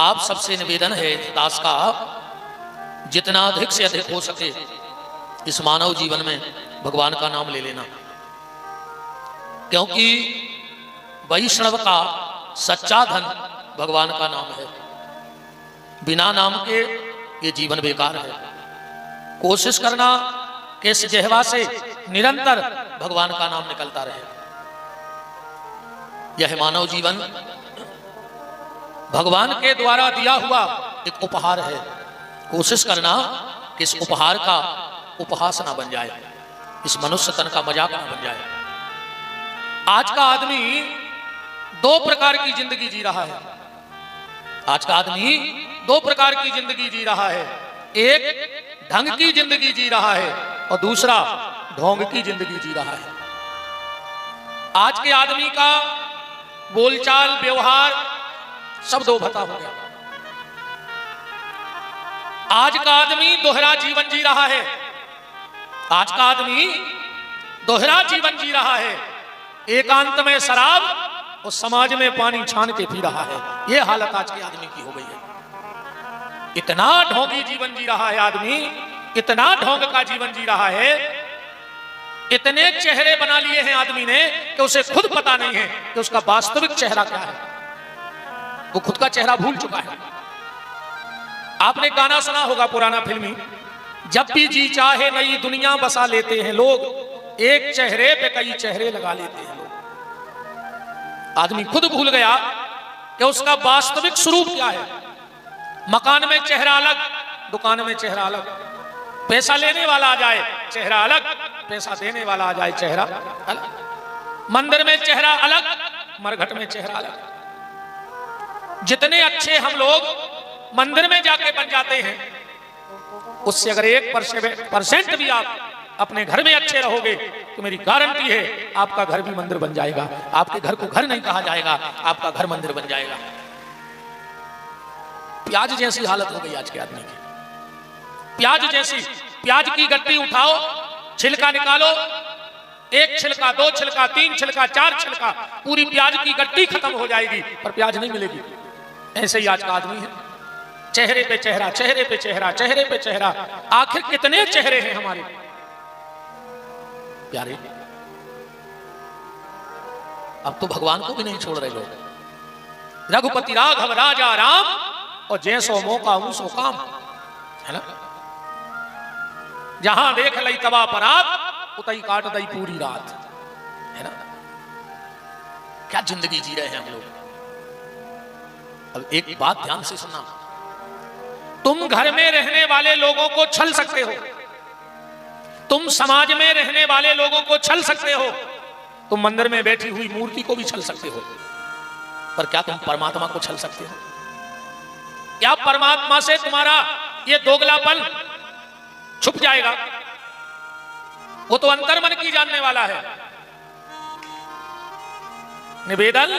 आप सबसे निवेदन है दास का, जितना अधिक से अधिक हो सके इस मानव जीवन में भगवान का नाम ले लेना, क्योंकि वैष्णव का सच्चा धन भगवान का नाम है। बिना नाम के ये जीवन बेकार है। कोशिश करना कि इस जिह्वा से निरंतर भगवान का नाम निकलता रहे। यह मानव जीवन भगवान के द्वारा दिया हुआ एक उपहार है। कोशिश करना कि इस उपहार का उपहास ना बन जाए, इस मनुष्य तन का मजाक ना बन जाए। आज का आदमी दो प्रकार की जिंदगी जी रहा है। आज का आदमी दो प्रकार की जिंदगी जी रहा है। एक ढंग की जिंदगी जी रहा है और दूसरा ढोंग की जिंदगी जी रहा है। आज के आदमी का बोलचाल व्यवहार सब दो भता हो गया। आज का आदमी दोहरा जीवन जी रहा है। आज का आदमी दोहरा जीवन जी रहा है। एकांत में शराब और समाज में पानी छान के पी रहा है। यह हालत आज के आदमी की हो गई है। इतना ढोंगी जीवन जी रहा है आदमी, इतना ढोंग का जीवन जी रहा है, इतने चेहरे बना लिए हैं आदमी ने कि उसे खुद पता नहीं है कि उसका वास्तविक चेहरा क्या है। वो खुद का चेहरा भूल चुका है। आपने गाना सुना होगा पुराना फिल्मी, जब भी जी चाहे नई दुनिया बसा लेते हैं लोग, एक चेहरे पे कई चेहरे लगा लेते हैं लोग। आदमी खुद भूल गया कि उसका वास्तविक स्वरूप क्या है। मकान में चेहरा अलग, दुकान में चेहरा अलग। पैसा लेने वाला आ जाए चेहरा अलग, पैसा देने वाला आ जाए चेहरा अलग। मंदिर में चेहरा अलग, मरघट में चेहरा अलग। जितने अच्छे हम लोग मंदिर में जाके बन जाते हैं, उससे अगर 1% भी आप अपने घर में अच्छे रहोगे तो मेरी गारंटी है आपका घर भी मंदिर बन जाएगा। आपके घर को घर नहीं कहा जाएगा, आपका घर मंदिर बन जाएगा। प्याज जैसी हालत हो गई आज के आदमी की। प्याज जैसी। प्याज की गट्टी उठाओ, छिलका निकालो, 1 छिलका, 2 छिलका, 3 छिलका, 4 छिलका, पूरी प्याज की गट्टी खत्म हो जाएगी पर प्याज नहीं मिलेगी। ऐसे ही आज का आदमी है। चेहरे पे चेहरा, चेहरे पे चेहरा, चेहरे पे चेहरा। आखिर कितने चेहरे हैं हमारे प्यारे? अब तो भगवान को भी नहीं छोड़ रहे लोग। रघुपति राघव राजा राम और जैसो मौका ऊसो काम, है ना। जहां देख लई तबा परात, उतई काट दई पूरी रात, है ना। क्या जिंदगी जी रहे हैं हम लोग। अब एक बात ध्यान से सुनना, तुम घर में रहने वाले लोगों को छल सकते हो, तुम समाज में रहने वाले लोगों को छल सकते हो, तुम मंदिर में बैठी हुई मूर्ति को भी छल सकते हो, पर क्या तुम परमात्मा को छल सकते हो? क्या परमात्मा से तुम्हारा ये दोगलापन छुप जाएगा? वो तो अंतर्मन की जानने वाला है। निवेदन,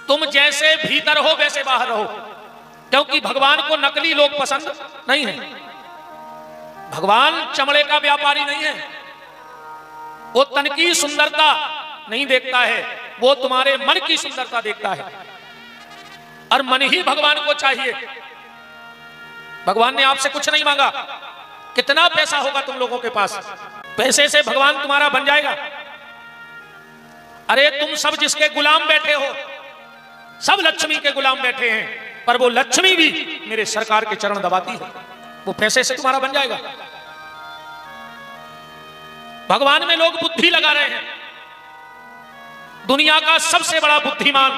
तुम जैसे भीतर हो वैसे बाहर रहो, क्योंकि भगवान को नकली लोग पसंद नहीं है। भगवान चमड़े का व्यापारी नहीं है। वो तन की सुंदरता नहीं देखता है, वो तुम्हारे मन की सुंदरता देखता है। और मन ही भगवान को चाहिए। भगवान ने आपसे कुछ नहीं मांगा। कितना पैसा होगा तुम लोगों के पास, पैसे से भगवान तुम्हारा बन जाएगा? अरे तुम सब जिसके गुलाम बैठे हो, सब लक्ष्मी के गुलाम बैठे हैं, पर वो लक्ष्मी भी मेरे सरकार के चरण दबाती है। वो पैसे से तुम्हारा बन जाएगा? भगवान में लोग बुद्धि लगा रहे हैं। दुनिया का सबसे बड़ा बुद्धिमान,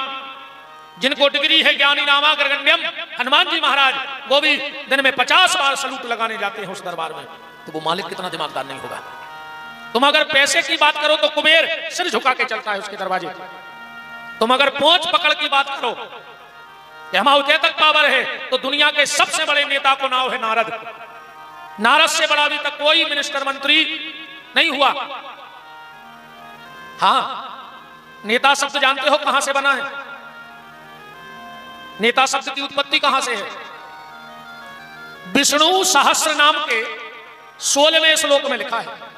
जिनको डिग्री है ज्ञानी नामाग्रगण्यम, हनुमान जी महाराज, वो भी दिन में 50 बार सलूट लगाने जाते हैं उस दरबार में। तो वो मालिक कितना दिमागदार नहीं होगा? तुम अगर पैसे की बात करो तो कुबेर सिर झुका के चलता है उसके दरवाजे। तुम अगर पहुंच पकड़ की बात करो कि हमारे तक पावर है, तो दुनिया के सबसे बड़े नेता को नाम है नारद। नारद से बड़ा अभी तक कोई मिनिस्टर मंत्री नहीं हुआ। हां, नेता शब्द जानते हो कहां से बना है? नेता शब्द की उत्पत्ति कहां से है? विष्णु सहस्र नाम के 16वें श्लोक में लिखा है।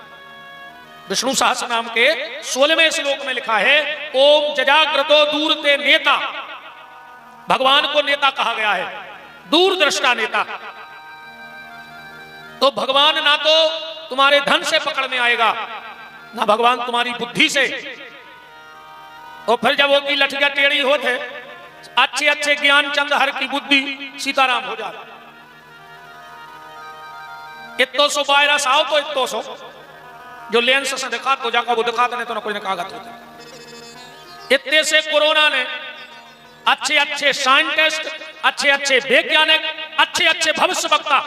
विष्णु सहस्र नाम के 16वें श्लोक में लिखा है, ओम जजाग्रतो दूरते नेता भगवान को नेता कहा गया है, दूरदृष्टा नेता। तो भगवान ना तो तुम्हारे धन से पकड़ में आएगा, ना भगवान तुम्हारी बुद्धि से। तो फिर जब वो की लठिया टेढ़ी होते, अच्छे अच्छे ज्ञान चंद हर की बुद्धि सीताराम हो जाता। इतो सो वायरस आओ तो इतो सो जो लेंस से दिखा तो जाकर वो दिखाते नहीं तो ना कोई ने कागज होता। इतने से कोरोना ने अच्छे अच्छे साइंटिस्ट, अच्छे अच्छे वैज्ञानिक, अच्छे अच्छे भविष्य वक्ता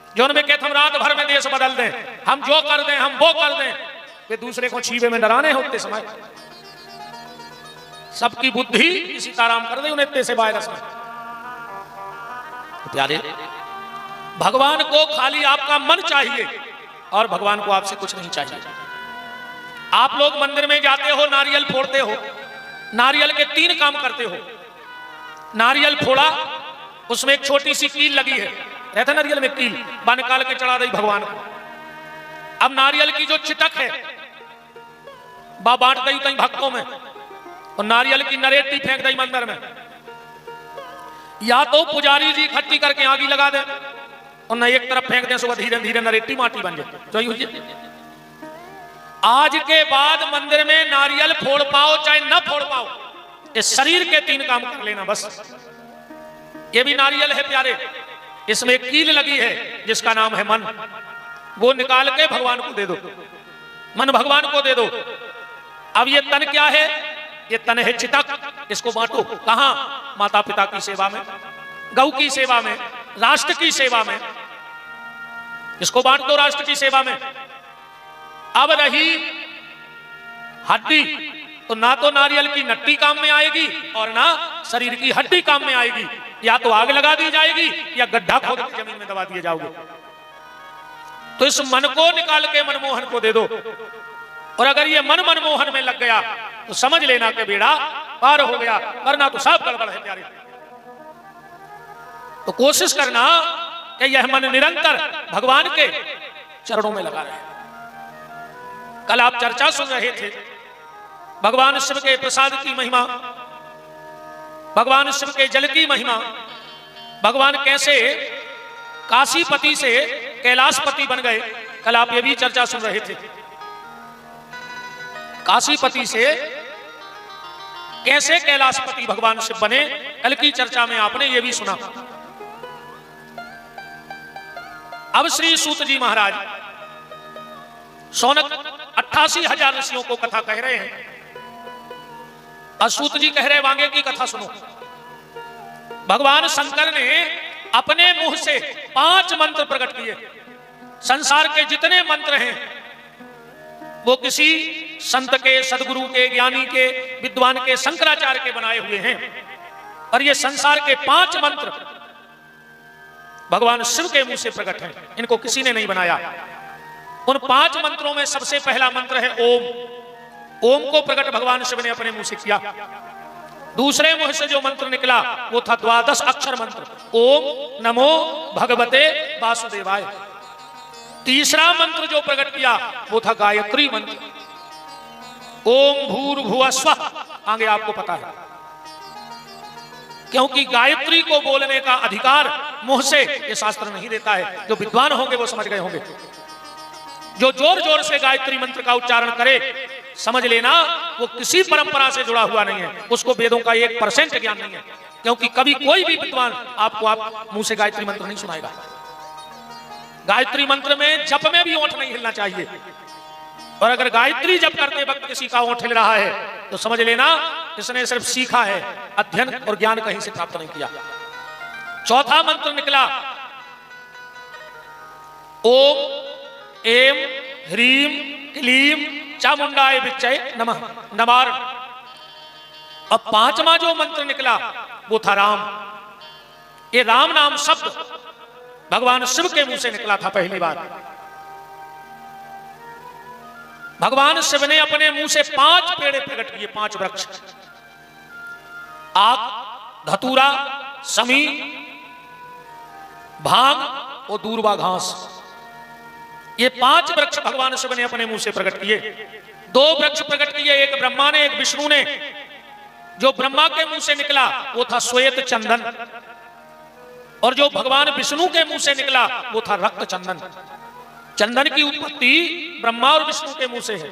जो उनमें कहते हम रात भर में देश बदल दें, हम जो कर दें, हम वो कर दें, वे दूसरे को छीवे में डराने होते समय सबकी बुद्धि सीताराम कर दे उन्हें इतने से वायरस में। प्यारे, भगवान को खाली आपका मन चाहिए और भगवान को आपसे कुछ नहीं चाहिए। आप लोग मंदिर में जाते हो, नारियल फोड़ते हो, नारियल के 3 काम करते हो। नारियल फोड़ा, उसमें एक छोटी सी कील लगी है, रहता नारियल में कील, बा निकाल के चढ़ा दी भगवान को। अब नारियल की जो चिटक है बा बांट दी कहीं भक्तों में, और नारियल की नरेटी फेंक दी मंदिर में। या तो पुजारी जी इकट्ठी करके आगी लगा दे और न एक तरफ फेंक दे, सुबह धीरे धीरे नरेटी माटी बन जाए। आज के बाद मंदिर में नारियल फोड़ पाओ चाहे न फोड़ पाओ, इस शरीर के 3 काम कर लेना बस। ये भी नारियल है प्यारे, इसमें कील लगी है जिसका नाम है मन। वो निकाल के भगवान को दे दो, मन भगवान को दे दो। अब ये तन क्या है? ये तन है चितक, इसको बांटो। कहां? माता पिता की सेवा में, गौ की सेवा में, राष्ट्र की सेवा में। इसको बांट दो राष्ट्र की सेवा में। अब रही हड्डी, तो ना तो नारियल की नट्टी काम में आएगी और ना शरीर की हड्डी काम में आएगी। या तो आग लगा दी जाएगी या गड्ढा खोद के जमीन में दबा दिए जाओगे। तो इस मन को निकाल के मनमोहन को दे दो, और अगर ये मन मनमोहन में लग गया तो समझ लेना कि बेड़ा पार हो गया, वरना तो सब गड़बड़ है प्यारे। तो कोशिश करना कि यह मन निरंतर भगवान के चरणों में लगा रहे। कल आप चर्चा सुन रहे थे भगवान शिव के प्रसाद की महिमा, भगवान शिव के जल की महिमा, भगवान कैसे काशीपति से कैलाशपति बन गए। कल आप ये भी चर्चा सुन रहे थे, काशीपति से कैसे कैलाशपति भगवान शिव बने। कल की चर्चा में आपने ये भी सुना। अब श्री सूत जी महाराज सौनक 88,000 ऋषियों को कथा कह रहे हैं। सूत जी कह रहे वांगे की कथा सुनो। भगवान शंकर ने अपने मुंह से 5 मंत्र प्रकट किए। संसार के जितने मंत्र हैं वो किसी संत के, सदगुरु के, ज्ञानी के, विद्वान के, शंकराचार्य के बनाए हुए हैं। और ये संसार के 5 मंत्र भगवान शिव के मुंह से प्रकट हैं, इनको किसी ने नहीं बनाया। उन 5 मंत्रों में सबसे पहला मंत्र है ओम। ओम को प्रकट भगवान शिव ने अपने मुंह से किया। दूसरे मुंह से जो मंत्र निकला वो था 12 अक्षर मंत्र, ओम नमो भगवते वासुदेवाय। तीसरा मंत्र जो प्रकट किया वो था गायत्री मंत्र, ओम भूर्भुवः स्वः। आगे आपको पता है, क्योंकि गायत्री को बोलने का अधिकार मुंह से ये शास्त्र नहीं देता है। जो विद्वान होंगे वो समझ गए होंगे। जो जोर जोर से गायत्री मंत्र का उच्चारण करे, समझ लेना वो किसी परंपरा से जुड़ा हुआ नहीं है, उसको वेदों का 1% ज्ञान नहीं है। क्योंकि कभी कोई भी विद्वान आपको आप मुंह से गायत्री मंत्र नहीं सुनाएगा। गायत्री मंत्र में जप में भी ओंठ नहीं हिलना चाहिए, और अगर गायत्री जप करते वक्त किसी का ओंठ हिल रहा है तो समझ लेना इसने सिर्फ सीखा है, अध्ययन और ज्ञान कहीं से प्राप्त नहीं किया। चौथा मंत्र निकला ओम एम ह्रीम क्लीम चामुंडाय विच्चय नमः नमार। अब 5वां जो मंत्र निकला वो था राम। ये राम नाम शब्द भगवान शिव के मुंह से निकला था पहली बार। भगवान शिव ने अपने मुंह से 5 पेड़ प्रकट किए, 5 वृक्ष, आक, धतूरा, समी, भांग और दूर्वा घास। ये 5 वृक्ष भगवान शिव ने अपने मुंह से प्रकट किए। 2 वृक्ष प्रकट किए, एक ब्रह्मा ने एक विष्णु ने। जो ब्रह्मा के मुंह से निकला वो था श्वेत चंदन, और जो भगवान विष्णु के मुंह से निकला वो था रक्त चंदन। चंदन की उत्पत्ति ब्रह्मा और विष्णु के मुंह से है।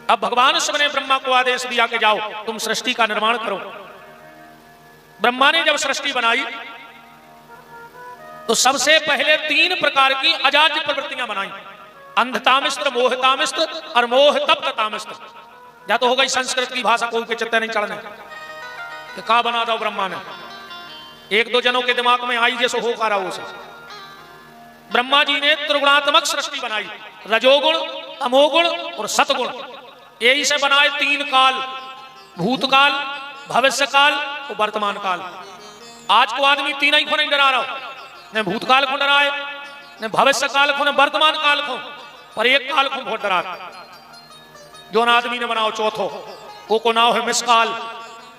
अब भगवान शिव ने ब्रह्मा को आदेश दिया कि जाओ तुम सृष्टि का निर्माण करो। ब्रह्मा ने जब सृष्टि बनाई तो सबसे पहले 3 प्रकार की अजाज्य प्रवृत्तियां बनाई, अंधतामिस्त्र, मोहतामिस्त्र और मोहतप्ततामिस्त्र। या तो हो गई संस्कृत की भाषा कोई के चित्ते नहीं चढ़ने कि का बना दो ब्रह्मा ने, 1-2 जनों के दिमाग में आई जैसे हो का रहा उसे। ब्रह्मा जी ने त्रिगुणात्मक सृष्टि बनाई, रजोगुण, तमोगुण और सतगुण। यही से बनाए 3 काल, भूतकाल, भविष्य काल और वर्तमान काल। आज को आदमी 3 ही को नहीं डरा रहा, न भूतकाल को डराए, न भविष्य काल को, न वर्तमान काल को, पर एक काल को बहुत डरा। जो न आदमी ने बनाओ चौथो, वो को नाव है मिसकाल।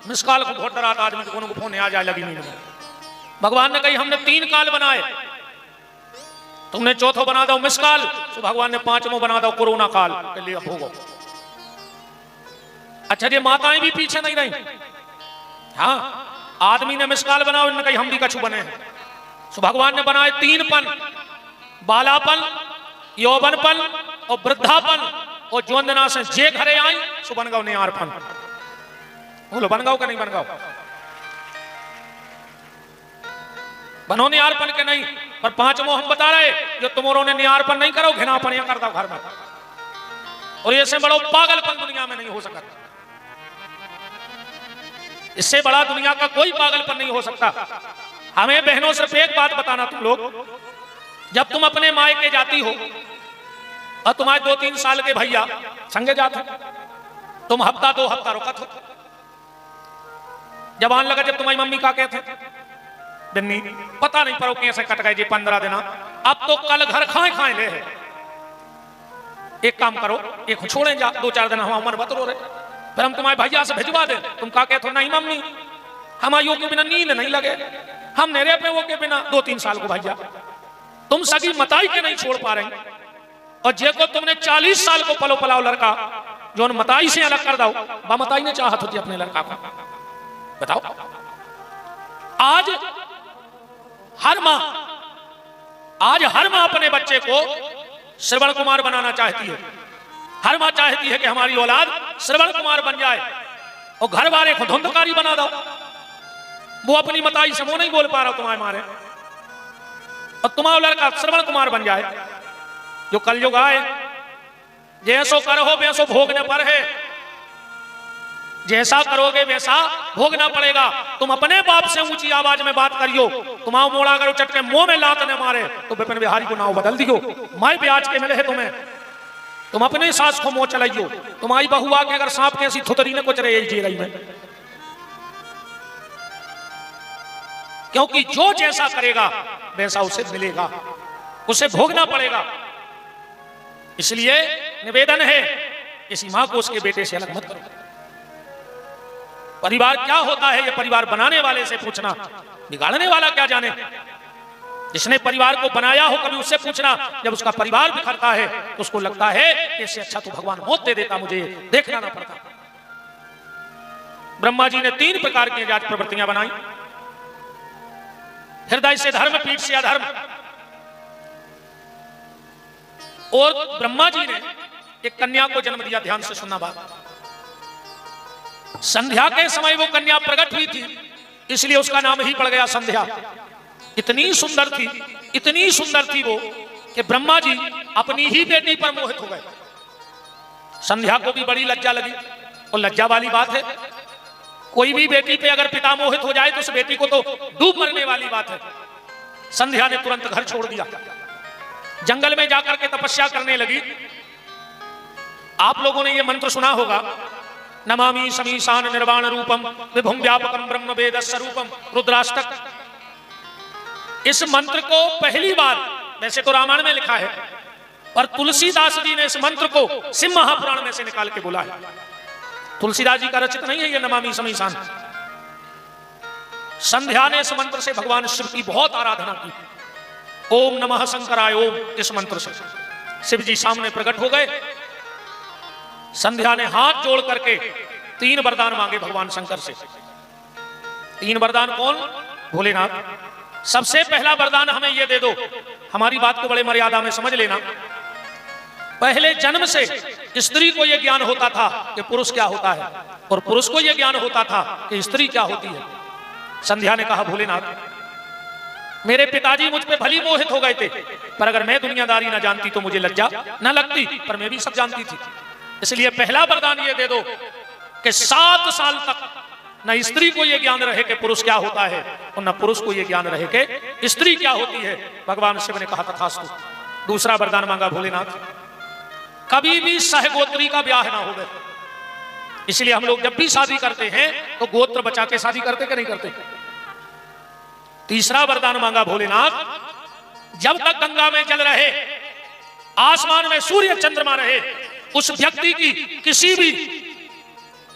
मिसकाल को बहुत डराता आदमी को फोन आ जाए लगी नहीं। भगवान ने कही हमने 3 काल बनाए, तुमने चौथो बना दो मिसकाल, तो भगवान ने 5वां बना दो कोरोना काल के लिए भोगो। अच्छा ये माताएं भी पीछे नहीं रही। हाँ, आदमी ने मिसकाल बनाओ, इन्होंने कही हम भी कछु बने हैं। तो भगवान ने बनाए 3 पन, बालापन, यौवनपन और वृद्धापन। और ज्वंदना से जे घरे आई सो बन गौ नियारपन। बोलो बन गौ का नहीं बन गौ? बनो नियारपन के नहीं, पर 5वां हम बता रहे जो तुमों ने नियारपन नहीं करो, घिनापन या करता घर में। और ये से बड़ा पागलपन दुनिया में नहीं हो सकता। इससे बड़ा दुनिया का कोई पागलपन नहीं हो सकता। हमें बहनों सिर्फ एक बात बताना, तुम लोग जब तुम अपने मायके जाती हो और तुम्हारे 2-3 साल के भैया संगे जाते, तुम हफ्ता 2 हफ्ता रुकत हो। जब आने लगा जब तुम्हारी मम्मी का कहते दिन्नी पता नहीं परो कैसे कट गए जी 15 दिन, अब तो कल घर खाए खाए ले है। एक काम करो, एक छोड़े जा 2-4 दिन हम उम्र बतरो रहे, फिर हम तुम्हारे भैया से भिजवा दे। तुम का कहते हो नहीं मम्मी हमारे के बिना नींद नहीं लगे, हम नेरे पे वो के बिना 2-3 साल को भैया। तुम सगी मताई के नहीं छोड़ पा रहे, और जे को तुमने 40 साल को पलो पलाओ लड़का जो मताई से अलग कर दो, बा मताई ने चाहत होती अपने लड़का को। बताओ आज हर माँ अपने बच्चे को श्रवण कुमार बनाना चाहती है। हर माँ चाहती है कि हमारी औलाद श्रवण कुमार बन जाए, और घर वाले को धुंधकारी बना दो। वो अपनी मताई से वो नहीं बोल पा रहा तुम्हारे मारे, और तुम्हारा लड़का श्रवण कुमार बन जाए। जो कलयुग आए, जैसो करो वैसो भोगने पर है, जैसा करोगे वैसा भोगना पड़ेगा। तुम अपने बाप से ऊंची आवाज में बात करियो, तुम्हारा मोड़ा करो चटके मुंह में लात न मारे तो विपिन बिहारी को नाव बदल दियो। मैं ब्याज के मिले है तुम्हें, तुम अपने सास को मुंह चलाइयो। तुम्हारी बहू आके अगर सांप के ऐसी थुतरी ने कुछ रही जी रही में, क्योंकि जो जैसा करेगा वैसा उसे मिलेगा, उसे भोगना पड़ेगा। इसलिए निवेदन है किसी मां को उसके बेटे से अलग मत करो। परिवार क्या होता है ये परिवार बनाने वाले से पूछना, बिगाड़ने वाला क्या जाने। जिसने परिवार को बनाया हो कभी उससे पूछना। जब उसका परिवार बिखरता है तो उसको लगता है इससे अच्छा तो भगवान मौत दे देता, मुझे देखना ना पड़ता। ब्रह्मा जी ने 3 प्रकार की अजाज्य प्रवृत्तियां बनाई, हृदय से धर्म, पीठ से अधर्म। और ब्रह्मा जी ने एक कन्या को जन्म दिया। ध्यान से सुनना बात, संध्या के समय वो कन्या प्रकट हुई थी, इसलिए उसका नाम ही पड़ गया संध्या। इतनी सुंदर थी, इतनी सुंदर थी वो कि ब्रह्मा जी अपनी ही बेटी पर मोहित हो गए। संध्या को भी बड़ी लज्जा लगी, और लज्जा वाली बात है, कोई भी बेटी पे अगर पिता मोहित हो जाए तो उस बेटी को तो डूब मरने वाली बात है। संध्या ने तुरंत घर छोड़ दिया, जंगल में जाकर के तपस्या करने लगी। आप लोगों ने यह मंत्र सुना होगा, नमामि समीशान निर्वाण रूपम विभुम व्यापकम ब्रह्म वेद स्वरूपम रुद्राष्टक। इस मंत्र को पहली बार, वैसे तो रामायण में लिखा है, पर तुलसीदास जी ने इस मंत्र को शिव महापुराण में से निकाल के बोला है। तुलसीदास जी का रचित नहीं है ये नमामि समीशान। संध्या ने इस मंत्र से भगवान शिव की बहुत आराधना की। ओम नमः शंकराय ओम, इस मंत्र से शिव जी सामने प्रकट हो गए। संध्या ने हाथ जोड़ करके 3 वरदान मांगे भगवान शंकर से। 3 वरदान कौन? भोलेनाथ। सबसे पहला वरदान हमें यह दे दो, हमारी बात को बड़े मर्यादा में समझ लेना। पहले जन्म से स्त्री को यह ज्ञान होता था कि पुरुष क्या होता है, और पुरुष को यह ज्ञान होता था कि स्त्री क्या होती है। संध्या ने कहा, भोलेनाथ मेरे पिताजी मुझ पे भली मोहित हो गए थे, पर अगर मैं दुनियादारी ना जानती तो मुझे लज्जा ना लगती, पर मैं भी सब जानती थी। इसलिए पहला वरदान ये दे दो कि 7 साल तक न स्त्री को यह ज्ञान रहे कि पुरुष क्या होता है, और न पुरुष को यह ज्ञान रहे कि स्त्री क्या होती है। भगवान शिव ने कहा, तथास्तु। दूसरा वरदान मांगा भोलेनाथ, कभी भी सहगोत्री का ब्याह ना हो गए। इसलिए हम लोग जब भी शादी करते हैं तो गोत्र बचा के शादी करते कि नहीं करते। तीसरा वरदान मांगा भोलेनाथ, जब तक गंगा में जल रहे, आसमान में सूर्य चंद्रमा रहे, उस व्यक्ति की किसी भी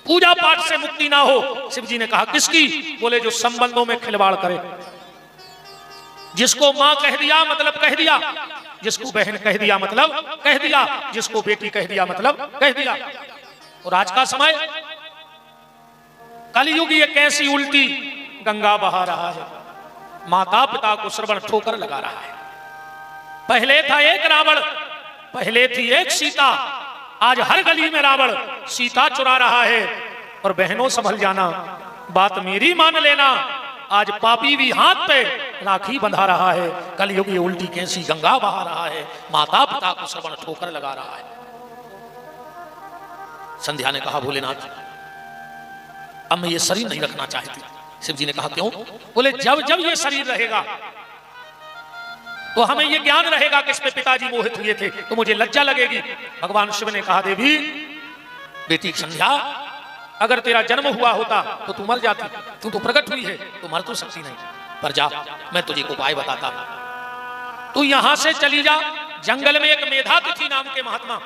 पूजा पाठ से मुक्ति ना हो। शिव जी ने कहा, किसकी? बोले, जो संबंधों में खिलवाड़ करे। जिसको मां कह दिया मतलब कह दिया, जिसको बहन कह दिया मतलब कह दिया, जिसको बेटी कह दिया मतलब कह दिया। और आज का समय कलयुग ये कैसी उल्टी गंगा बहा रहा है, माता पिता को श्रवण ठोकर लगा रहा है। पहले था एक रावण, पहले थी एक सीता, आज हर गली में रावण सीता चुरा रहा है। और बहनों संभल जाना, बात मेरी मान लेना, आज पापी भी हाथ पे राखी बंधा रहा है। कलयुग ये उल्टी कैसी गंगा बहा रहा है, माता पिता को श्रवण ठोकर लगा रहा है। संध्या ने कहा, भोलेनाथ अब मैं ये शरीर नहीं रखना चाहती। शिव जी ने कहा, क्यों? बोले, जब जब ये शरीर रहेगा तो हमें ये ज्ञान रहेगा कि इस पे पिताजी मोहित हुए थे, तो मुझे लज्जा लगेगी। भगवान शिव ने कहा, देवी बेटी संध्या, अगर तेरा जन्म हुआ होता तो तू मर जाती, तू तो प्रकट हुई है तो मर तो सकती नहीं। पर जा, मैं तुझे उपाय बताता। तू यहां से चली जा, जंगल में एक मेधातिथि नाम के महात्मा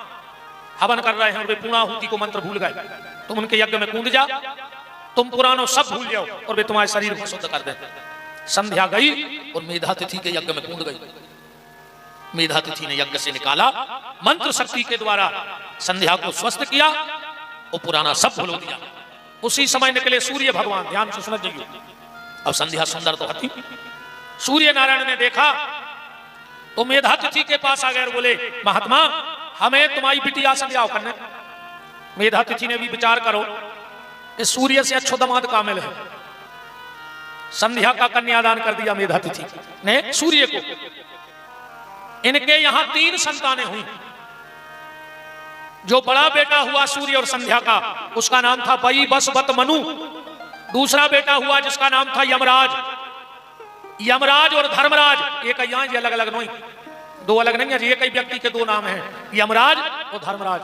हवन कर रहे हैं, और वे पूर्णाहुति को मंत्र भूल गए। तुम उनके यज्ञ में कूद जा, तुम पुरानों सब भूल जाओ, और वे तुम्हारे शरीर को शुद्ध कर दें। संध्या गई और मेधातिथि के यज्ञ में कूद गई। मेधातिथि ने यज्ञ से निकाला, मंत्र शक्ति के द्वारा संध्या को स्वस्थ किया और पुराना सब भूल दिया। उसी समय निकले सूर्य भगवान, ध्यान से सुन जाइए। अब संध्या सुंदर तो हती, सूर्य नारायण ने देखा तो मेधातिथि के पास आ गए और बोले, महात्मा हमें तुम्हारी बिटिया से ब्याह करने। मेधातिथि ने भी विचार करो कि सूर्य से अच्छो दामाद कामिल है। संध्या का कन्यादान कर दिया मेधातिथि ने सूर्य को। इनके यहां 3 संतानें हुई। जो बड़ा बेटा हुआ सूर्य और संध्या का, उसका नाम था बई बस बत मनु। दूसरा बेटा हुआ जिसका नाम था यमराज। यमराज और धर्मराज एक यहां अलग अलग नहीं, 2 अलग नहीं है, एक ही व्यक्ति के 2 नाम हैं, यमराज और धर्मराज।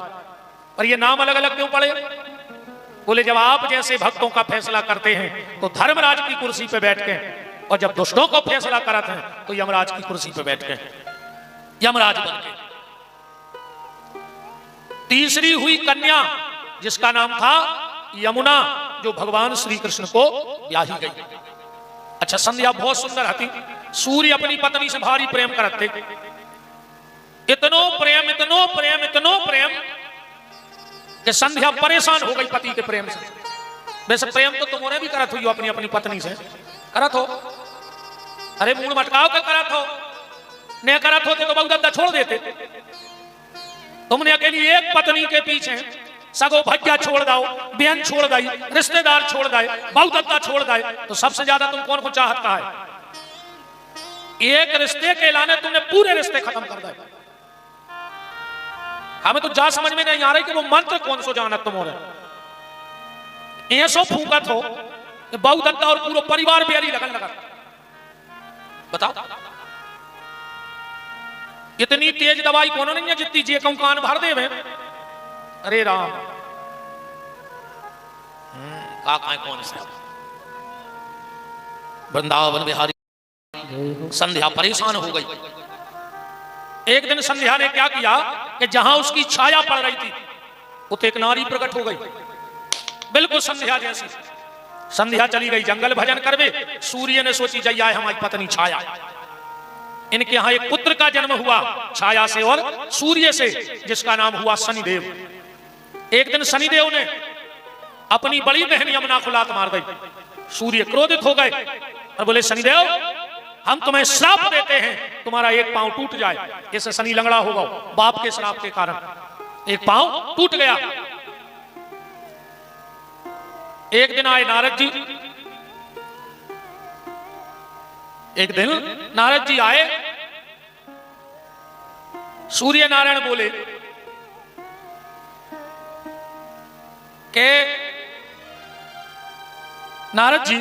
पर ये नाम अलग अलग क्यों पड़े? बोले, जब आप जैसे भक्तों का फैसला करते हैं तो धर्मराज की कुर्सी पे बैठ के, और जब दुष्टों को फैसला कराते हैं तो यमराज की कुर्सी पे बैठ के, यमराज बन के। तीसरी हुई कन्या जिसका नाम था यमुना, जो भगवान श्री कृष्ण को ब्याही गई। अच्छा, संध्या बहुत सुंदर हती। सूर्य अपनी पत्नी से भारी प्रेम करते, इतनो प्रेम इतनो प्रेम इतनो प्रेम कि संध्या परेशान हो गई पति के प्रेम से। वैसे प्रेम तो तुमने भी करत हो अपनी अपनी पत्नी से, करत हो। अरे मूड मटकाओ के करत हो, नहीं करत होते तो बहुदत्ता छोड़ देते। तुमने अकेली एक पत्नी के पीछे सगो भज्जा छोड़ दाओ, बहन छोड़ गई, रिश्तेदार छोड़ गए, बहुदत्ता छोड़ गए, तो सबसे ज्यादा तुम कौन को चाहत का है? एक रिश्ते के लाने तुमने पूरे रिश्ते खत्म कर दिए। हमें तो जा समझ में नहीं आ रही कि वो मंत्र कौन सो जानत तुमने। ऐसो फूकत हो कि बहुदत्ता और पूरा परिवार बेरी लगन लगा। बताओ, इतनी तेज दवाई कौन नहीं है जितनी जे कान भर दे में। अरे राम, का कौन से वृंदावन बिहारी। संध्या परेशान हो गई। एक दिन संध्या ने क्या किया कि जहां उसकी छाया पड़ रही थी उसे एक नारी प्रकट हो गई, बिल्कुल संध्या जैसी। संध्या चली गई जंगल भजन करवे। सूर्य ने सोची, जय आए हमारी पत्नी छाया। इनके यहां एक पुत्र का जन्म हुआ छाया से और सूर्य से, जिसका नाम हुआ शनिदेव। एक दिन शनिदेव ने अपनी बड़ी बहन यमुना को लात मार गई। सूर्य क्रोधित हो गए और बोले शनिदेव, हम तुम्हें श्राप देते हैं, तुम्हारा एक पांव टूट जाए। जैसे शनि लंगड़ा होगा बाप के श्राप के कारण एक पांव टूट गया। एक दिन आए नारद जी, एक दिन नारद जी आए, सूर्य नारायण बोले के नारद जी,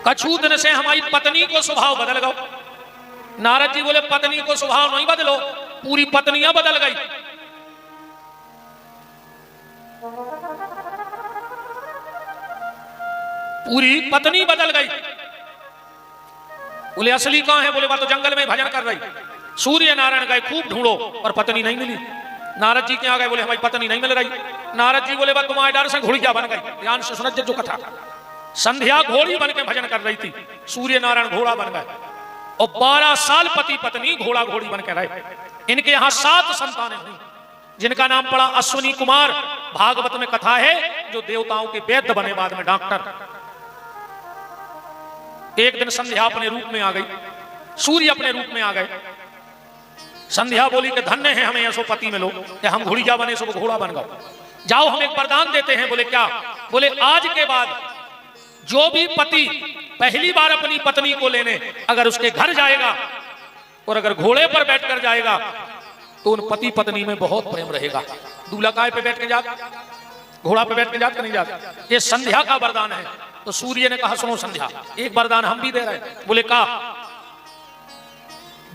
कछु दिन से हमारी पत्नी को स्वभाव बदल गया। नारद जी बोले पत्नी को स्वभाव नहीं बदलो, पूरी पत्नियां बदल गई। पूरी पत्नी बदल गई। बोले असली कहां है? बोले वह तो जंगल में भजन कर रही। सूर्य नारायण गए, खूब ढूंढो और पत्नी नहीं मिली। नारद जी के आ गए, बोले हमारी पत्नी नहीं मिल रही। नारद जी बोले वह तुम्हारे डर से घोड़िया बन गई। ध्यान से सुनत जो कथा, संध्या घोड़ी बन के भजन कर रही थी, सूर्य नारायण घोड़ा बन गए और 12 साल पति पत्नी घोड़ा घोड़ी बन के रहे। इनके यहां 7 संतानें हुई जिनका नाम पड़ा अश्विनी कुमार। भागवत में कथा है, जो देवताओं के वैद्य बने, बाद में डॉक्टर। एक दिन संध्या अपने रूप में आ गई, सूर्य अपने रूप में आ गए। संध्या बोली कि धन्य है हमें ऐसो पति मिलो कि हम घोड़िया बने सो घोड़ा बन गए। जाओ हम एक वरदान देते हैं। बोले क्या? बोले आज के बाद जो भी पति पहली बार अपनी पत्नी को लेने अगर उसके घर जाएगा और अगर घोड़े पर बैठकर जाएगा तो उन पति पत्नी में बहुत प्रेम रहेगा। दूल्हा काय पे बैठ के जाता, घोड़ा पे बैठ के जाता नहीं जाता। ये संध्या का वरदान है। तो सूर्य ने कहा सुनो संध्या, एक वरदान हम भी दे रहे हैं। बोले का?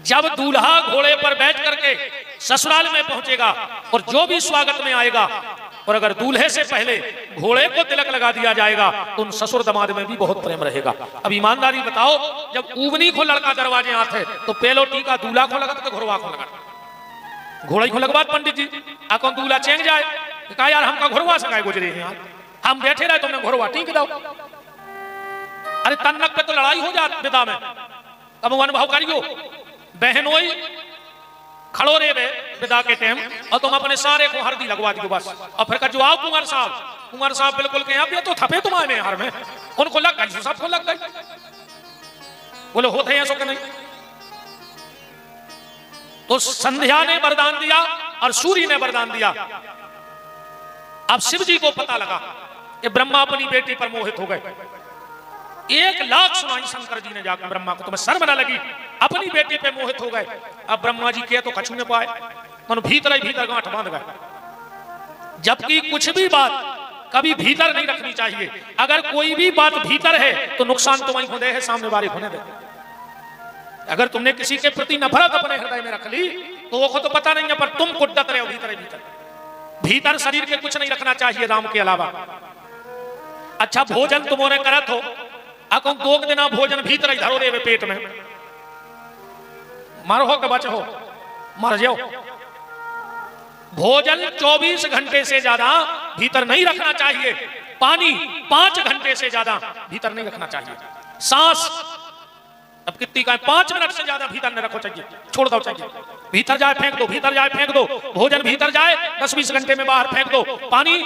जब दूल्हा घोड़े पर बैठ करके ससुराल में पहुंचेगा और जो भी स्वागत में आएगा और अगर दूल्हे से पहले घोड़े को तिलक लगा दिया जाएगा तो उन ससुर दामाद में भी बहुत प्रेम रहेगा। अब ईमानदारी बताओ, जब उबनी को लड़का दरवाजे आते तो पहलो टीका दूल्हा को लगा तो घोड़वा को लगा, घोड़े को लगवा पंडित जी आको दूल्हा चेंग जाए। कहा यार हमका घोड़वा से काय गुजरे हैं यार, हम बैठे रहे तुमने घोड़वा टीक दो। अरे तन्नक पे तो लड़ाई हो जाती विदा में। अब अनुभव करियो, बहनोई खड़ो रे विदा के टाइम और तुम अपने सारे को हल्दी लगवा दियो बस। और फिर जो आओ कुंवर साहब बिल्कुल के यहाँ तो थपे तुम्हारे हार में, उनको लग गई, सबको लग गई। बोले होते हैं सो कि नहीं? तो संध्या ने वरदान दिया और सूर्य ने वरदान दिया। अब शिव जी को पता लगा कि ब्रह्मा अपनी बेटी पर मोहित हो गए। 1 लाख सुनाई शंकर जी ने जाकर ब्रह्मा को, तुम्हें शर्म न लगी? अपनी बेटी पे मोहित हो गए। अब ब्रह्मा जी के तो कछु न पाए, मन भीतर ही भीतर गांठ बांध गए। जबकि कुछ भी बात कभी भीतर नहीं रखनी चाहिए। अगर कोई भी बात भीतर है तो नुकसान तुम्हें होने है, सामने वाले होने दे। अगर तुमने किसी के प्रति नफरत अपने हृदय में रख ली तो वो तो पता नहीं है, पर तुम कुड्डत रहे हो भीतर भीतर। भीतर शरीर के कुछ नहीं रखना चाहिए राम के अलावा। अच्छा भोजन तुमने करत हो, अको 2 दिन भोजन भीतर ही धरो रे पेट में, मर हो के बच हो, मर जाओ। भोजन 24 घंटे से ज्यादा भीतर नहीं रखना चाहिए। पानी 5 घंटे से ज्यादा भीतर नहीं रखना चाहिए। सांस अब कितनी का 5 मिनट से ज्यादा भीतर न रखो चाहिए, छोड़ दो चाहिए। भीतर जाए फेंक दो, भीतर जाए फेंक दो। भोजन भीतर जाए 10-20 घंटे में बाहर फेंक दो। पानी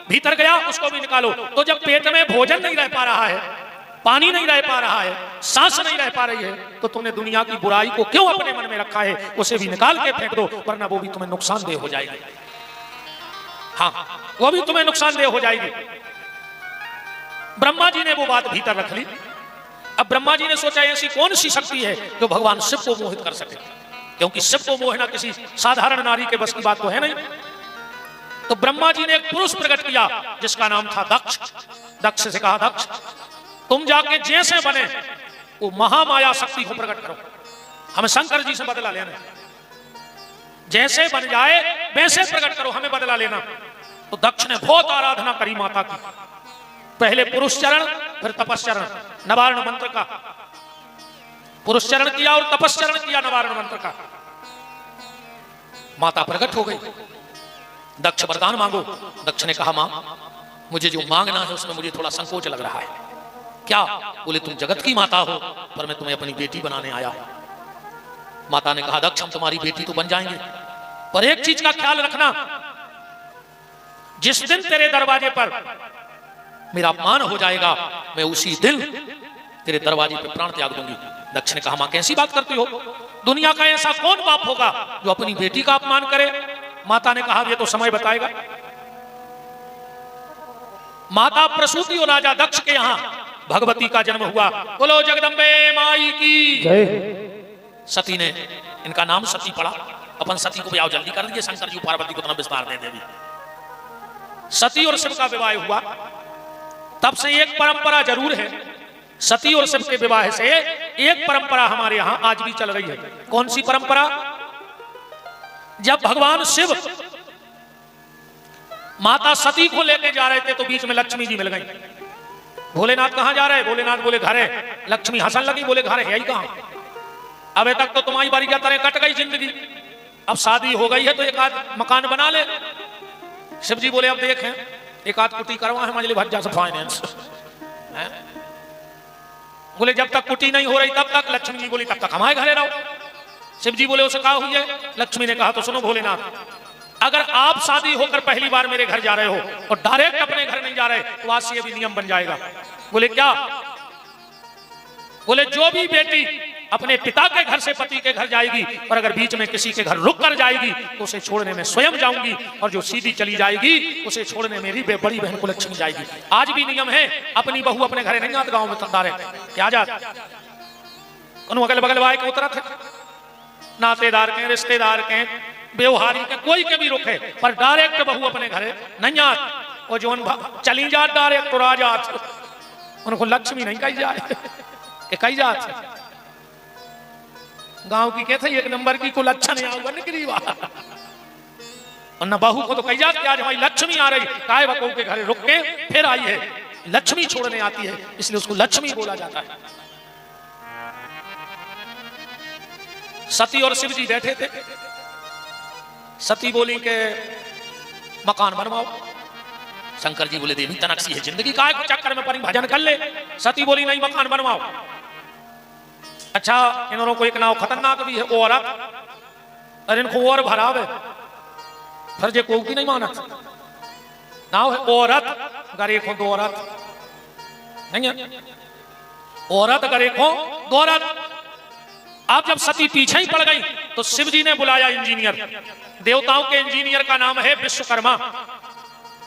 भीतर गया उसको भी निकालो। तो जब पेट में भोजन नहीं रह पा रहा है, पानी नहीं रह पा रहा है, सांस नहीं रह पा रही है, तो तुमने दुनिया की बुराई को क्यों अपने मन में रखा है? उसे भी निकाल के फेंक दो, वरना वो भी तुम्हें नुकसानदेह हो जाएगी। हाँ, वो भी तुम्हें नुकसानदेह हो जाएगी। ब्रह्मा जी ने वो बात भीतर रख ली। अब ब्रह्मा जी ने सोचा ऐसी कौन सी शक्ति है जो भगवान शिव को मोहित कर सके, क्योंकि शिव को मोहना किसी साधारण नारी के बस की बात तो है नहीं। तो ब्रह्मा जी ने एक पुरुष प्रकट किया जिसका नाम था दक्ष। दक्ष से कहा दक्ष तुम जाके जैसे बने वो महामाया शक्ति को प्रकट करो, हमें शंकर जी से बदला लेना। जैसे बन जाए वैसे प्रकट करो, हमें बदला लेना। तो दक्ष ने बहुत आराधना करी माता की। पहले पुरुष चरण, फिर तपस्चरण, नवारण मंत्र का। पुरुष चरण किया और तपस्चरण किया नवारण मंत्र का। माता प्रकट हो गई। दक्ष वरदान मांगो। दक्ष ने कहा मां मुझे जो मांगना है उसमें मुझे थोड़ा संकोच लग रहा है। क्या? बोले तुम जगत की माता हो, पर मैं तुम्हें अपनी बेटी बनाने आया हूं। माता ने कहा दक्ष हम तुम्हारी बेटी तो बन जाएंगे, पर एक चीज का ख्याल रखना, जिस दिन तेरे दरवाजे पर मेरा अपमान हो जाएगा, मैं उसी दिन तेरे दरवाजे पर प्राण त्याग दूंगी। दक्ष ने कहा, मां कैसी बात करती हो? दुनिया का ऐसा कौन बाप होगा जो अपनी बेटी का अपमान करे? माता ने कहा, ये तो समय बताएगा। माता प्रसूति और राजा दक्ष के यहां भगवती का जन्म हुआ। बोलो जगदम्बे माई की जय। सती ने, इनका नाम सती पड़ा। अपन सती को ब्याह जल्दी कर दिए, शंकर जी पार्वती को इतना विस्तार दे देवी। सती और शिव का विवाह हुआ। तब से एक परंपरा जरूर है, सती और शिव के विवाह से एक परंपरा हमारे यहां आज भी चल रही है। कौन सी परंपरा? जब भगवान शिव माता सती को लेके जा रहे थे तो बीच में लक्ष्मी जी मिल गई। भोलेनाथ कहां जा रहे? भोलेनाथ बोले घर है। लक्ष्मी हंसन लगी, बोले घर है ही कहां? अबे तक तो तुम्हारी बारी क्या तरह कट गई जिंदगी, अब शादी हो गई है तो एक आध मकान बना ले। शिव जी बोले, अब देखें, एक आध कुटी करवा है मजली भज्जा से फाइनेंस। बोले जब तक कुटी नहीं हो रही तब तक। लक्ष्मी जी बोली, तब तक हमारे घरे रहो। शिव जी बोले, उसे कहा हुई है? लक्ष्मी ने कहा, तो सुनो भोलेनाथ, अगर आप शादी होकर पहली बार मेरे घर जा रहे हो और डायरेक्ट अपने घर नहीं जा रहे तो आज से ये भी नियम बन जाएगा। बोले क्या? बोले जो भी बेटी अपने पिता के घर से पति के घर जाएगी और अगर बीच में किसी के घर रुक कर जाएगी तो उसे छोड़ने में स्वयं जाऊंगी, और जो सीधी चली जाएगी उसे छोड़ने मेरी बड़ी बहन को लक्ष्मी जाएगी। आज भी नियम है, अपनी बहू अपने घर नहीं आती, गांव में डायरेक्ट क्या जात अगल बगल वाले के उतरा थे, नातेदार के, रिश्तेदार के, व्यवहारी के, कोई के भी रुके, पर डायरेक्ट बहू अपने घरे नहीं आत। और जो चली जात डायरेक्ट तो राजात, उनको लक्ष्मी नहीं कही जाए, कही जात गांव की कहते एक नंबर की को लक्षण आऊंगा निकली बात। और न बहू को तो कही जाती आज हमारी लक्ष्मी आ रही, काय बहू के घरे रुक के फिर आई है, लक्ष्मी छोड़ने आती है, इसलिए उसको लक्ष्मी बोला जाता है। सती और शिव जी बैठे थे। सती बोली के मकान बनवाओ। शंकर जी बोले, देवी तनकसी है जिंदगी, काय को चक्कर में परी भजन कर ले। सती बोली, नहीं मकान बनवाओ। अच्छा, इन्होंने को एक नाव खतरनाक भी है, औरत, अरे इनको और भरावे फिर जे को की नहीं मानत। नाव है औरत, अगर एक हो दो औरत नहीं है, औरत अगर एक हो दो औरत। अब जब सती पीछे ही पड़ गई तो शिव जी ने बुलाया इंजीनियर। देवताओं के इंजीनियर का नाम है विश्वकर्मा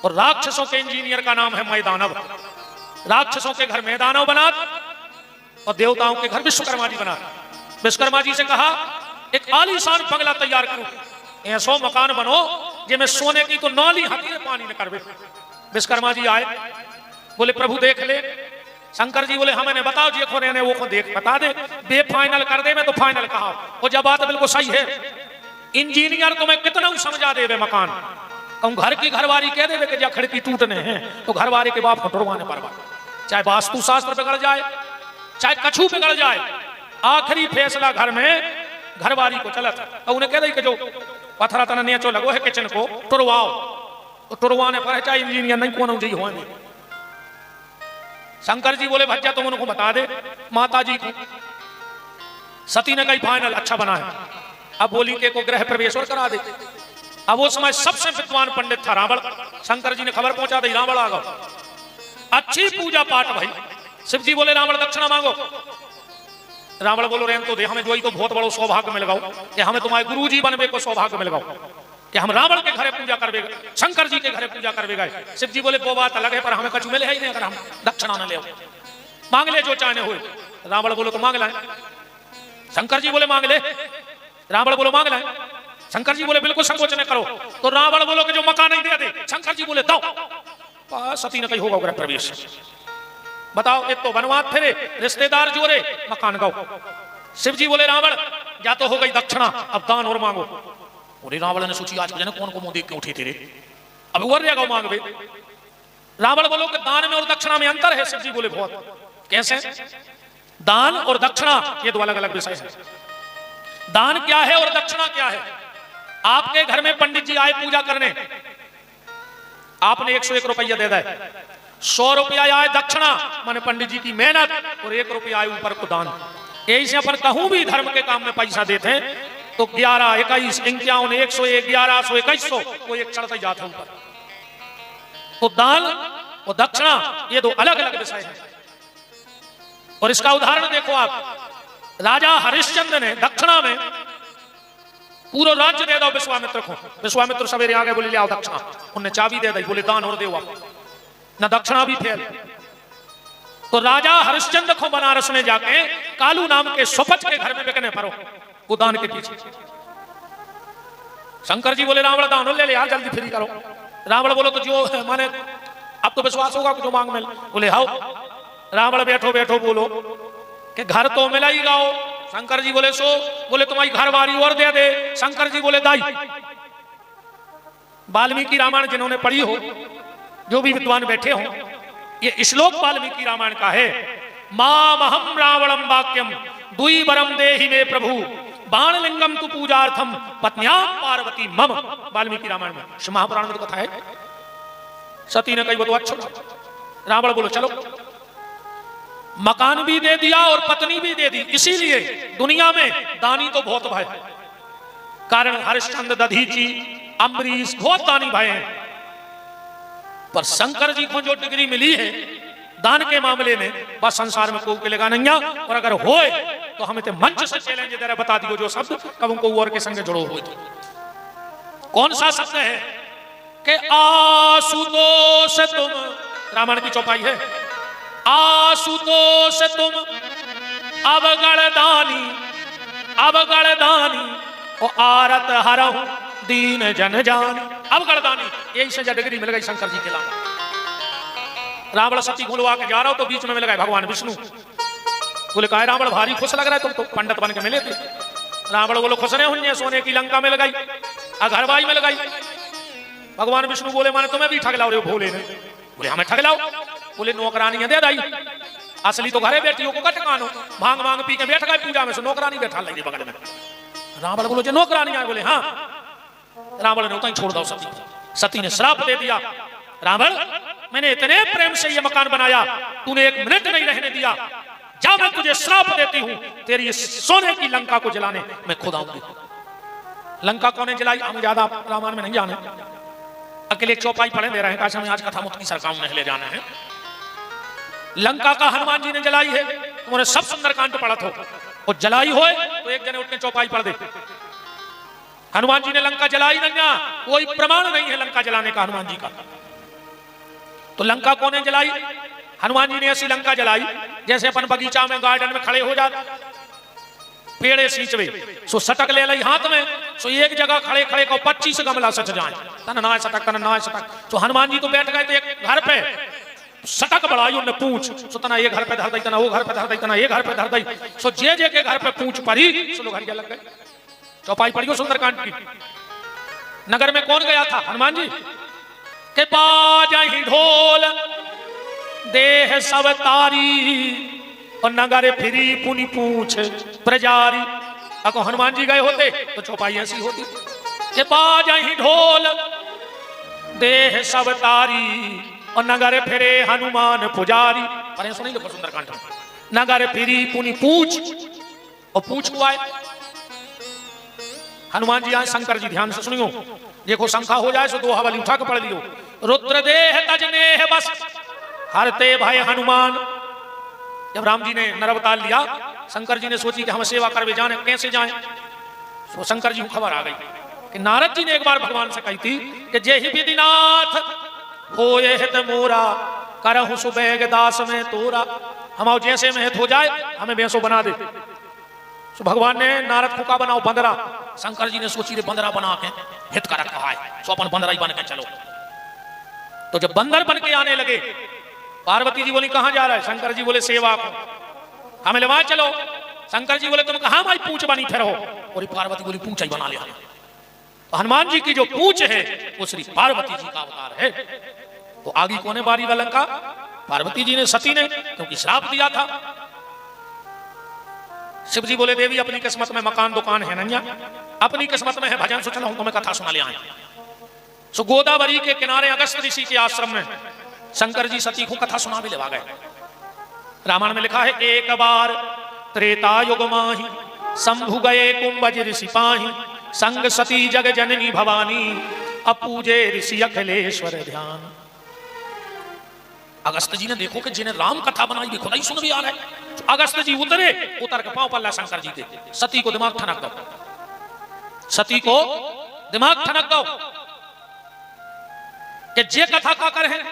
और राक्षसों के इंजीनियर का नाम है मैदानव। राक्षसों के घर मैदानव बना और देवताओं के घर विश्वकर्मा जी बना। विश्वकर्मा जी से कहा, एक आलीशान बंगला तैयार करो, ऐसो मकान बनो जिसमें सोने की तो नाली हाथी पानी न करवे। विश्वकर्मा जी आए, बोले प्रभु देख ले। शंकर जी बोले, हमें बताओ जी को रहने वो को देख बता दे, बे फाइनल कर दे, मैं तो फाइनल कहा। वो जब बात बिल्कुल सही है, इंजीनियर तो मैं कितना समझा दे मकान, कहूं घर की घरवारी कह दे कि खिड़की टूटने हैं तो घरवारी के बाप टुटवाने पर, चाहे वास्तु शास्त्र बिगड़ जाए चाहे कछू बिगड़ जाए, आखिरी फैसला घर में घरवारी को चलत। तो उन्हें कह दे कि जो पत्थरा तना नेचो लगो है किचन को टुरवाओ, तो टुरवाने पर चाहे इंजीनियर नहीं कौन जी हो। शंकर जी बोले, भज्जा तुम उनको बता दे माता जी को। सती ने कही फाइनल, अच्छा बना है। अब बोली के को गृह प्रवेश और करा दे। अब वो समय सबसे विद्वान पंडित था रावण। शंकर जी ने खबर पहुंचा दी, रावण आ गया। अच्छी पूजा पाठ भाई। शिव जी बोले, रावण दक्षिणा मांगो। रावण बोलो, रेन तो दे, हमें जो ही तो बहुत बड़ो सौभाग्य मिल गो कि हमें तुम्हारे गुरु जी बनवे को सौभाग्य मिल गो कि हम रावण के घरे पूजा करवे, शंकर जी के घरे पूजा करवे गए। शिव जी बोले, वो बात अलग है पर हमें कछु मिले ही नहीं अगर हम दक्षिणा न ले। मांग ले जो चाहने हुए। रावण बोलो, तो मांग लाए। शंकर जी बोले, मांग ले। रावण बोलो, मांग लाए। शंकर जी बोले, बिल्कुल संकोच न करो। तो रावण बोलो कि जो मकान नहीं दे दे। शंकर जी बोले, दो। सती ने कही, होगा गृह प्रवेश। बताओ, एक तो बनवात फिरे, रिश्तेदार जोरे, मकान गाओ। शिव जी बोले, रावण या तो हो गई दक्षिणा, अब दान और मांगो। और रावण ने सोची, आज कौन को मुंह देख के उठी तेरे, अब और जगह मांग बे। रावण बोलो कि दान में और दक्षिणा में अंतर है। शिव जी बोले, बहुत। कैसे? दान और दक्षिणा ये दो अलग अलग विषय है। दान क्या है और दक्षिणा क्या है? आपके घर में पंडित जी आए पूजा करने, आपने 101 रुपया दे दे, 100 रुपया आए दक्षिणा माने पंडित जी की मेहनत, और 1 रुपया आए ऊपर को दान। यही से अपन कहूं भी धर्म के काम में पैसा देते हैं तो 11, 21, 51, 101, 1100, 2100 वो एक चढ़ता जाता ऊपर। वो दान और दक्षिणा ये दो अलग अलग विषय हैं। और इसका उदाहरण देखो आप, राजा हरिश्चंद्र ने दक्षिणा में पूरा राज्य दे दो विश्वामित्र को। विश्वामित्र सवेरे आ गए, बोले ले आओ दक्षिणा, उनने चाबी दे दी, बोले दान और दे न दक्षिणा भी फेल। तो राजा हरिश्चंद्र को बनारस में जाके कालू नाम के सुपच के घर में बिकने पड़ो, वो दान के पीछे। शंकर जी बोले रावण दान ले ले यार, जल्दी फ्री करो। रावण बोलो तो जो माने अब तो विश्वास होगा जो मांग मिल। बोले हाउ। रावण बैठो बैठो बोलो कि घर तो मिला ही गाओ। शंकर जी बोले सो। बोले तुम्हारी घर वारी और दे दे। शंकर जी बोले दाई। वाल्मीकि रामायण जिन्होंने पढ़ी हो, जो भी विद्वान बैठे हो, ये श्लोक वाल्मीकि रामायण का है। मामहम रावणम वाक्यम द्विवरम देहि मे प्रभु बाणलिंगम तु पूजार्थम पत्न्या पार्वती मम। वाल्मीकि रामायण में, महापुराण में तो कथा है। सती ने कही वो तो अच्छा। रावण बोलो चलो, मकान भी दे दिया और पत्नी भी दे दी। इसीलिए दुनिया में दानी तो बहुत भाई, कारण हरिश्चंद्र, दधीची, अम्बरीश बहुत दानी भाई हैं। पर शंकर जी को जो डिग्री मिली है दान के मामले में, बस संसार में कोई लेगा नहीं। और अगर होए तो हमें तो मंच से चैलेंज दे रहे, बता दियो जो शब्द कब उनको और के संग जुड़ो हो। कौन सा शब्द है कि आशुतोष तुम, रामायण की चौपाई है, आशुतोष तुम अवगणदानी अवगणदानी ओ आरत हरहु दीन जन जान। अवगणदानी, यही से डिग्री मिल गई शंकर जी के लाभ। रावण सती गुलवा के जा रहा हो तो बीच में मिल गए भगवान विष्णु। बोले कहा रावण भारी खुश लग रहा है, तुम तो पंडित बन के मिले थे। रावण बोलो खुश नहीं हुई, सोने की लंका मिल गई, घरवाई मिल गई। भगवान विष्णु बोले माने तुम्हें भी ठग लाओ रे भोले ने। बोले हमें ठग लाओ। बोले नौकरानी दे दाई, असली तो घरे बेटियों को कटकानो। भांग भांग पी के बैठ गए पूजा में, से नौकरानी बैठा लगी बगल में। रावण बोलो जो नौकरानी आए। बोले हाँ। रावण ने उतना छोड़ दो सती। सती ने श्राप दे दिया, रावण मैंने इतने प्रेम से ये मकान बनाया, तूने एक मिनट नहीं रहने दिया, जा मैं तुझे श्राप देती हूं, तेरी इस सोने की लंका को जलाने मैं खुद आऊंगी। लंका कौन जलाई हम ज्यादा रामायण में नहीं जाने, अकेले चौपाई पढ़े दे रहे हैं, काश हमें आज कथा मुक्ति सरकार में ले जाना है। लंका का हनुमान जी ने जलाई है, तुम्हारे सब सुंदरकांड पढ़ा हो और जलाई हो तो एक जने उठने चौपाई पढ़ दे। हनुमान जी ने लंका जलाई नहीं, कोई प्रमाण नहीं है लंका जलाने का हनुमान जी का। तो लंका कौन है जलाई? हनुमान जी ने ऐसी लंका जलाई जैसे अपन बगीचा में गार्डन में खड़े हो जाते, पेड़े सींचवे सो सटक ले ली हाथ में, सो एक जगह खड़े खड़े को 25 गमला सच जाए, तन ना सटक तन ना सटक। तो हनुमान जी तो बैठ गए थे एक घर पे, सटक बढ़ाई उन्हें पूछ, सो तना ये घर पे धर दी, तना वो घर पे धर दी, तना ये घर पे धर दी। सो जे जे के घर पे पूछ पड़ी, सो लोग घर लग गए। चौपाई पड़ी हो सुंदरकांड की। नगर में कौन गया था? हनुमान जी के बाजहि ढोल देह सब तारी और नगर फिरी पुनि पूछ प्रजारी। अगर हनुमान जी गए होते तो चौपाई ऐसी होती कि बाजहि ढोल देह सब तारी और नगर फिरे हनुमान पुजारी। अरे सुनिए देखो सुंदरकांड, नगर फिरी पुनि पूछ, और पूछ को आए हनुमान जी आए। शंकर जी ध्यान से सुनियो, देखो शंखा हो जाए तो दो हवाली उठा के पढ़ लियो। रुद्रदेह तजने है बस हरते भाई हनुमान। जब राम जी ने नरवतार लिया, शंकर जी ने सोची कि हम सेवा करवे जाने, कैसे जाएं? तो शंकर जी को खबर आ गई कि नारद जी ने एक बार भगवान से कही थी कि जेहि विधिनाथ होए हित मोरा करहु सुबेग दास में तोरा। हम जैसे में हित हो जाए हमें बेसो बना दे। तो भगवान ने नारद को का बनाओ बंदरा। शंकर जी ने सोची रे बंदरा बना के हित का रखा है, सो अपन बंदरा ही बन के चलो। तो जब बंदर बन के आने लगे, पार्वती जी बोली कहां जा रहा है? शंकर जी बोले सेवा को, हमें ले वहां चलो। शंकर जी बोले तुम कहां भाई पूछ बनी फिर हो? और पार्वती बोली पूछ ही बना लिया। तो हनुमान जी की जो पूछ है वो श्री पार्वती जी का अवतार है। तो आगे कौन है बारी वालन का? पार्वती जी ने, सती ने, क्योंकि श्राप दिया था। शिव जी बोले देवी अपनी किस्मत में मकान दुकान है नैया, अपनी किस्मत में है भजन, सो चलो तुम्हें कथा सुना ले आए। सो गोदावरी के किनारे अगस्त ऋषि के आश्रम में शंकर जी सती को कथा सुना भी लेवा गए। रामायण में लिखा है एक बार त्रेता युग माही शंभु गए कुंभज ऋषि पाही संग सती जग जननी भवानी अपूजे ऋषि अखिलेश्वर ध्यान। अगस्त जी ने देखो कि जिन्हें राम कथा बनाई भी खुदा ही सुन भी आ रहा है। तो अगस्त जी उतर के पांव पल्ला शंकर जी के, सती को दिमाग ठनक दो, सती को दिमाग ठनक दो कि जे कथा का कर है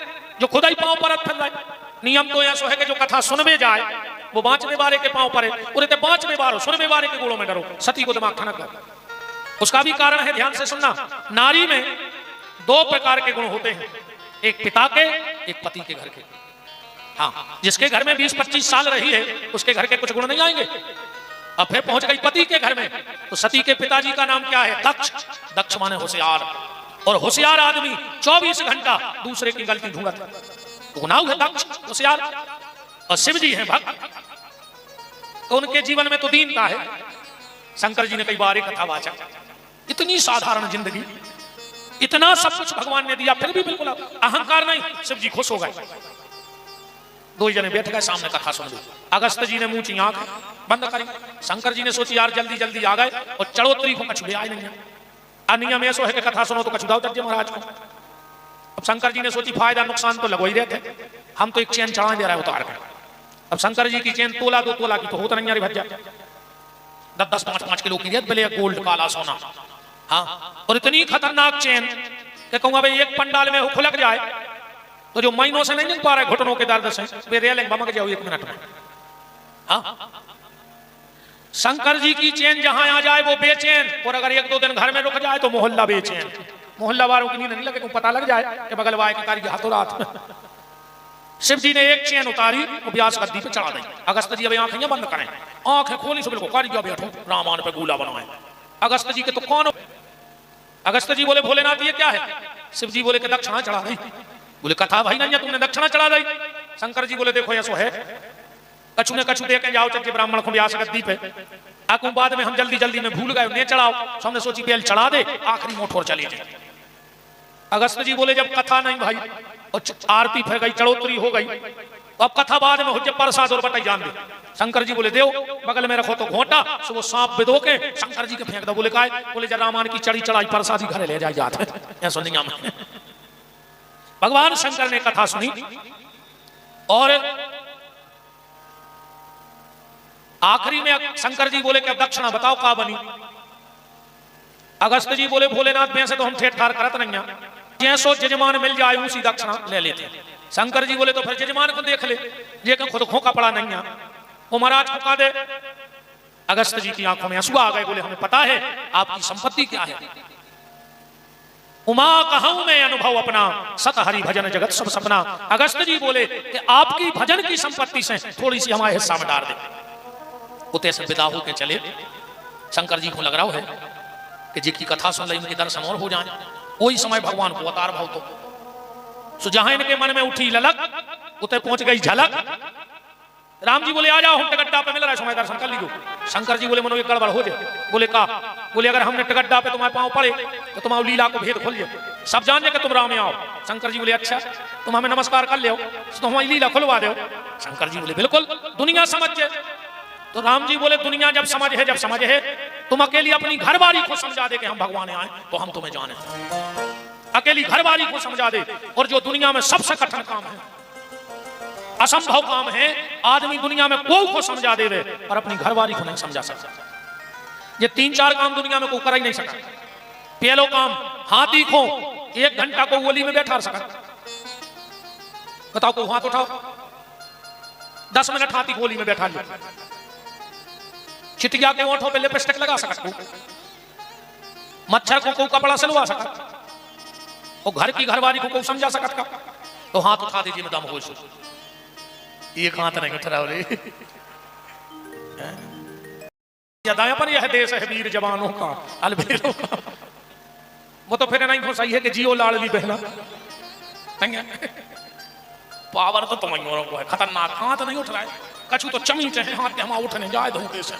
जो खुदा ही पांव पर फिर रहा है। नियम तो ऐसा है कि जो कथा सुनवे जाए वो 5वें बारे के पांव पर है, उरे 5वें बार सुनवे बारे के गोड़ों में डरो। सती को दिमाग ठनक दो। उसका भी कारण है, ध्यान से सुनना। नारी में 2 प्रकार के गुण होते हैं, एक पिता के, एक पति के घर के। हाँ, जिसके घर में 20-25 साल रही है उसके घर के कुछ गुण नहीं आएंगे। अब फिर पहुंच गई पति के घर में, तो सती के पिताजी का नाम क्या है? दक्ष। दक्ष माने होशियार, और होशियार आदमी 24 घंटा दूसरे की गलती ढूंढता, तो नाम है दक्ष, होशियार। और शिव जी हैं भक्त, तो उनके जीवन में तो दीनता है। शंकर जी ने कई बार कथा वाचा, इतनी साधारण जिंदगी, इतना सब कुछ भगवान ने दिया, फिर भी बिल्कुल अहंकार नहीं। शिव जी खुश हो गए, 2 जने बैठ गए सामने कथा सुन ली। अगस्त जी ने मुंह ची आंख बंद करी। शंकर जी ने सोची यार जल्दी जल्दी आ गए, और चढ़ोतरी को कछु ले आए नहीं है। नियम ऐसा है कि कथा सुनो तो कछु दाओ दर्जे महाराज को। अब शंकर जी ने सोची फायदा नुकसान तो लगो ही रहे थे, हम तो एक चैन चढ़ा दे रहा है उतार कर। अब शंकर जी की चैन तोला 2 तोला की तो होता नहीं, भज्जा 10-10, 5-5 किलो की बोले गोल्ड काला सोना। हाँ, और इतनी खतरनाक चैन कि कहूंगा भाई एक पंडाल में खुलक जाए तो जो महीनों से नहीं निकल पा रहे घुटनों के दर्द से, वे रेलिंग बमक जाओ 1 मिनट में। हाँ, शंकर जी की चैन जहां आ जाए वो बेचैन, और अगर 1-2 दिन घर में रुक जाए तो मोहल्ला बेचैन। मोहल्ला वालों की नींद नहीं लगे, पता लग जाए कि बगल वाले की कारी हाथों रात। शिव जी ने एक चैन उतारी, वो व्यास गद्दी पे चढ़ा दी। अगस्त जी अब आंखें बंद करें, आंखें खोली से बिल्कुल कारी बैठो, रामायण पे गोला बनाए। अगस्त जी के तो कौन? अगस्त जी बोले भोलेनाथ ये क्या है? शिव जी बोले कि दक्षिणा चढ़ा दी। बोले कथा भाई नहीं है, तुमने दक्षिणा चढ़ा दी। शंकर जी बोले देखो ऐसा है, कछु ने कछु दे के जाओ चल के ब्राह्मण को व्यास गद्दी पे। आकू बाद में हम जल्दी जल्दी में भूल गए, नहीं चढ़ाओ। हमने सोची बेल चढ़ा दे, आखिरी मोठोर चली जाए। अगस्त जी बोले जब कथा नहीं भाई, और आरती फिर गई, चढ़ोतरी हो गई, अब कथा बाद में हो जब प्रसाद और बटाई जान दे। शंकर जी बोले देव बगल में रखो तो घोटा, सो वो सांप बिदो के शंकर जी के फेंक दो। बोले काय? बोले जब रामायण की चढ़ी चढ़ाई प्रसाद ही घरे ले जाए जाते। ऐसा नहीं में भगवान शंकर ने कथा सुनी, और आखिरी में शंकर जी बोले कि अब दक्षिणा बताओ का बनी। अगस्त जी बोले भोलेनाथ में से तो हम ठेठ ठार करत नहीं, जैसो जजमान मिल जाए उसी दक्षिणा ले लेते। शंकर जी बोले तो फिर जजमान को देख ले, ये खुद खोका पड़ा नहीं है, वो महाराज को दे। अगस्त जी की आंखों में आंसू आ गए, बोले हमें पता है आपकी संपत्ति क्या है। उमा कहूं मैं अनुभव अपना, सत हरि भजन जगत सब सपना। अगस्त जी बोले कि आपकी भजन की संपत्ति से थोड़ी सी हमारे हिस्सा में डाल दे। उते से विदा होके चले। शंकर जी को लग रहा है कि जी की कथा सुन ली इनके दर्शन और हो जाए। वही समय भगवान को अवतार भाव तो जहां इनके मन में उठी ललक, उते पहुंच गई झलक। राम जी बोले आ जाओ, हम टिकट्टा पे मिल रहा है, समय दर्शन कर लीजिए। शंकर जी बोले मनो ये गड़बड़ हो जाए। बोले का? बोले अगर हमने टिकट्टा पे तुम्हारे पांव पड़े तो तुम्हारी लीला को भेद खोल जाए, सब जान जाए कि तुम राम आओ। शंकर जी बोले अच्छा तुम हमें नमस्कार कर ले तो हमारी लीला खुलवा दो। शंकर जी बोले बिल्कुल, दुनिया समझ जाए। तो राम जी बोले दुनिया जब समझ है, तुम अकेली अपनी घरवाली को समझा दे कि हम भगवान आए तो हम तुम्हें जाने। अकेली घरवाली को समझा दे, और जो दुनिया में सबसे कठिन काम है, असंभव काम है, आदमी दुनिया में कोई को समझा दे और अपनी घरवाली को नहीं समझा सकता। ये 3-4 काम दुनिया में कोई कर ही नहीं सका। पहलो काम, हाथी को 1 घंटा को ओली में बैठा सका। बताओ को हाथ उठाओ, 10 मिनट हाथी को ओली में बैठा लो। चिटिया के ओंठों पे लिपस्टिक लगा सकता, मच्छर को कपड़ा सिलवा सकता, और घर की घरवाली को समझा सकता। तो हाथ उठा दीजिए मैं दम हो। एक हाथ नहीं उठ रहा रे। दाया पर यह देश है वीर जवानों का, अलबेलों का। वो तो फिर नहीं हो सही है कि जियो लाडली बहना। पावर तो तुम्हारी को है, खतरनाक। हाथ नहीं उठ रहा है, कछु तो चमी चाहे हाथ के हम उठने जाए धोखे से।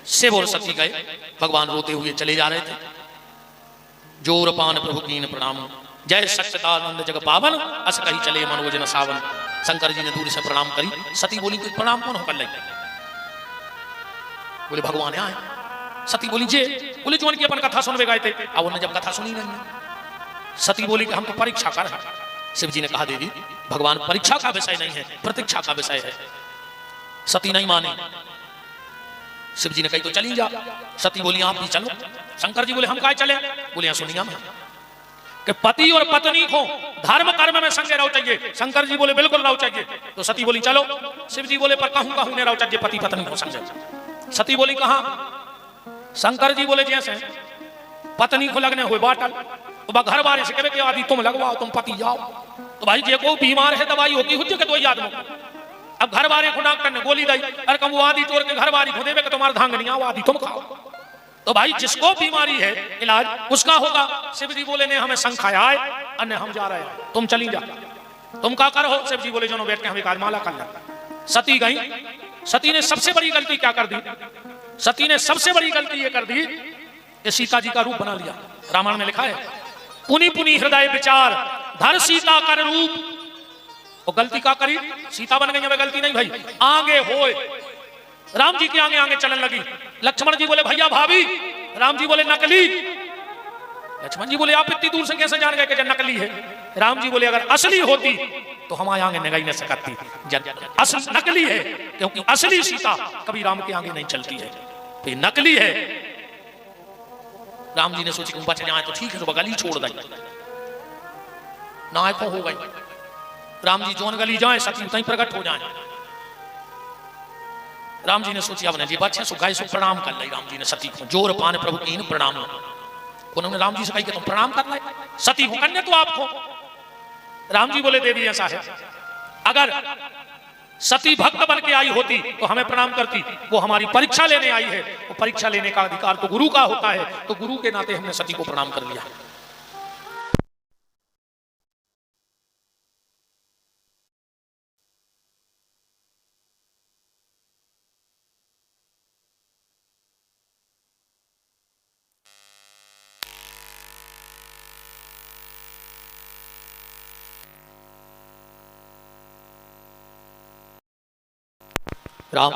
शिव और सती गए, भगवान रोते हुए चले जा रहे थे। जोर पान प्रभु कीन प्रणाम, जय सच्चिदानंद जग पावन, अस कही चले मनोज न सावन। शंकर जी ने दूर से प्रणाम करी। सती बोली तो प्रणाम कौन कर ले? बोले भगवान आए। सती बोली जे, बोले जो उनकी अपन कथा सुनवे गए थे, अब उन्होंने जब कथा सुनी नहीं है सती बोली कि हम तो परीक्षा कर रहे हैं। शिव जी ने कहा देवी भगवान परीक्षा का विषय नहीं है, प्रतीक्षा का विषय है। सती नहीं मानी। शिव जी ने कही तो चली जा। सती बोली आप भी चलो। शंकर जी बोले हम काहे चले? बोले सुनिया में कि पति और पत्नी को धर्म कर्म में संगे रहो चाहिए। शंकर जी बोले बिल्कुल रहो चाहिए। तो सती बोली चलो। शिव जी बोले पर कहूं कहूं ने रहो चाहिए पति पत्नी को संगे। सती बोली कहां? शंकर जी बोले जैसे पत्नी को लगने हुए बाटल तो घर बारे से कहे कि आदि तुम लगवाओ, तुम पति जाओ। तो भाई जे को बीमार है दवाई होती हुई के तो याद में अब घर बारे को डॉक्टर ने गोली दी, अरे कम वो आदि तोड़ के घर बारी को देवे कि तुम्हारा धांग नहीं आओ आदि तुम खाओ। तो भाई जिसको बीमारी है इलाज उसका होगा। शिव जी बोले ने हमें संखाया है, अन्य हम जा रहे हैं, तुम चली जा, तुम क्या करो? शिव जी बोले जो बैठ के हमें काजमाला कर ले। सती गई। सती ने सबसे बड़ी गलती क्या कर दी? सती ने सबसे बड़ी गलती ये कर दी कि सीता जी का रूप बना लिया। रामायण में लिखा है पुनि पुनि हृदय विचार धर सीता कर रूप। और गलती क्या करी? सीता बन गई। हमें गलती नहीं भाई, आगे होए राम जी के आगे आगे चलने लगी। लक्ष्मण जी बोले भैया भाभी। राम जी बोले नकली। लक्ष्मण जी बोले आप इतनी दूर से कैसे जान गए कि नकली है? राम जी बोले अगर असली होती तो हमारे आगे नहीं न सकती। असल नकली है क्योंकि असली सीता कभी राम के आगे नहीं चलती है, तो नकली है। राम जी ने सोची कि बच जाए तो ठीक है, तो गली छोड़ दी ना हो गई। राम जी जोन गली जाए सती कहीं प्रकट हो जाए। राम जी ने सोची अब जी बच्चे सो गाय सो प्रणाम कर ली। राम जी ने सती को जोर पान प्रभु कीन प्रणाम। उन्होंने राम जी से कही कि तुम प्रणाम कर ले। सती को करने तो आपको। राम जी बोले देवी ऐसा है अगर सती भक्त बन के आई होती तो हमें प्रणाम करती। वो हमारी परीक्षा लेने आई है, वो परीक्षा लेने का अधिकार तो गुरु का होता है, तो गुरु के नाते हमने सती को प्रणाम कर लिया। राम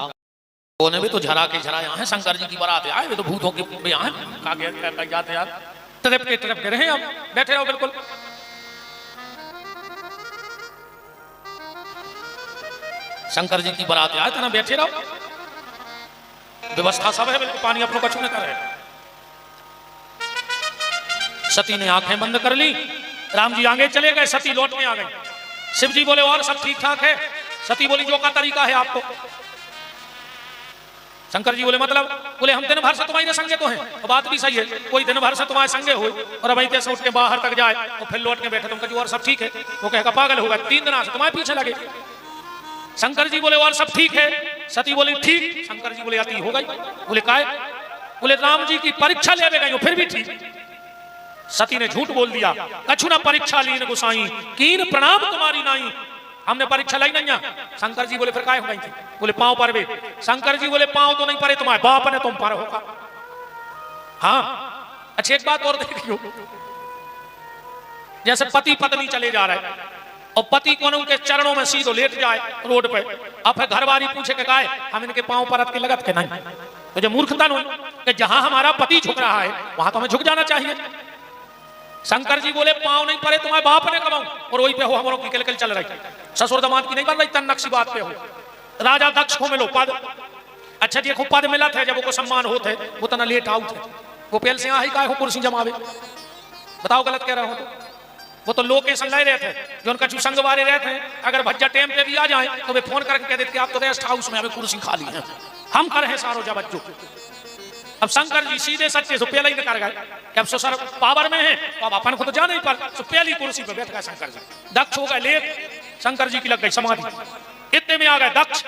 ने भी तो झरा के झरा यहाँ है। शंकर जी की बारात आए वे तो भूतों के यहाँ है। जाते यार तरफ के रहे। अब बैठे रहो बिल्कुल। शंकर जी की बारात आए थे ना, बैठे रहो। व्यवस्था सब है बिल्कुल, पानी अपनों का छूने का है। सती ने आंखें बंद कर ली। राम जी आगे चले गए, सती लौट में आ गई। शिव जी बोले और सब ठीक ठाक है? सती बोली जो का तरीका है आपको। शंकर जी बोले मतलब? बोले हम दिन भर से तुम्हारे संगे तो हैं। और बात भी सही है, कोई दिन भर से तुम्हारे संगे हो और अब कैसे उठ के बाहर तक जाए और फिर लौट के बैठे तुम कहो और सब ठीक है? वो कहेगा पागल होगा, 3 दिन से तुम्हारे पीछे लगे। शंकर जी बोले और सब ठीक है? सती बोली ठीक। शंकर जी बोले अति हो गई। बोले काय? बोले राम जी की परीक्षा ले गई फिर भी ठीक। सती ने झूठ बोल दिया। कछु ना परीक्षा लीन गुसाई कीन प्रणाम तुम्हारी नाई। हमने परीक्षा लाई नहीं। शंकर जी बोले फिर काय हो गई थी? बोले पांव पर वे। शंकर जी बोले पांव तो नहीं परे, तुम्हारे बाप ने तुम पर होगा। हाँ अच्छा एक बात और देखियो, जैसे पति पत्नी चले जा रहे और पति को उनके चरणों में सीधो लेट जाए रोड पे, अब फिर घर वाली पूछे कि काय हम इनके पांव पर के लगत के नहीं। तो जो मूर्खता नहीं कि जहां हमारा पति झुक रहा है वहां तो हमें झुक जाना चाहिए। शंकर जी बोले पांव नहीं पड़े तुम्हारे बाप ने कमाऊं और वही पे हो हमारों की किलकिल चल रही। ससुर दामाद की नहीं बन रही, तन नक्शी बात पे हो। राजा दक्ष को मिलो पद। अच्छा जी को पद मिला था, जब वो सम्मान होते वो तना लेट आउट है। वो पेल से आई का कुर्सी जमावे। बताओ गलत कह रहा हूं तो? वो तो लोकेशन ले रहे थे जो उनका संग वाले रहते हैं। अगर भज्जा टाइम पे भी आ जाए तो वे फोन करके कह देते आप तो रेस्ट हाउस में हमें कुर्सी खाली है, हम कर हैं सारो जा बच्चों। अब शंकर जी सीधे सच्चे से पहले ही कर गए कि अब ससुर पावर में है तो अब अपन को तो जाना ही पर, तो पहली कुर्सी पे बैठ गए शंकर जी। दक्ष हो गए लेट, शंकर जी की लग गई समाधि। इतने में आ गए दक्ष,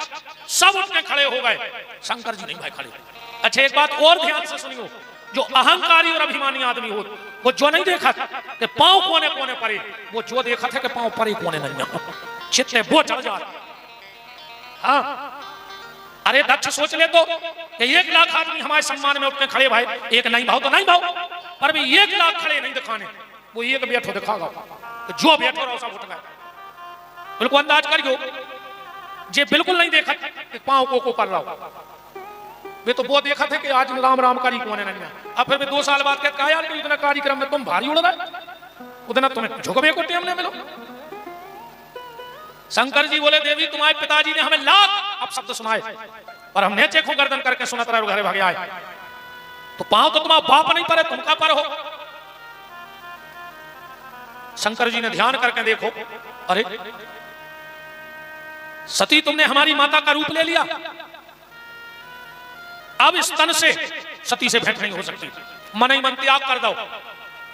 सब उठने खड़े हो गए, शंकर जी नहीं भाई खड़े। अच्छा एक बात और ध्यान से सुनियो, जो अहंकारी और अभिमानी आदमी हो वो जो नहीं देखा कि पांव कोने कोने परे, वो जो देखा था कि पांव परे कोने नहीं, चित्ते वो चढ़ जा। हाँ अरे दक्ष सोच ले तो कि 1 लाख आदमी हमारे सम्मान में उठने खड़े भाई, एक नहीं भाव तो नहीं भाव, पर भी 1 लाख खड़े नहीं दिखाने, वो एक बैठो दिखागा तो जो बैठो रहो सब उठ गए। बिल्कुल अंदाज करियो, जे बिल्कुल नहीं देखा कि पांव को कर रहा हो, वे तो वो देखा था कि आज राम राम कारी कौन है नहीं। अब फिर 2 साल बाद कहा यार इतना कार्यक्रम में तुम भारी उड़ रहा है, उतना तुम्हें झुकबे को टेम ने मिलो। शंकर जी बोले देवी तुम्हारे पिताजी ने हमें लाख अब शब्द सुनाए और हम नेचे को गर्दन करके सुनत रहे घरे भागे आए, तो पांव तो तुम्हारा बाप नहीं पड़े, तुम का पर हो। शंकर जी ने ध्यान करके देखो, अरे सती तुमने हमारी माता का रूप ले लिया, अब इस तन से सती से भेंट नहीं हो सकती, मन ही मन त्याग कर दो।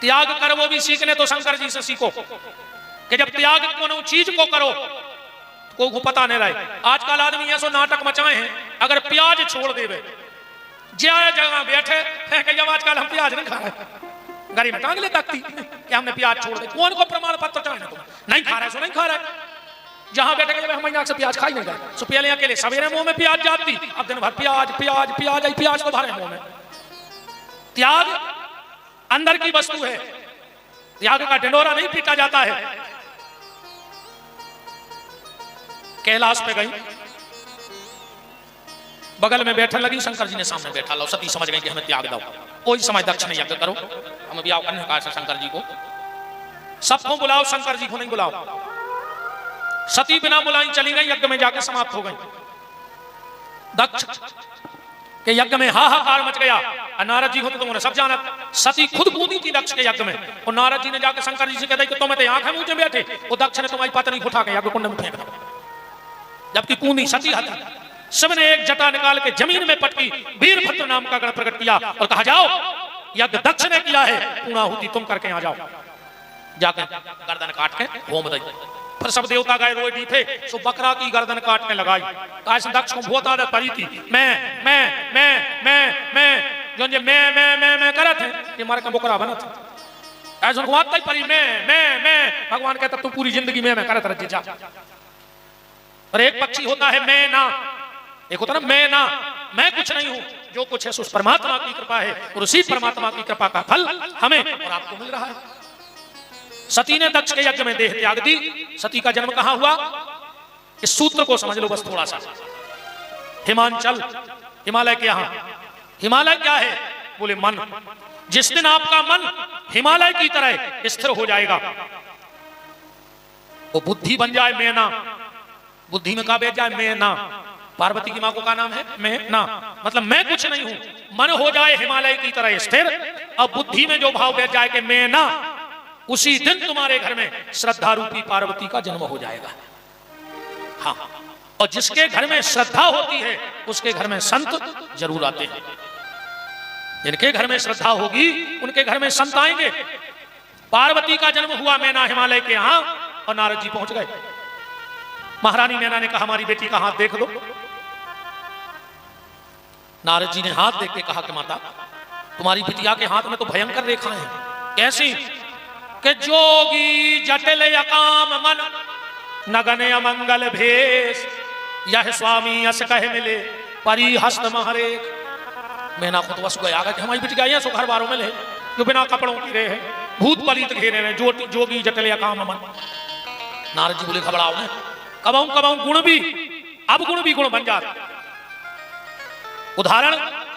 त्याग कर वो भी सीखने तो शंकर जी से सीखो कि जब त्याग कोनो चीज को करो को पता नहीं रहे। आजकल आदमी ऐसा नाटक मचाए हैं, अगर प्याज छोड़ देवे ज्यादा जगह बैठे हैं कि जब आजकल हम प्याज नहीं खा रहे, गाड़ी में टांग ले तकती कि हमने प्याज छोड़ दे, कौन को प्रमाण पत्र चाहिए तुम नहीं खा रहे सो नहीं खा रहे। जहां बैठे के हम यहाँ से प्याज खाई नहीं गए, सो पहले अकेले सवेरे मुंह में प्याज जाती, अब दिन भर प्याज प्याज प्याज आई प्याज को भरे मुंह में। त्याग अंदर की वस्तु है, त्याग का ढिंढोरा नहीं पीटा जाता है। कैलाश पे गई, बगल में बैठने लगी, शंकर जी ने सामने बैठा लो। सती समझ गई कि हमें त्याग दो, कोई समय दक्ष नहीं यज्ञ करो, हम भी आओ अन्य कहा शंकर जी को, सबको बुलाओ, शंकर जी को नहीं बुलाओ। सती बिना बुलाई चली गई, यज्ञ में जाके समाप्त हो गई। दक्ष के यज्ञ में हाहाकार मच गया, नारद जी हो तो तुमने सब जाना। सती खुद कूदी थी दक्ष के यज्ञ में, और नारद जी ने जाकर शंकर जी से कहते कि तुम्हें तो आंखें मुझे बैठे, वो दक्ष ने तुम्हारी पत्नी उठा के यज्ञ कुंड में फेंक दिया, जबकि कूदी सती हती। सबने एक जटा निकाल के जमीन में पटकी, वीरभद्र नाम का गण प्रकट किया और कहा जाओ यज्ञ दक्ष ने किया है, पूर्णाहुति तुम करके आ जाओ। जाकर गर्दन काट के होम दई, फिर सब देवता गए रोए डीठे, सो बकरा की गर्दन काटने लगाई। आज दक्ष को बहुत आदत पड़ी थी, जो जे मैं करत है, ये मारे का बकरा बनत है। ऐसा को आदत पड़ी मैं भगवान कहता तू पूरी जिंदगी में करत रह जा। और एक पक्षी होता है मैं ना, एक होता ना मैं कुछ नहीं हूं, जो कुछ है उस परमात्मा की कृपा है, और उसी परमात्मा की कृपा का फल हमें और आपको मिल रहा है। सती ने दक्ष के यज्ञ में देह त्याग दी। सती का जन्म कहां हुआ, इस सूत्र को समझ लो बस थोड़ा सा। हिमांचल, हिमालय के यहां। हिमालय क्या है, बोले मन। जिस दिन आपका मन हिमालय की तरह स्थिर हो जाएगा, वो बुद्धि बन जाए मैं ना, बुद्धि में कहा बैठ जाए मैं ना। पार्वती की मां को क्या नाम है, मैं ना, मतलब मैं कुछ नहीं हूं। मन हो जाए हिमालय की तरह स्थिर, अब बुद्धि में जो भाव बैठ जाए कि मैं ना, उसी दिन तुम्हारे घर में श्रद्धा रूपी पार्वती का जन्म हो जाएगा। हाँ, और जिसके घर में श्रद्धा होती है उसके घर में संत जरूर आते हैं। जिनके घर में श्रद्धा होगी उनके घर में संत आएंगे। पार्वती का जन्म हुआ मैना हिमालय के यहां, और नारद जी पहुंच गए। महारानी मैना ने कहा हमारी बेटी का हाथ देख लो। नारद जी ने हाथ देख के कहा कि माता तुम्हारी बिटिया के हाथ में तो भयंकर रेखाएं हैं। कैसी कि जोगी जटिल अकाम मन, नगन अमंगल भेष, यह स्वामी यश कहे मिले परी हस्त महरेख। मैना खुद वस गया कि हमारी बिटिया ये सो घर बारों में ले, जो बिना कपड़ों की रहे हैं, भूत पलीत घेरे हैं, जोगी जटिल अकाम मन। नारद जी बोले घबराओ ने, कबाऊ गुण भी, अब गुण भी गुण बन जाता। उदाहरण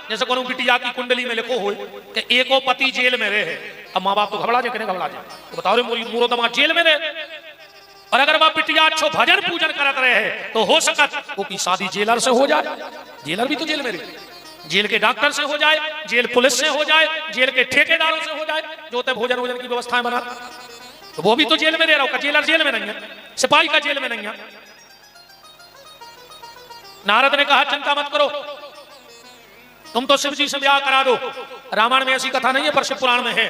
जैसे कोनो बिटिया की कुंडली में लिखो हो कि एको पति जेल में रहे, अब माँ बाप तो घबरा जाए, कितने घबरा जाए, तो बताओ रे मोरी मूरो दमा जेल में रहे। और अगर वह बिटिया अच्छो भजन पूजन करत रहे तो हो सकत वो की शादी जेलर से हो जाए। जेलर भी तो जेल में रहे, जेल के डॉक्टर से हो जाए, जेल पुलिस से हो जाए, जेल के ठेकेदारों से हो जाए, जो होते भोजन वोजन की व्यवस्थाएं बना, तो वो भी तो जेल में रह रहा हो। जेलर जेल में नहीं है, सिपाही का जेल में नहीं है। नारद ने कहा चिंता मत करो, तुम तो शिव जी से ब्याह करा दो। रामायण में ऐसी कथा नहीं है पर शिव पुराण में है।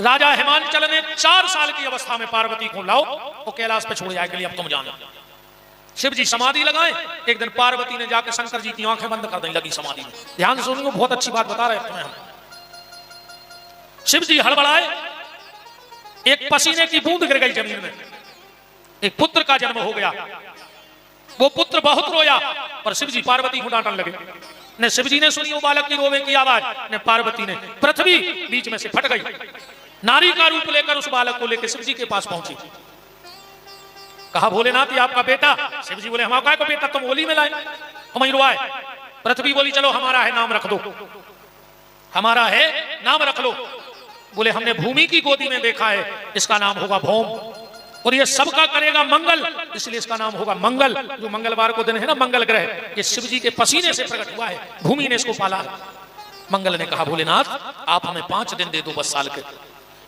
राजा हिमांचल ने 4 साल की अवस्था में पार्वती को लाओ, वो कैलाश पे छोड़ जाएगा, अब तुम जानो। शिव जी समाधि लगाए, एक दिन पार्वती ने जाकर शंकर जी की आंखें बंद कर देने लगी समाधि में। ध्यान से सुनिए, बहुत अच्छी बात बता रहे हैं तुम्हें हम। शिव जी हड़बड़ाए, एक पसीने की बूंद गिर गई जमीन में, एक पुत्र का जन्म हो गया। वो पुत्र बहुत रोया, पर शिव जी पार्वती को डांटने लगे। ने शिव जी ने सुनी वो बालक की रोवे की आवाज, ने पार्वती ने, पृथ्वी बीच में से फट गई। नारी का रूप लेकर उस बालक को लेकर शिव जी के पास पहुंची। कहा भोलेनाथ ये आपका बेटा। शिव जी बोले हमारा को बेटा तुम होली में लाए, हम ही रुआए। पृथ्वी बोली चलो हमारा है, नाम रख दो, हमारा है नाम रख लो। बोले हमने भूमि की गोदी में देखा है, इसका नाम होगा भौम, और ये सबका करेगा मंगल, इसलिए इसका नाम होगा मंगल। जो मंगलवार को दिन है ना, मंगल ग्रह, ये शिव जी के पसीने से प्रकट हुआ है, भूमि ने इसको पाला। मंगल ने कहा भोलेनाथ आप हमें 5 दिन दे दो बस साल के,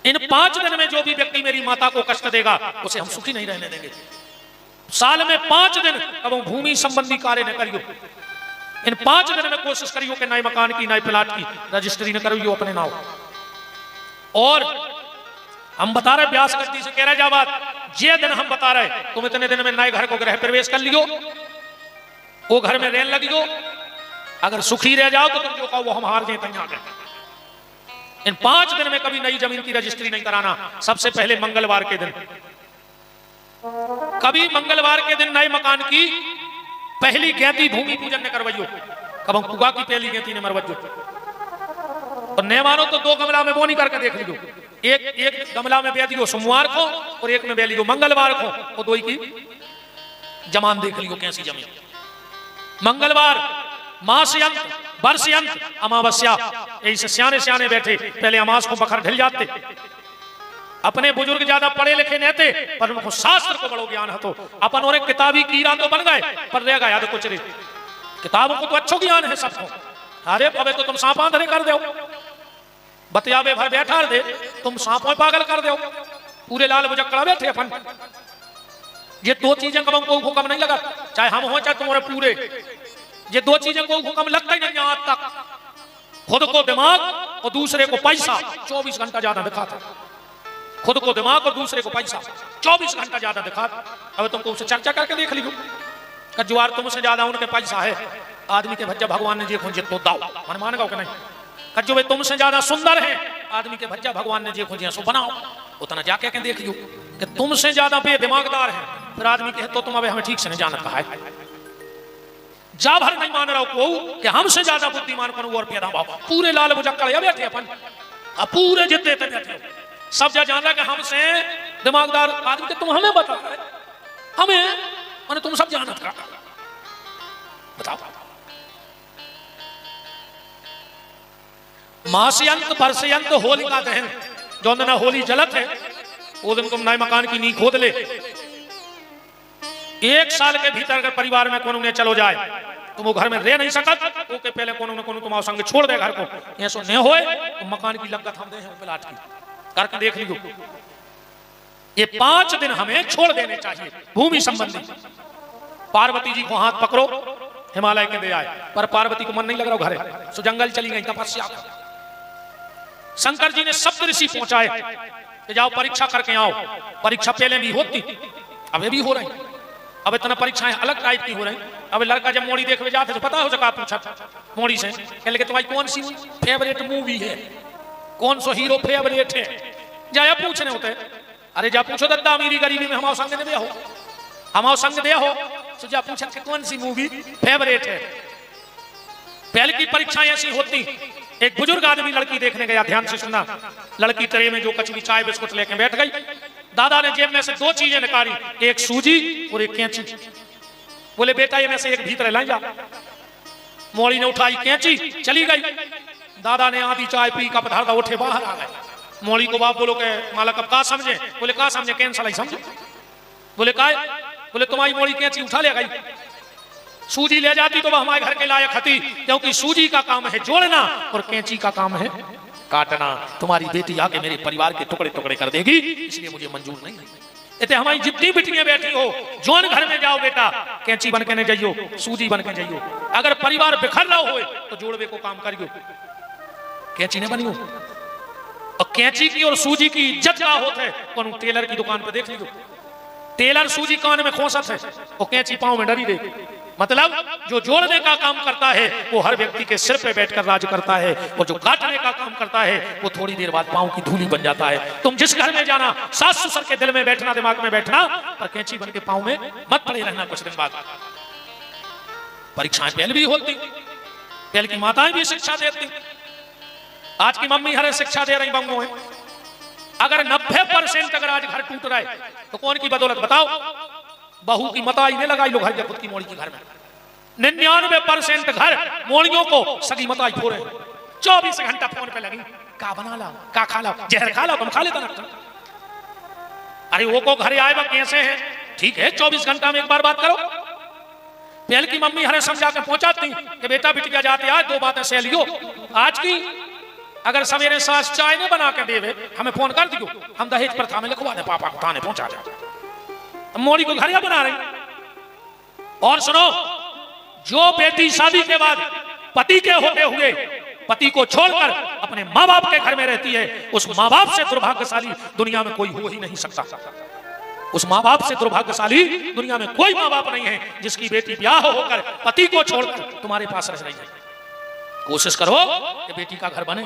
इन 5 दिन में जो भी व्यक्ति मेरी माता को कष्ट देगा उसे हम सुखी नहीं रहने देंगे। साल में 5 दिन अब भूमि संबंधी कार्य न करियो, इन 5 दिन में कोशिश करियो कि नए मकान की नए प्लाट की रजिस्ट्री न करियो अपने नाम। और हम बता रहे व्यास गद्दी से कह रहे जा बात, ये दिन हम बता रहे तुम इतने दिन में नए घर को गृह प्रवेश कर लियो, वो घर में रहने लगियो, अगर सुखी रह जाओ तो तुम जो कहो वो हम हार जाए तैयार हैं। इन 5 दिन में कभी नई जमीन की रजिस्ट्री नहीं कराना। सबसे पहले मंगलवार के दिन, कभी मंगलवार के दिन नए मकान की पहली गैती भूमि पूजन ने करवाइयो, कब हम कुआ की पहली गैती ने मरवजो। और न मानो तो 2 गमला में बोनी करके देख लियो, एक गमला में बे दियो सोमवार को और एक में बे लियो मंगलवार को, और 2 की जमान देख लियो कैसी जमीन। मंगलवार मास अंत, वर्ष अंत, अमावस्या, यही से सियाने सियाने बैठे पहले अमास को बखर ढिल जाते। अपने बुजुर्ग ज्यादा पढ़े लिखे नहीं थे पर उनको शास्त्र को बड़ो ज्ञान तो अपन और किताबी कीड़ा तो बन गए पर रह गया कुछ रे। किताबों को तो अच्छो ज्ञान है सबको, अरे अबे तो तुम सांपा धरे कर दो, बतियाबे भर बैठा दे तुम सांपों पागल कर दो, पूरे लाल बुजक्कड़ा बैठे अपन। ये 2 चीजें कब हमको हुक्म नहीं लगा, चाहे हम हो चाहे तुम्हारे पूरे, ये 2 चीजें को हुक्म लगता ही नहीं आज तक, खुद को दिमाग और दूसरे को पैसा 24 घंटा ज्यादा दिखाता, खुद को दिमाग और दूसरे को पैसा 24 घंटा ज्यादा दिखाता। अब तुमको उसे चर्चा करके देख लियो, कजुआर तुमसे ज्यादा उनके पैसा है, आदमी के भज्जा भगवान ने जे खोजे तो दाओ मन मान गो कि नहीं। कज्जो भाई तुमसे ज्यादा सुंदर है, आदमी के भज्जा भगवान ने जे खोजे सो बनाओ, उतना जाके के देख लियो कि तुमसे ज्यादा बेदिमागदार है, फिर आदमी कहे तो तुम अबे हमें ठीक से नहीं जाना कहा है, जा भर नहीं मान रहा को कि हमसे ज्यादा बुद्धिमान कौन और पैदा भाव, पूरे लाल बुजक्कड़ बैठे अपन, पूरे जितने बैठे सब जान रहा कि हमसे दिमागदार आदमी के तुम हमें बता रहे, हमें मैंने तुम सब जानत का बताओ। मास्यंत परस्यंत होलिका दहन, जो दिन होली जलत है वो दिन तुम नए मकान की नींव खोद ले। 1 साल के भीतर अगर परिवार में कौन ने चलो जाए तुम वो घर में रह नहीं सकत, ओके पहले कौन न कौन तुम्हारे संग छोड़ दे घर को, ऐसा नहीं होए तो मकान की लगत हम दे हैं प्लाट की करके देख लियो। ये 5 दिन हमें छोड़ देने चाहिए भूमि संबंधी। पार्वती जी को हाथ पकड़ो हिमालय के दे आए, पर पार्वती को मन नहीं लग रहा घर है, सो जंगल चली गई तपस्या। शंकर जी ने सप्त ऋषि पहुंचाए कि जाओ परीक्षा करके आओ। परीक्षा पहले भी होती, अब भी हो रही, अब इतना परीक्षाएं अलग टाइप की हो रही। अब लड़का जब मोड़ी देखने जाते तो पता हो सका पूछा मोड़ी से कि तुम्हारी कौन सी फेवरेट मूवी है, कौन सा हीरो फेवरेट है, जाया पूछने होते। अरे जा पूछो दद्दा अमीरी गरीबी में हमारे संग दे हो, हमारे संग दे हो, तो जा पूछा कि कौन सी मूवी फेवरेट है। पहले की परीक्षाएं ऐसी होती, एक बुजुर्ग आदमी लड़की देखने गया, ध्यान से सुनना, लड़की ट्रे में जो कचवी चाय बिस्कुट लेके बैठ गई, दादा ने जेब में से 2 चीजें निकाली, एक सूजी और एक कैंची। बोले बेटा ये में से एक भीतर ला जा। मोड़ी ने उठाई कैंची, चली गई। दादा ने आधी चाय पी कप धर दा उठे बाहर आ गए। मोड़ी को बाप बोलो के मालक अब का समझे, बोले का समझे कैंसल ही समझे। बोले का, बोले तुम्हारी मोड़ी कैंची उठा ले गई, सूजी ले जाती तो वह हमारे घर के लायक हती, क्योंकि सूजी का काम है जोड़ना और कैंची का काम है काटना। तुम्हारी बेटी आके मेरे परिवार के टुकड़े टुकड़े कर देगी, इसलिए मुझे मंजूर नहीं है। इतने हमारी जितनी बेटियां बैठी हो, जोन घर में जाओ बेटा कैंची बन के नहीं जाइयो, सूजी बन के जाइयो। अगर परिवार बिखर रहा हो तो जोड़वे को काम करियो, कैंची नहीं बनियो। और कैंची की और सूजी की इज्जत क्या होता है, कौन टेलर की दुकान पर देख लीजिए, टेलर सूजी कान में खोसत है और कैंची पांव में डरी दे। मतलब जो जोड़ने का काम करता है वो हर व्यक्ति के सिर पे बैठकर राज करता है, और जो काटने का काम करता है वो थोड़ी देर बाद पांव की धूली बन जाता है। तुम जिस घर में जाना सास ससुर के दिल में बैठना, दिमाग में बैठना, पर कैंची बन के पांव में मत पड़े रहना कुछ दिन बाद। परीक्षाएं पहले भी होती, पहले की माताएं भी शिक्षा देती, आज की मम्मी हर शिक्षा दे रही बंगों में। अगर 90% अगर आज घर टूट रहा है तो कौन की बदौलत बताओ? बहू की मताई ने लगाई लो घर के खुद की मोड़ी की घर में। 99% घर मोड़ियों को सगी मताई फोड़े, 24 घंटा फोन पे लगी, का बना ला, का खा ला, जहर खा ला, तुम खा लेता ना। अरे वो को घरे आए कैसे है, ठीक है 24 घंटा में एक बार बात करो। पहले की मम्मी हरे समझा के पहुंचाती कि बेटा बिटिया जाते आज 2 बातें सह लियो। आज की अगर सवेरे सास चाय ने बना के देवे, हमें फोन कर दियो, हम दहेज प्रथा में लिखवा दे, पापा को थाने पहुंचा दे। मोड़ी को घरिया बना रही। और सुनो, जो बेटी शादी के बाद पति के होते हुए पति को छोड़कर अपने माँ बाप के घर में रहती है, उस माँ बाप से दुर्भाग्यशाली दुनिया में कोई हो ही नहीं सकता। उस माँ बाप से दुर्भाग्यशाली दुनिया में कोई माँ बाप नहीं है जिसकी बेटी ब्याह होकर पति को छोड़कर तुम्हारे पास रह रही है। कोशिश करो कि बेटी का घर बने।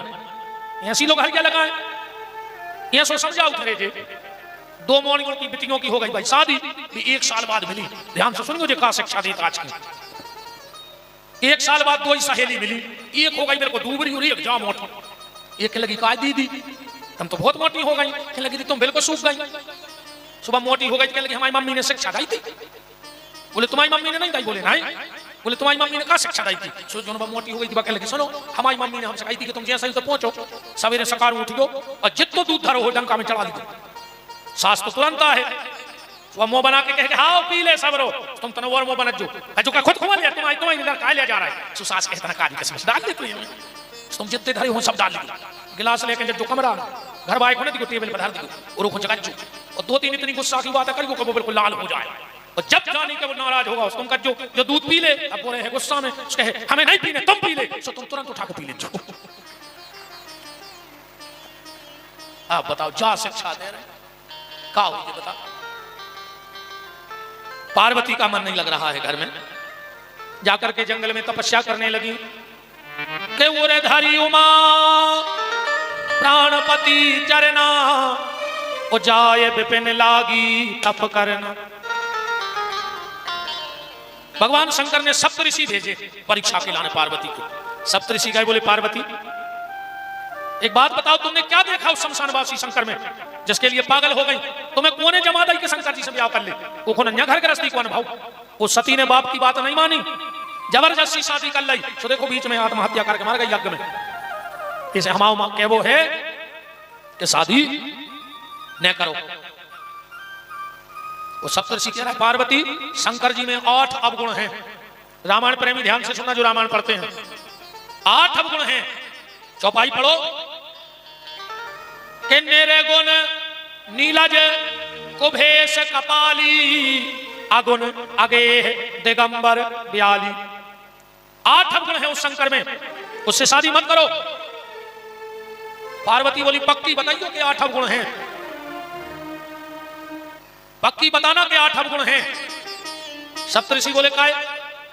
ऐसी लोग हरिया लगाए, ये सो समझाओ खरे जे 2 मॉर्निंग की बेटियों की हो गई भाई शादी, 1 साल बाद मिली। ध्यान से सुनिए, जो का शिक्षा दी आज की, 1 साल बाद 2 ही सहेली मिली, एक हो गई मेरे को दूबरी हो रही है जा मोटी, एक लगी का दीदी तुम तो बहुत मोटी हो गई, लगी तुम बिल्कुल सूख गई। सुबह मोटी हो गई, कहने लगी हमारी मम्मी ने शिक्षा दी थी। बोले तुम्हारी मम्मी ने नहीं दी, बोले नहीं। बोले तुम्हारी मम्मी ने क्या शिक्षा दी थी? जो मोटी हो गई थी कहने लगी सुनो हमारी मम्मी ने हमसे कही थी कि तुम जैसे ही तो पहुंचो, सवेरे सकार उठियो और जितना दूध धरो हो डंका में चढ़ा दो। सास तो तुरंत है, वह मुंह बना के कहे हाँ पी ले सब रो, तुम तो और मुंह बन जो का खुद खुआ लिया, तुम्हारी इधर का ले जा रहा है। सास कहता काली कसम डाल देते हैं, तुम जितने धरे हो सब डाल दी। गिलास लेके जो कमरा घर बाइक होने दिखो, टेबल पर धर दिखो और वो जगह और 2-3 इतनी गुस्सा की बात है करी वो बिल्कुल लाल हो जाए। और जब जाने के वो नाराज होगा तुम का जो दूध पी ले, अब बोले है गुस्सा में उसके हमें नहीं पीने तुम पी ले, सो तुम तुरंत उठा के पी ले। आप बताओ जा शिक्षा दे रहे क्या हुई बता। पार्वती का मन नहीं लग रहा है घर में, जाकर के जंगल में तपस्या करने लगी के उरे धरी उमा प्राणपति चरना ओ जाए विपिन लागी तप करना। भगवान शंकर ने सप्तऋषि भेजे परीक्षा के लाने पार्वती को। सप्तऋषि गए, बोले पार्वती एक बात बताओ, तुमने क्या देखा उस शमशानवासी शंकर में जिसके लिए पागल हो गई? तुम्हें कोने जमा दी कि शंकर जी से ब्याह कर ले? वो खोनन्या घर गृहस्थी को अनुभव, वो सती ने बाप की बात नहीं मानी, जबरदस्ती शादी कर ली। तो देखो बीच में आत्महत्या करके मार गई यज्ञ में। इसे हमाओ के वो है कि शादी न करो। वो सप्तऋषि कह रहा है पार्वती शंकर जी में 8 अवगुण हैं। रामायण प्रेमी ध्यान से सुनना जो रामायण पढ़ते हैं, 8 अवगुण हैं। चौपाई पढ़ो कि नेरे गुण नीलज कुभेश कपाली अगुण अगे दिगंबर ब्याली। 8 अवगुण है उस शंकर में, उससे शादी मत करो। पार्वती बोली पक्की बताइयो कि 8 अवगुण हैं, पक्की बताना कि 8 अवगुण हैं। सप्तऋषि बोले काय?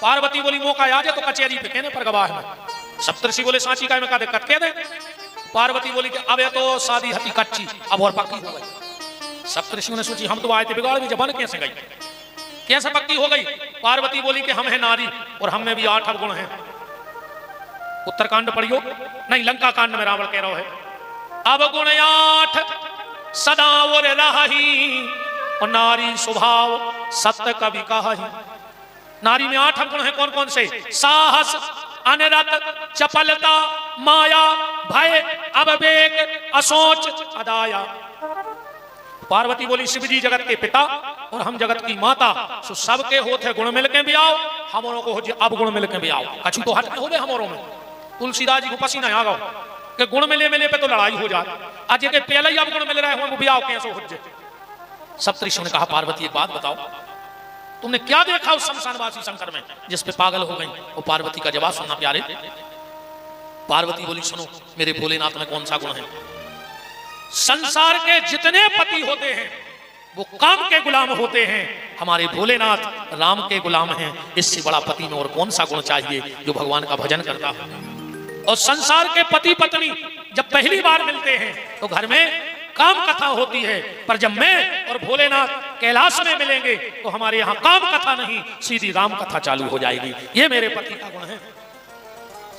पार्वती बोली मौका आ जाए तो कचहरी पे कहने पर गवाह में। सप्तऋषि बोले सांची काय में का दिक्कत कह दे। पार्वती बोली कि अब ये तो शादी हती कच्ची, अब और पक्की हो गई। सप्तऋषियों ने सोची हम तो आए थे बिगाड़ में, जबान कैसे गई, कैसे पक्की हो गई? पार्वती बोली कि हम हैं नारी और हम में भी 8 अवगुण हैं। उत्तरकांड पढ़ियो, नहीं लंका कांड में रावण कह रहा है अवगुण 8 सदा और रही और नारी स्वभाव सत्य कवि कही। नारी में 8 अवगुण हैं, कौन कौन से? साहस, अनरत, चपलता, माया, भय, अविवेक, असोच, अदाया। पार्वती बोली शिव जी जगत के पिता और हम जगत की माता, सो सबके होते गुण मिलके भी आओ, हमारों को हो अब गुण मिलके भी आओ। अच्छी तो हट हो गए हमारों में। तुलसीदास जी को पसीना आ गो कि गुण मिले मिले पे तो लड़ाई हो जाए, आज के पहले ही अब गुण मिल रहे हो भी आओ कैसे हो जाए। सप्तऋषि ने कहा पार्वती एक बात बताओ, तुमने क्या देखा उस शमशानवासी शंकर में जिस पे पागल हो गई? वो पार्वती का जवाब सुनना प्यारे। पार्वती बोली सुनो मेरे भोलेनाथ में कौन सा गुण है? संसार के जितने पति होते हैं वो काम के गुलाम होते हैं, हमारे भोलेनाथ राम के गुलाम हैं। इससे बड़ा पति में और कौन सा गुण चाहिए जो भगवान का भजन करता है? और संसार के पति पत्नी जब पहली बार मिलते हैं तो घर में काम कथा होती है, पर जब मैं और भोलेनाथ कैलाश में मिलेंगे तो हमारे यहाँ काम कथा नहीं सीधी राम कथा चालू हो जाएगी। ये मेरे पति का गुण है।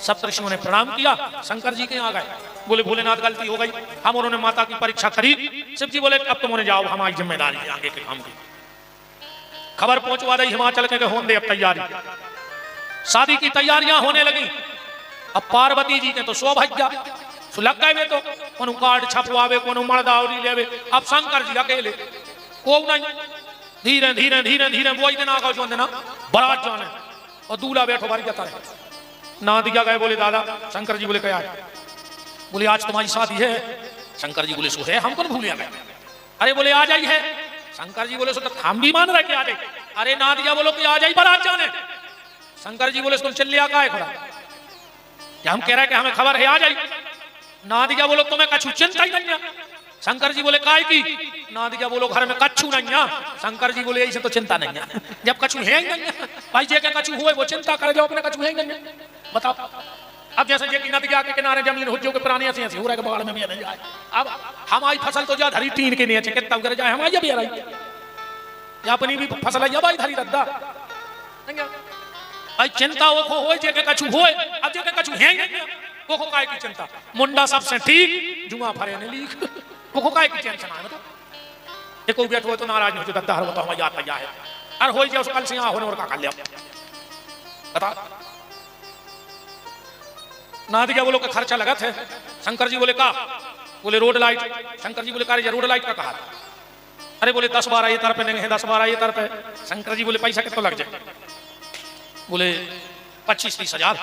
सप्तऋषियों ने प्रणाम किया, शंकर जी के यहाँ गए, बोले भोलेनाथ गलती हो गई, हम उन्होंने माता की परीक्षा करी। शिव जी बोले अब तुम उन्हें जाओ, हमारी जिम्मेदारी है आगे के काम की। खबर पहुंचवा दी हिमाचल के होने दे अब तैयारी। शादी की तैयारियां होने लगी। अब पार्वती जी ने तो सौभाग्य लग गए तो कोनो कार्ड छपवावे कोनो मर्दावरी लेवे। अब शंकर जी अकेले को नहीं, धीरे धीरे धीरे धीरे वही दिन आगा जो देना बारात जाने और दूल्हा बैठो बारी जाता है ना दिया गए। बोले दादा, शंकर जी बोले क्या है? बोले आज तुम्हारी शादी है। शंकर जी बोले सो है, हम कौन भूल गए? अरे बोले आ जाई है। शंकर जी बोले सो तो हम भी मान रहे कि आ जाए। अरे ना दिया बोलो कि आ जाई बारात जाने। शंकर जी बोले तुम चल लिया का है खड़ा, क्या हम कह रहे हैं कि हमें खबर है आ जाई। ना दिया बोलो तुम्हें कछु चिंता ही नहीं है। शंकर जी बोले काय की? ना दिया बोलो घर में कछु नहीं है। शंकर जी बोले ऐसे तो चिंता नहीं है, जब कछु है ही नहीं है भाई, जे के कछु हुए वो चिंता करे, जो अपने कछु है ही नहीं है। बताओ अब जैसे जे की नदिया के किनारे जमीन हो जो के पुरानी ऐसी ऐसी हो रहा है बगल में भी नहीं जाए। अब हमारी फसल तो जा धरी टीन के नीचे कितना उगर जाए, हमारी भी रही या अपनी भी फसल है भाई धरी रद्दा भाई। चिंता वो हो जे के कछु होए, अब जे के कछु है ही नहीं वो को काय की चिंता। मुंडा सबसे ठीक जुआ फरे ने लीक वो को काय की टेंशन है। बताओ देखो बैठो हो तो नाराज हो जो दद्दा हर बताओ याद तैयार है अरे हो जाओ कल से यहां होने और का कर लिया। बता ना दिया बोलो का खर्चा लगा थे। शंकर जी बोले का? बोले रोड लाइट। शंकर जी बोले का रोड लाइट का कहा? अरे बोले 10-12 ये तरफ नहीं है, 10-12 ये तरफ है। शंकर जी बोले पैसा कितना लग जाए? बोले 25-30 हजार।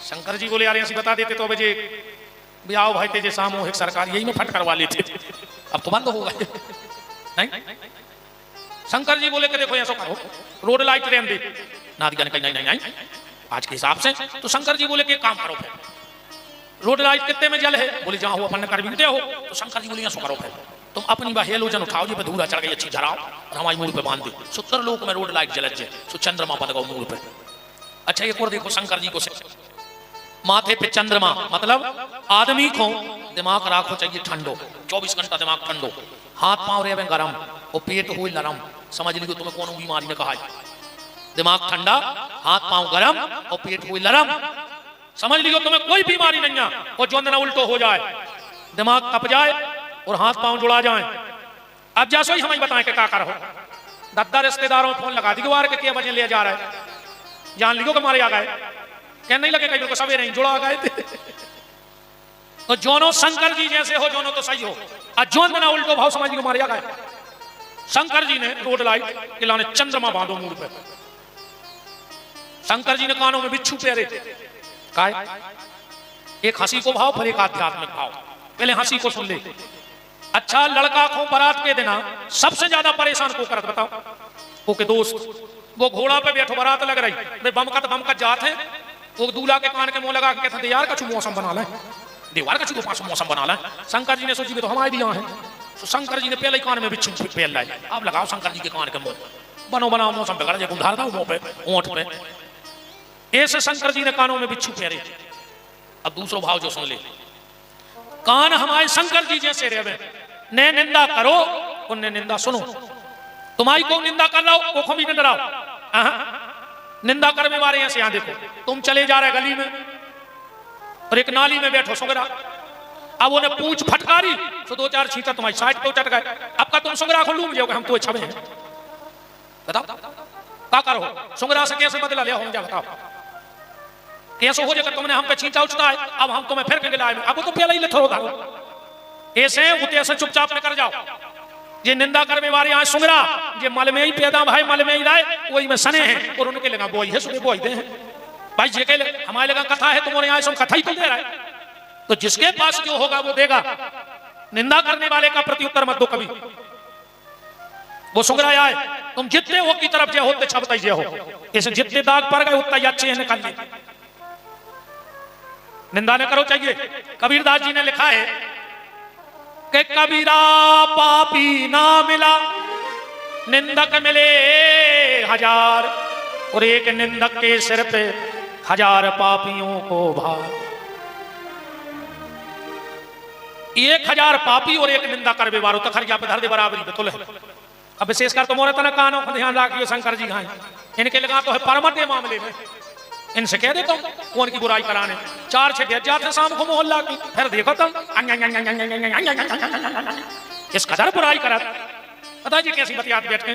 शंकर जी बोले यार ऐसी बता देते तो बजे ब्याह भाई तेजे सामूहिक सरकार यही में फट करवा लेते, अब तो बंद हो गए नहीं। शंकर जी बोले कि देखो ऐसा करो रोड लाइट रहने दे। नादिका ने कहा नहीं नहीं नहीं आज के हिसाब से। तो शंकर जी बोले कि काम करो फिर रोड लाइट कितने में जल है? बोले जहां हो अपन कर भी हो। तो शंकर जी बोले ऐसा करो फिर तुम अपनी हेलोजन उठाओ जी पे धूला चढ़ गई अच्छी झराओ और हमारी मूड पे बांध दे। सुतर लोक में रोड लाइट जलत जाए तो चंद्रमा बन गो मूड पे। अच्छा एक और देखो शंकर जी को से माथे पे चंद्रमा मतलब आदमी को दिमाग राखो चाहिए ठंडो, 24 घंटा दिमाग ठंडो, हाथ पांव रहे गरम और पेट हो नरम। समझ लीजिए तुम्हें कौन बीमारी ने कहा है दिमाग ठंडा हाथ पांव गरम और पेट हो नरम। समझ लीजिए तुम्हें कोई बीमारी नहीं है। और जो ना उल्टो हो जाए दिमाग कप जाए और हाथ पांव जुड़ा जाए। अब जैसे ही हमें बताएं कि क्या करो। दद्दा रिश्तेदारों फोन लगा दी वार के बजे ले जा रहा है, जान लियो कि मारे आ गए, क्या नहीं लगे कहीं सवेरे नहीं जुड़ा गए थे। तो जोनो शंकर जी जैसे हो जोनो तो सही हो और जोन ना उल्टो भाव समझ लियो मारे आ गए। शंकर जी ने रोड लाइट के लाने चंद्रमा बांधो मुंह पे। शंकर जी ने कानों में बिच्छू पेरे काय एक हंसी को भाव फिर एक आध्यात्मिक भाव। पहले हंसी को सुन ले। अच्छा लड़का को बारात के देना सबसे ज्यादा परेशान को करत बताओ वो के दोस्त वो घोड़ा पे बैठो बारात लग रही बमकत जात है। वो दूल्हा के कान के मुंह लगा के कहते यार कछु मौसम बना ले दीवार कछु तो पास मौसम बना ले। शंकर जी ने सोची तो हमारे भी यहाँ है। तो शंकर जी ने पहले कान में बिच्छू पेल लाए। अब लगाओ शंकर जी के कान के मुंह बनो बनाओ मौसम बिगड़ जाए उधार दो मुंह पे ओंठ पे। ऐसे शंकर जी ने कानों में बिच्छू पेरे। अब दूसरो भाव जो सुन ले कान हमारे शंकर जी जैसे रहे ने निंदा करो उनने निंदा सुनो। तुम्हारी को निंदा कर रहा हो को भी न डराओ। निंदा करने वाले ऐसे यहां देखो तुम चले जा रहे गली में और एक नाली में बैठो सुगरा। अब उन्हें पूछ फटकारी तो 2-4 छींटा तुम्हारी साइड पे चढ़ गए। अब का तुम सुगरा को लूम जाओगे हम तो छबे हैं। बताओ क्या करो सुगरा से कैसे बदला लिया हो जा बताओ कैसे हो जाएगा। तुमने हम पे छींटा उठता है अब हम तुम्हें फिर के गिलाए में अब तो पहले ही ले थोड़ा ऐसे उते से चुपचाप में कर जाओ। ये निंदा करने वाले आज सुंगरा ये मल में ही पैदा भाई मल में ही लाए वही में सने हैं और उनके लगा बोई है सुने बोई दे हैं भाई जे के हमारे लगा कथा है तुम्हारे यहाँ कथा ही तो दे रहा है। तो जिसके पास जो होगा वो देगा। निंदा करने वाले का प्रत्युत्तर मत दो कभी। वो सुंगरा आए तुम जितने हो की तरफ जे होते छपता ही जे हो ऐसे जितने दाग पड़ गए उतना ही अच्छे हैं निकाल लिए। निंदा न करो चाहिए। कबीरदास जी ने लिखा है कि कबीरा पापी ना मिला निंदक मिले 1000 और एक निंदक के सिर पे 1000 पापियों को भार। 1000 पापी और एक निंदा कर बेवारो तो खरिया पे धर दे बराबरी पे तुल। अब विशेषकर तो मोरे तना कानों का ध्यान रखियो शंकर जी घाई इनके लगा तो है परमत के मामले में इनसे कह देता हूं कौन की बुराई कराने 4-6 भेज जाते शाम को मोहल्ला की फिर देखो तुम इस कदर बुराई करा। पता जी कैसी बतियात बैठ के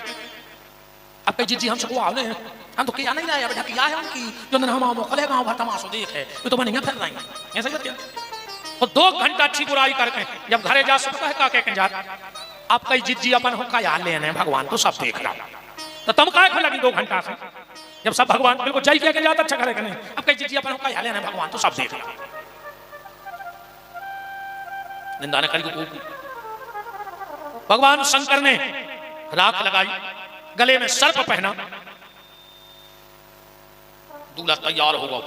अब कई जी हमसे को आवने हैं, हम तो किया नहीं रहा बेटा, किया है उनकी जो दिन हम मोकले गाँव भर तमाशो देख है, तो बनेंगे फिर रही ऐसा ही क्या। और 2 घंटा अच्छी बुराई करके जब घरे जा सकता है का कह जा आप कई जिज्जी अपन हो का यार लेने भगवान तो सब देख रहा, तो तुम काय लगी 2 घंटा से जब सब भगवान बिल्कुल जाई कह के जाता अच्छा करे नहीं। अब कई जिज्जी अपन हो का यार लेने भगवान तो सब देख रहा, निंदा ने करी। भगवान शंकर ने राख लगाई, गले में सर्प पहना, दूल्हा तैयार होगा।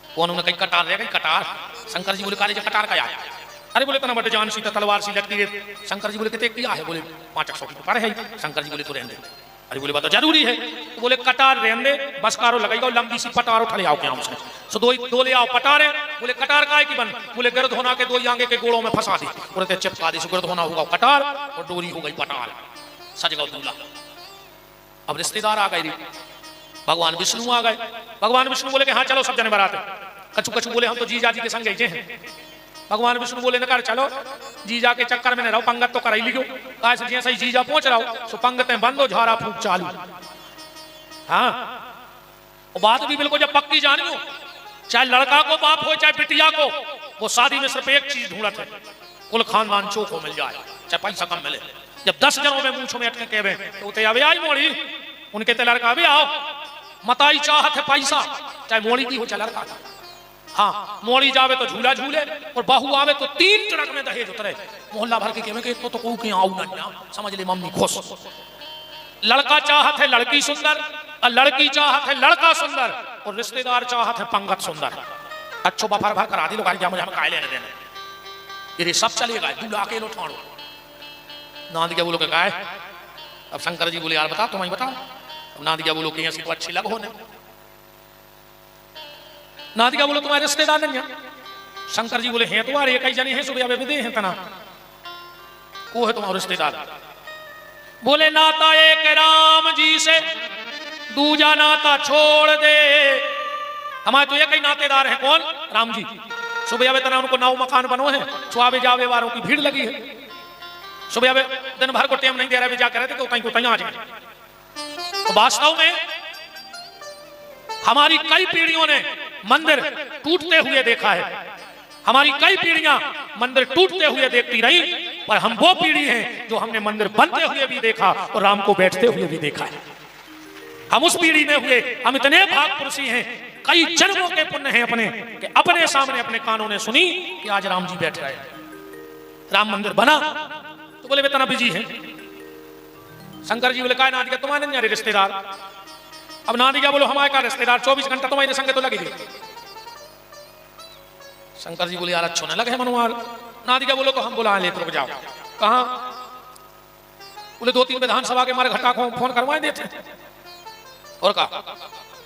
कौन उन्हें कहीं कटार रह गई, कटार। शंकर जी बोले काले कटार का यार, अरे बोले तना बट जान सी तलवार सी लगती है। शंकर जी बोले कितने किया है, बोले 500 की पर है। शंकर जी बोले तो रहने। अरे बोले बात तो जरूरी है, तो बोले कटार रहने बस कारो लगाई लंबी सी पटार उठा ले आओ क्या उसने, सो दो ले आओ पटारे। बोले कटार काय की बन, बोले गर्द होना के 2 आगे के गोड़ों में फंसा दी, बोले चिपका दी, गर्द होना होगा कटार और डोरी हो गई पटार, सज गया दूल्हा। अब रिश्तेदार आ गए, भगवान विष्णु आ गए। भगवान विष्णु बोले कि हाँ चलो सब जने बारात। कछु कछु बोले हम तो जीजा जी के संग गए हैं। भगवान विष्णु बोले न कर चलो, जीजा के चक्कर में न रहो, पंगत तो कर ही लियो। ऐसे जैसे ही जीजा पहुंच रहा हो सो पंगतें बंद हो, झाड़ा फूक चालू। हाँ बात भी बिल्कुल जब पक्की जानी हो, चाहे लड़का को बाप हो चाहे बिटिया को, वो शादी में सिर्फ एक चीज ढूंढत है, कुल खानदान चोखो मिल जाए, चाहे पैसा कम मिले। जब 10 जनों में मूंछों में अटके कहवे तो ते अबे आई मोड़ी, उनके ते लड़का अबे आओ, मताई चाहत है पैसा, चाहे मोड़ी की हो चाहे लड़का। हाँ मोड़ी जावे तो झूला झूले और बहू आवे तो 3 ट्रक में दहेज उतरे। मोहल्ला भर के कहवे कि तो कहू कि आऊ ना, समझ ले मम्मी खुश। लड़का चाहत है लड़की सुंदर और लड़की चाहत है लड़का सुंदर और रिश्तेदार चाहत है पंगत सुंदर। अच्छो बफर भर करा दी लोग मुझे काय लेने देने, ये सब चलेगा। दूल्हा अकेलो ठाणो नांद क्या बोलो क्या है। अब शंकर जी बोले यार बता तुम्हें बताओ। नांद क्या बोलो कि ऐसी को अच्छी लग होने। नांद क्या बोलो तुम्हारे रिश्तेदार नहीं है। शंकर जी बोले हैं तुम्हारे कई जने हैं, सुबह विदे हैं तना को है तुम्हारे रिश्तेदार। बोले नाता एक राम जी से दूजा नाता छोड़ दे, हमारे तो एक ही नातेदार है कौन, राम जी। सुबह तना उनको 9 मकान बनो है, सुबह जावे वालों की भीड़ लगी है। सुबह दिन भर को टाइम नहीं दे रहा, जा कर रहे थे तो कहीं आ जाए। तो वास्तव में हमारी कई पीढ़ियों ने मंदिर टूटते हुए देखा है, हमारी कई पीढ़ियां मंदिर टूटते हुए देखती रही, पर हम वो पीढ़ी हैं जो हमने मंदिर बनते हुए भी देखा और राम को बैठते हुए भी देखा है। हम उस पीढ़ी में हुए, हम इतने भागपुरुषी हैं, कई जन्मों के पुण्य हैं अपने कि अपने सामने अपने कानों ने सुनी कि आज राम जी बैठ रहे, राम मंदिर बना। तो बोले बेतना बिजी है। शंकर जी बोले का नादिका तुम्हारे नहीं रिश्तेदार। अब नादिका बोलो हमारे का रिश्तेदार 24 घंटा तुम्हारे संग तो लगी थी। शंकर जी बोले यार अच्छो न लगे मनोहर। नादिका बोलो तो हम बुला ले तो जाओ। कहाँ? बोले 2-3 विधानसभा के मरघटा को फोन करवाए देते। और कहा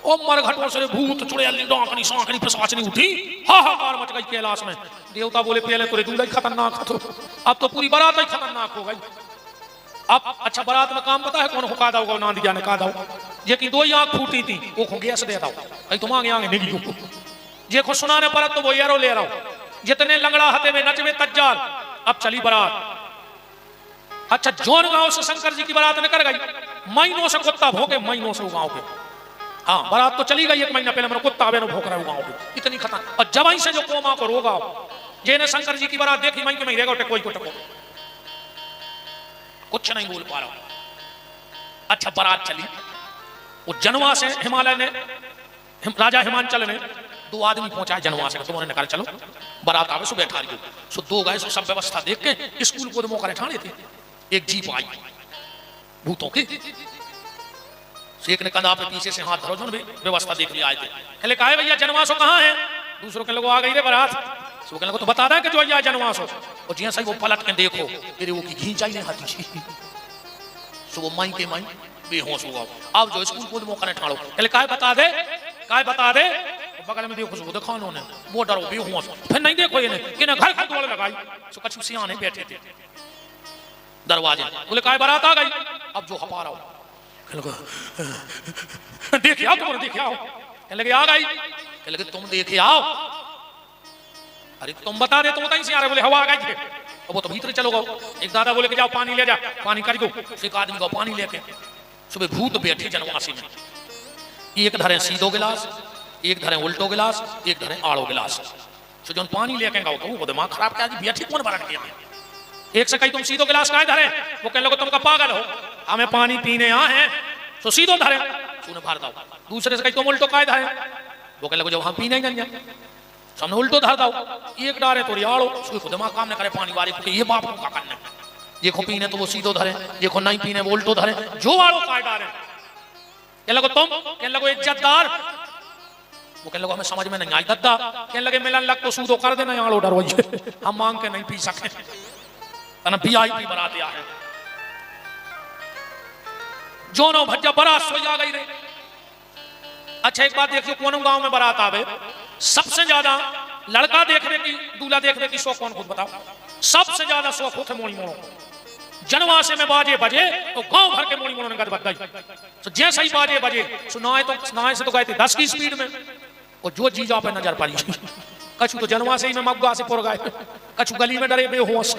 ओ मरघटों से भूत चुड़ैल डांकनी सांकनी पिशाचनी उठी, हाहाकार मच गई कैलाश में। देवता बोले पहले तो दूल्हा खतरनाक था, अब तो पूरी बारात ही खतरनाक हो गई। अब अच्छा बारात में काम पता है कौन हुका दाओ, नादिया ने कहा दाओ ये कि 2 ही आंख फूटी थी वो खो गैस दे दाओ कहीं तुम आगे आगे निकली को जे को सुनाने पर तो वो यारो ले रहा जितने लंगड़ा हते में नचवे तज्जाल। अब चली बारात। अच्छा जोन गांव से शंकर जी की बारात निकल गई, महीनों से कुत्ता भोंके, महीनों से गांव के। हाँ बारात तो चली गई, 1 महीना पहले मेरा कुत्ता बेनो भोंक रहा गांव के, इतनी खतरनाक। और जब से जो कोमा को रोगा जेने शंकर जी की बारात देखी मई के मई रहेगा कोई को टको कुछ नहीं बोल पा रहा। अच्छा बारात चली, वो जनवा से हिमालय ने राजा हिमांचल ने 2 आदमी पहुंचाए जनवा से, तुम्हारे निकाल चलो बारात आवे सुबह 18 को। सो 2 गए, सो सब व्यवस्था देख के स्कूल को मौका ठाणे थे। एक जीप आई भूतों की, एक ने कंधा पे पीछे से हाथ धरो, जो व्यवस्था देख लिया आए थे। कहले कहा भैया जनवासो कहाँ है? दूसरों के लोग आ गई रे बारात। सो कहने को तो बता रहा कि जो आया जनवासो। और जिया सही वो पलट के देखो तेरे वो की घींचाई नहीं हाथी। सो वो माई के माई बेहोश हुआ। अब जो स्कूल को मौका ठाड़ो, कहले काय बता दे, काय बता दे। बगल में देखो देखा उन्होंने, वो डरो बेहोश। फिर नहीं देखो ये कि घर घर दौड़ लगाई। सो कछु सियाने बैठे थे दरवाजे, बोले काय बारात आ गई। अब जो हपा रहा देखे आओ, तुम देखे आओ। कहने लगे आ गई। कहने लगे तुम देखे आओ। अरे तुम बता दे, तुम कहीं से आ रहे? बोले हवा आ गई थे। वो तो भीतर चलो गो। एक दादा बोले कि जाओ पानी ले जा, पानी कर दो। एक आदमी को पानी लेके सुबह भूत बैठे जनवासी में, एक धरे सीधो गिलास, एक धरे उल्टो गिलास, एक धरे आड़ो गिलास। सो जो पानी लेके गाओ तो वो दिमाग खराब क्या जी बैठी कौन बना किया। एक से कहीं तुम सीधो गिलास काहे धरे, वो कहने लगे तुमका पागल हो, हमें पानी पीने यहाँ है तो सीधो धरे सुने भर दो। दूसरे से कहीं तुम उल्टो काहे धरे, वो कहने लगे जो वहां पीने ही नहीं है सामने उल्टो धर दो। एक डारे तो आड़ो, उसको दिमाग काम न करे पानी वाले को ये बाप का करना है। देखो पीने तो वो सीधो धरे, देखो नहीं पीने वो उल्टो धरे, जो आड़ो काहे डारे। कहने लगे तुम, कहने लगे इज्जतदार, वो कहने लगे हमें समझ में नहीं आई दद्दा। कहने लगे मिलन लग तो सूदो कर देना आड़ो डरवाइए, हम मांग के नहीं पी सकते, VIP बरात आया है। जोनो भज्जा बरात सोई आ गई रे। अच्छा एक बात देखियो, कौन गांव में बारात आवे सबसे ज्यादा लड़का देखने की, दूल्हा देखने की शौक कौन खुद बताओ। सबसे ज्यादा शौक होते मोड़ी मोड़ो को। जनवासे में बाजे बजे तो गांव भर के मोड़ी मोड़ो ने गद बद गई। तो जैसे ही बाजे बजे सुनाए से तो गए थे 10 की स्पीड में, और जो जीजा पे नजर पड़ी कछु तो जनवासे ही में मग्गा से पुर गए, कछु गली में डरे बेहोश,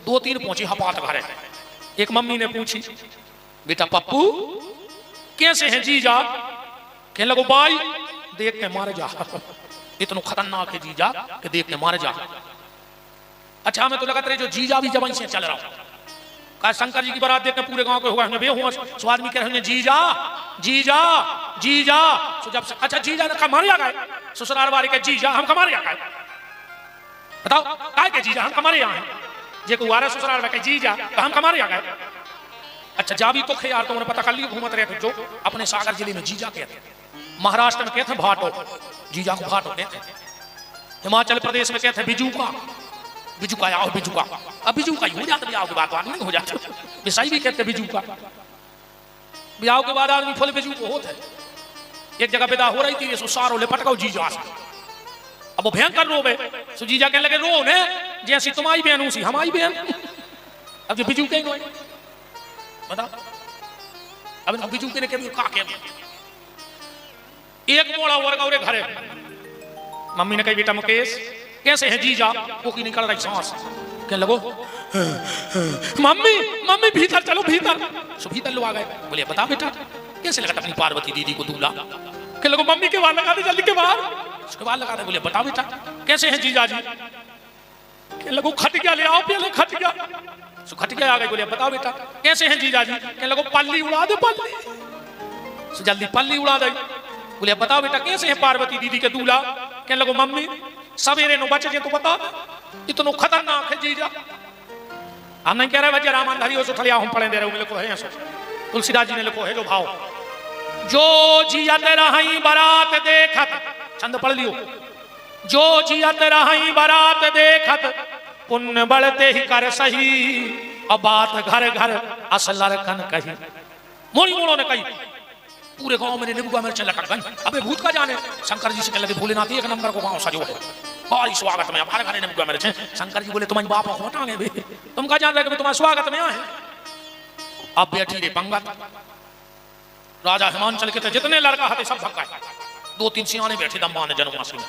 2-3 पहुंची हपात घरे। एक मम्मी ने पूछी बेटा पप्पू कैसे हैं जीजा। कहने लगो भाई देख के मारे जा, इतना खतरनाक है जीजा कि देख के मारे जा। अच्छा हमें तो लगा रहे जो जीजा भी जब से चल रहा हूं, कहा शंकर जी की बारात देख के पूरे गांव के हुआ बेहोश। सो आदमी कह रहे हैं जीजा जीजा जीजा। तो जब अच्छा जीजा ने कमारे आ गए, ससुराल वाले के जीजा हम कमारे आ गए, बताओ काय के जीजा हम कमारे आ गए, जे को वारा ससुराल वाले के जीजा तो हम कमारे आ गए। अच्छा जा भी तो खे यार, तुमने पता कर लिया घूमत रहे थे जो अपने सागर जिले में जीजा कहते, महाराष्ट्र में कहते भाटो, जीजा को भाटो कहते, हिमाचल प्रदेश में कहते बिजू का, बिजू का आओ बिजू का। अब बिजू का ही हो जाता, ब्याह के बाद आदमी हो जाता, ईसाई भी कहते बिजू का। ब्याह के बाद आदमी फुल बिजू को होता है। एक जगह विदा हो रही थी, सो सारो ले पटकाओ जीजा से, अब वो भयंकर रोवे। सो जीजा कहने लगे रो ने जैसी तुम्हारी बहन उसी हमारी बहन। अब जो बिजू कहीं रोए बताओ, अब बिजू के ने कभी का के एक मोड़ा वर्ग और घरे मम्मी ने कही बेटा मुकेश कैसे है जीजा, वो की निकल रही सांस। कहने लगो मम्मी मम्मी भीतर चलो भीतर। सो भीतर लोग आ गए, बोले बता बेटा कैसे लगा अपनी पार्वती दीदी को दूल्हा। कहने लगो मम्मी के बाल लगा दे जल्दी के बाल, उसके बाल लगा दे। बोले बता बेटा कैसे है जीजा जी। कहने लगो खटिया ले आओ पहले खटिया। सो खटिया आ गए, बोले बताओ बेटा कैसे हैं जीजा जी। कहने लगो पल्ली उड़ा दे पल्ली। सो जल्दी पल्ली उड़ा दे। बोले बताओ बेटा कैसे है पार्वती दीदी के दूल्हा। कहने लगो मम्मी सवेरे नो बचे तो बता, इतना खतरनाक है जीजा। हम नहीं कह रहे बच्चे रामानधारी हो सुखलिया हम पढ़े दे रहे हो, लिखो है ऐसा तुलसीदास जी ने लिखो है जो भाव, जो जियत रही बारात देखत, छंद पढ़ लियो, जो जियत रही बारात देखत पुण्य बढ़ते ही कर सही, अब बात घर घर असल लड़कन कही। मोड़ी मोड़ो ने कही पूरे गांव में नींबू मिर्च लटक गई। अबे भूत का जाने, शंकर जी से कह लगे भोलेनाथ एक नंबर को गांव सजो है, भारी स्वागत में हमारे घर नींबू मिर्च है। शंकर जी बोले तुम्हारी बाप हटाएंगे भी, तुम क्या जान रहे कि तुम्हारे स्वागत में आए। अब बैठी रे पंगत, राजा हिमांचल के थे जितने लड़का हते सब भक्का, 2-3 सियाने बैठे दम्मा ने जनवासी में,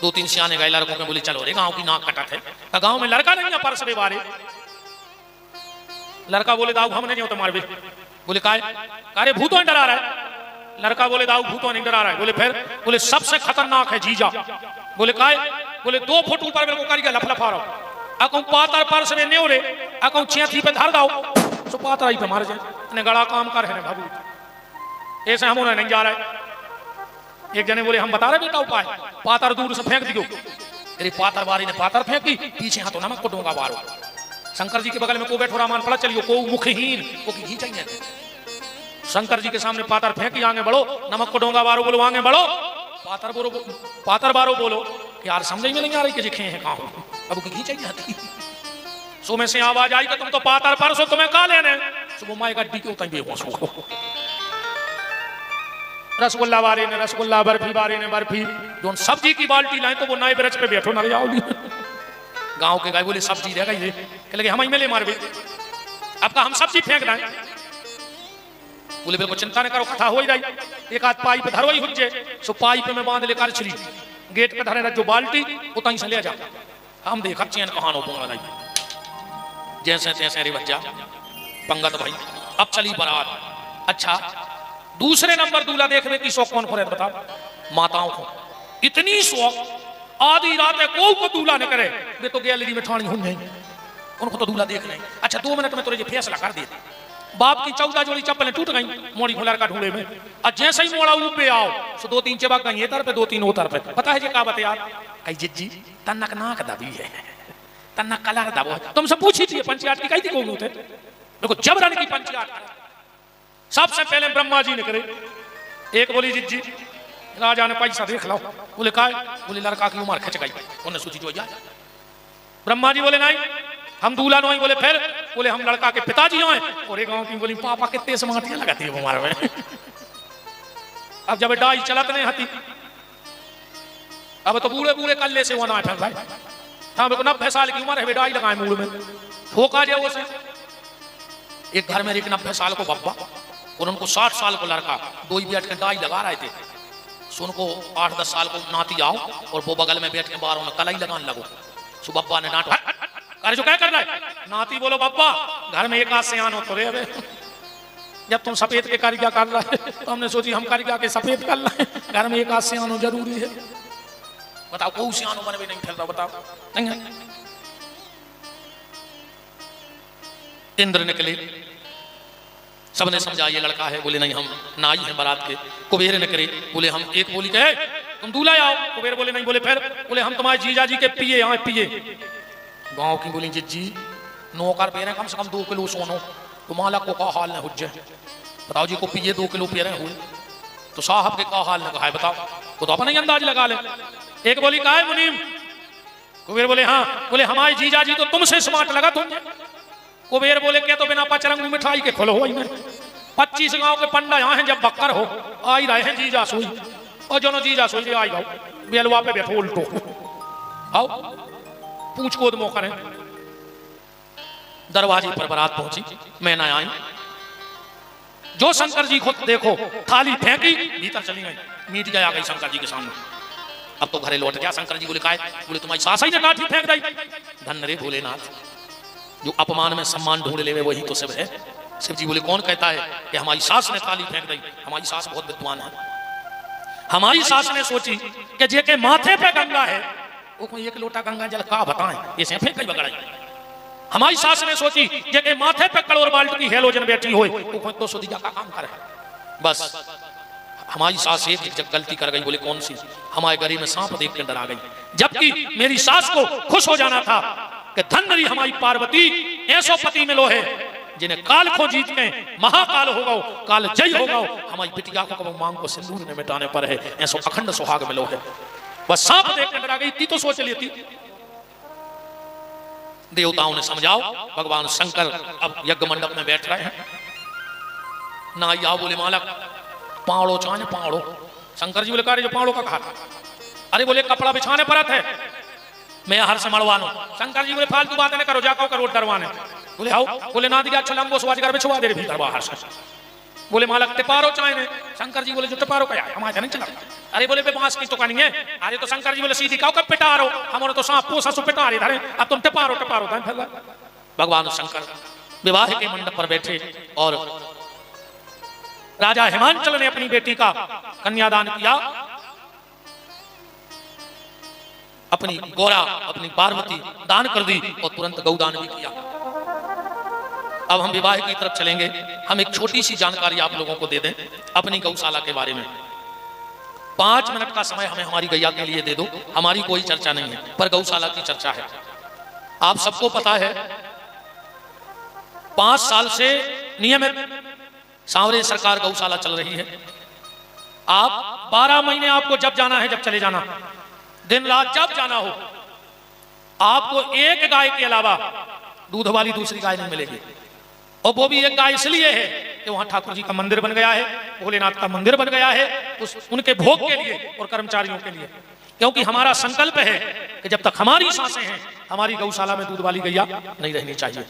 2-3 सियाने गए लड़कों के, बोले चलो रे गांव की नाक कटा थे। गांव में लड़का नहीं है परस बारे। लड़का बोले दाऊ हम नहीं हो तुम्हारे भी। बोले काय अरे भूतों डरा रहा है। लड़का बोले दाऊ भूतों नहीं डरा रहा है। बोले फिर, बोले सबसे खतरनाक है जीजा। बोले काय, बोले 2 फुट ऊपर मेरे को करिए लफलफा रहा अकौ पातर परस में न्यो रे अकौ छेथी पे धर दाओ सो पातर ही पे मार जाए, इतने गड़ा काम कर है बाबू, ऐसे हम उन्हें नहीं जा रहे। एक जने बोले हम बता रहे बेटा उपाय, पातर दूर से फेंक दियो। अरे पातर बारी ने पातर फेंकी, पीछे हाथों नमक को डोंगा बारो। शंकर जी के बगल में को बैठो रामान पड़ा चलियो, को मुखहीन को की घींचेंगे। शंकर जी के सामने पातर फेंकी, आगे बढ़ो, नमक को डोंगा बारो बोलो, आगे बढ़ो, पातर बोलो, पातर बारो बोलो। यार समझ में नहीं आ रही कि जिखे हैं कहां, अब की घींचेंगे हाथी। सो में से आवाज आई कि तुम तो पातर परसो तुम्हें का लेने। सुबह माए गड्डी के उतर बेहोश हो। रसगुल्ला वाले ने रसगुल्ला, बर्फी वाले ने बर्फी, जो सब्जी की बाल्टी लाए तो वो नए ब्रज पे बैठो ना जाओगी। गांव के गाय बोले सब्जी रह गई, लगे हम ही में ले मार भी, अब का हम सब्जी फेंक रहे। बोले बिल्कुल चिंता न करो, कथा हो ही रही। एक आध पाइप धरो ही हुज्जे, सो पाइप में बांध लेकर चली, गेट पे धरे जो बाल्टी उतनी से ले जा। हम देखा चैन कहां हो जैसे तैसे रे बच्चा पंगत भाई अब चली बारात। अच्छा, दूसरे नंबर दूल्हा देखने की शौक कौन को बताओ? माताओं को इतनी शौक, आधी रात है को दूल्हा न करे, वे तो गैलरी में ठाणी हुई नहीं, उनको तो दूल्हा देख नहीं। अच्छा 2 मिनट में तो ये फैसला कर दिया। बाप की 14 जोड़ी चप्पलें टूट गई मोड़ी खुलर का ढूंढे में, और जैसे ही मोड़ा ऊपर आओ सो 2-3 चबाक गई इधर पे 2-3 उधर पे। पता है जी का बता यार, कई जिज्जी तन्नक नाक दबी है, तन्नक कलर दबो। तुमसे पूछी थी पंचायत की कही थी कौन होते? देखो जबरन की पंचायत सबसे पहले ब्रह्मा जी ने करे। एक बोली जिज्जी राजा ने पैसा देख लो। बोले का? बोले लड़का की उम्र खिंच गई, उन्हें सोची जो यार। ब्रह्मा जी बोले नहीं हम दूल्हा नहीं। बोले फिर? बोले हम लड़का के पिताजी हैं। और एक गांव की बोली पापा कितने समातियां लगाती है बीमार में। अब जब डाई चलत नहीं हती, अब तो बूढ़े बूढ़े कल्ले से होना है भाई। हाँ 90 साल की उम्र है, डाई लगाए मूल में ठोका जाए उसे। एक घर में एक 90 साल को बब्बा और उनको 60 साल को लड़का, दो ही बैठ के डाई लगा रहे थे। सो उनको 8-10 साल को नाती आओ और वो बगल में बैठ के बाहर में कलाई लगाने लगो। सो बब्बा ने डांटा, अरे जो क्या कर रहा है? नाती बोलो बब्बा घर में एक आध से आनो तो रे। जब तुम सफेद के कारिका कर रहा है तो हमने सोची हम कारिका के सफेद कर रहे हैं, घर में एक आध से आनो जरूरी है। बताओ कौन से आनो बने नहीं फैल रहा, बताओ नहीं। इंद्र निकले, सबने समझा ये लड़का है। बोले नहीं हम नाई हैं बारात के। कुबेर ने करे, बोले हम एक बोली कहे तुम दूल्हा आओ। कुबेर बोले नहीं। बोले फिर? बोले हम तुम्हारे जीजा जी के पिए आए पिए। गांव की बोली जिज्जी नौकर पे रहे कम से कम 2 किलो सोनो, तो मालक को का हाल न हुज्जे। बताओ जी को पिए 2 किलो पे रहे हुए तो साहब के का हाल न कहा है, बताओ वो तो अपना ही अंदाज लगा ले। एक बोली का है मुनीम? कुबेर बोले हाँ। बोले हमारे जीजा जी तो तुमसे स्मार्ट लगा तुम। कुबेर बोले क्या तो बिना पचरंगी मिठाई के खोलो ही नहीं। 25 गांव के पंडा यहाँ हैं, जब बक्कर हो आई रहे हैं जीजा सोई, और जो जीजा सोई आई जाओ बेलवा पे बैठो उल्टो आओ पूछ को मौका है। दरवाजे पर बारात पहुंची, मैं ना आई। जो शंकर जी खुद देखो थाली फेंकी भीतर चली गई, मीडिया आ गई शंकर जी के सामने। अब तो घरे लौट गया। शंकर जी बोले काय? बोले तुम्हारी सास ही ने लाठी फेंक दी। धन रे भोलेनाथ, जो अपमान में सम्मान ढूंढ ले वही तो शिव है। शिव जी बोले कौन कहता है कि हमारी सास ने थाली फेंक दी? हमारी सास बहुत विद्वान है। हमारी सास ने सोची कि जेके माथे पे गंगा है वो कोई एक लोटा गंगा जल का बताएं, इसे फेंक गई बगड़ाई। हमारी सास ने सोची जेके माथे पे कड़ोर बाल्टी की हेलोजन बैठी हो वो कोई तो सुदिया का काम करे। बस हमारी सास एक गलती कर गई। बोले कौन सी? हमारे गले में सांप देख कर डरा गई, जबकि मेरी सास को खुश हो जाना था कि धन्यरी हमारी पार्वती ऐसो पति मिलो है जिन्हें काल को जीत के महाकाल होगा, काल जय होगा। हमारी बिटिया को कब मांग को सिंदूर में मिटाने पर है, ऐसो अखंड सुहाग मिलो है। बस सांप देख कर डरा गई थी तो सोच लेती। देवताओं ने समझाओ, भगवान शंकर अब यज्ञ मंडप में बैठ रहे हैं। ना आओ बोले मालक पावड़ो चाहे पावड़ो। शंकर जी बोले का जो पावड़ो का कहा था? अरे बोले कपड़ा बिछाने परत है, मैं हर से मड़वानो। शंकर जी बोले फालतू बातें न करो, जाको करो डरवाने। बोले आओ। बोले ना दिया छलंगो स्वाज कर बिछवा दे रे भीतर बाहर से। बोले मालक टिपारो चाहे। शंकर जी बोले जो टिपारो का है हमारे नहीं चला। अरे बोले पे बांस की तो नहीं है। अरे तो शंकर जी बोले सीधी काओ कब पिटारो, हमारे तो सांप पोसा सु पिटा रहे धरे, अब तुम टिपारो टिपारो था। भगवान शंकर विवाह के मंडप पर बैठे और राजा हिमांचल ने अपनी बेटी का कन्यादान किया। अपनी गौरा अपनी पार्वती दान कर दी और तुरंत गौदान भी किया। अब हम विवाह की तरफ चलेंगे। हम एक छोटी सी जानकारी आप लोगों को दे दें अपनी गौशाला के बारे में। 5 मिनट का समय हमें हमारी गैया के लिए दे दो। हमारी कोई चर्चा नहीं है पर गौशाला की चर्चा है। आप सबको पता है 5 साल से नियमित सांवरे सरकार गौशाला चल रही है। आप 12 महीने आपको जब जाना है जब चले जाना, दिन रात जब जाना हो। आपको एक गाय के अलावा दूध वाली दूसरी गाय नहीं मिलेगी। और वो भी एक गाय इसलिए है कि वहां ठाकुर जी का मंदिर बन गया है, भोलेनाथ का मंदिर बन गया है उनके भोग के लिए और कर्मचारियों के लिए। क्योंकि हमारा संकल्प है कि जब तक हमारी सांसें हैं हमारी गौशाला में दूध वाली गैया नहीं रहनी चाहिए।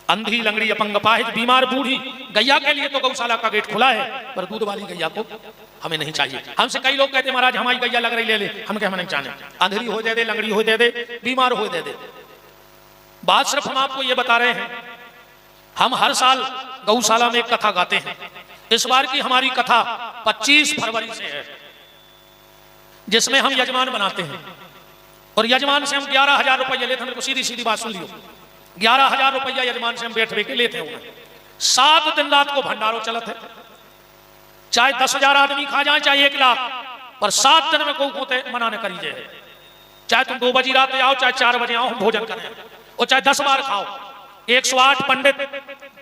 अंधी लंगड़ी अपंग अपाहिज बीमार बूढ़ी गैया के लिए तो गौशाला का गेट खुला है, पर दूध वाली गैया को हमें नहीं चाहिए। हमसे कई लोग कहते महाराज हमारी गैया लग रही ले ले, हम क्या नहीं चाहते। अंधेरी हो दे दे, लंगड़ी हो दे दे, बीमार हो दे दे। बात सिर्फ हम आपको ये बता रहे हैं हम हर साल गौशाला में एक कथा गाते हैं। इस बार की हमारी कथा 25 फरवरी से है, जिसमें हम यजमान बनाते हैं और यजमान से हम 11,000 रुपया लेते हैं। सीधी सीधी बात सुन लियो, 11,000 रुपया यजमान से हम बैठ के लेते हैं। 7 दिन रात को भंडारो चलत है, चाहे 10,000 आदमी खा जाए चाहे 1 लाख, पर 7 दिन में को होते मना न करी जाए। चाहे तुम 2 बजे रात आओ चाहे 4 बजे आओ, हम भोजन करें और चाहे 10 बार खाओ। 108 पंडित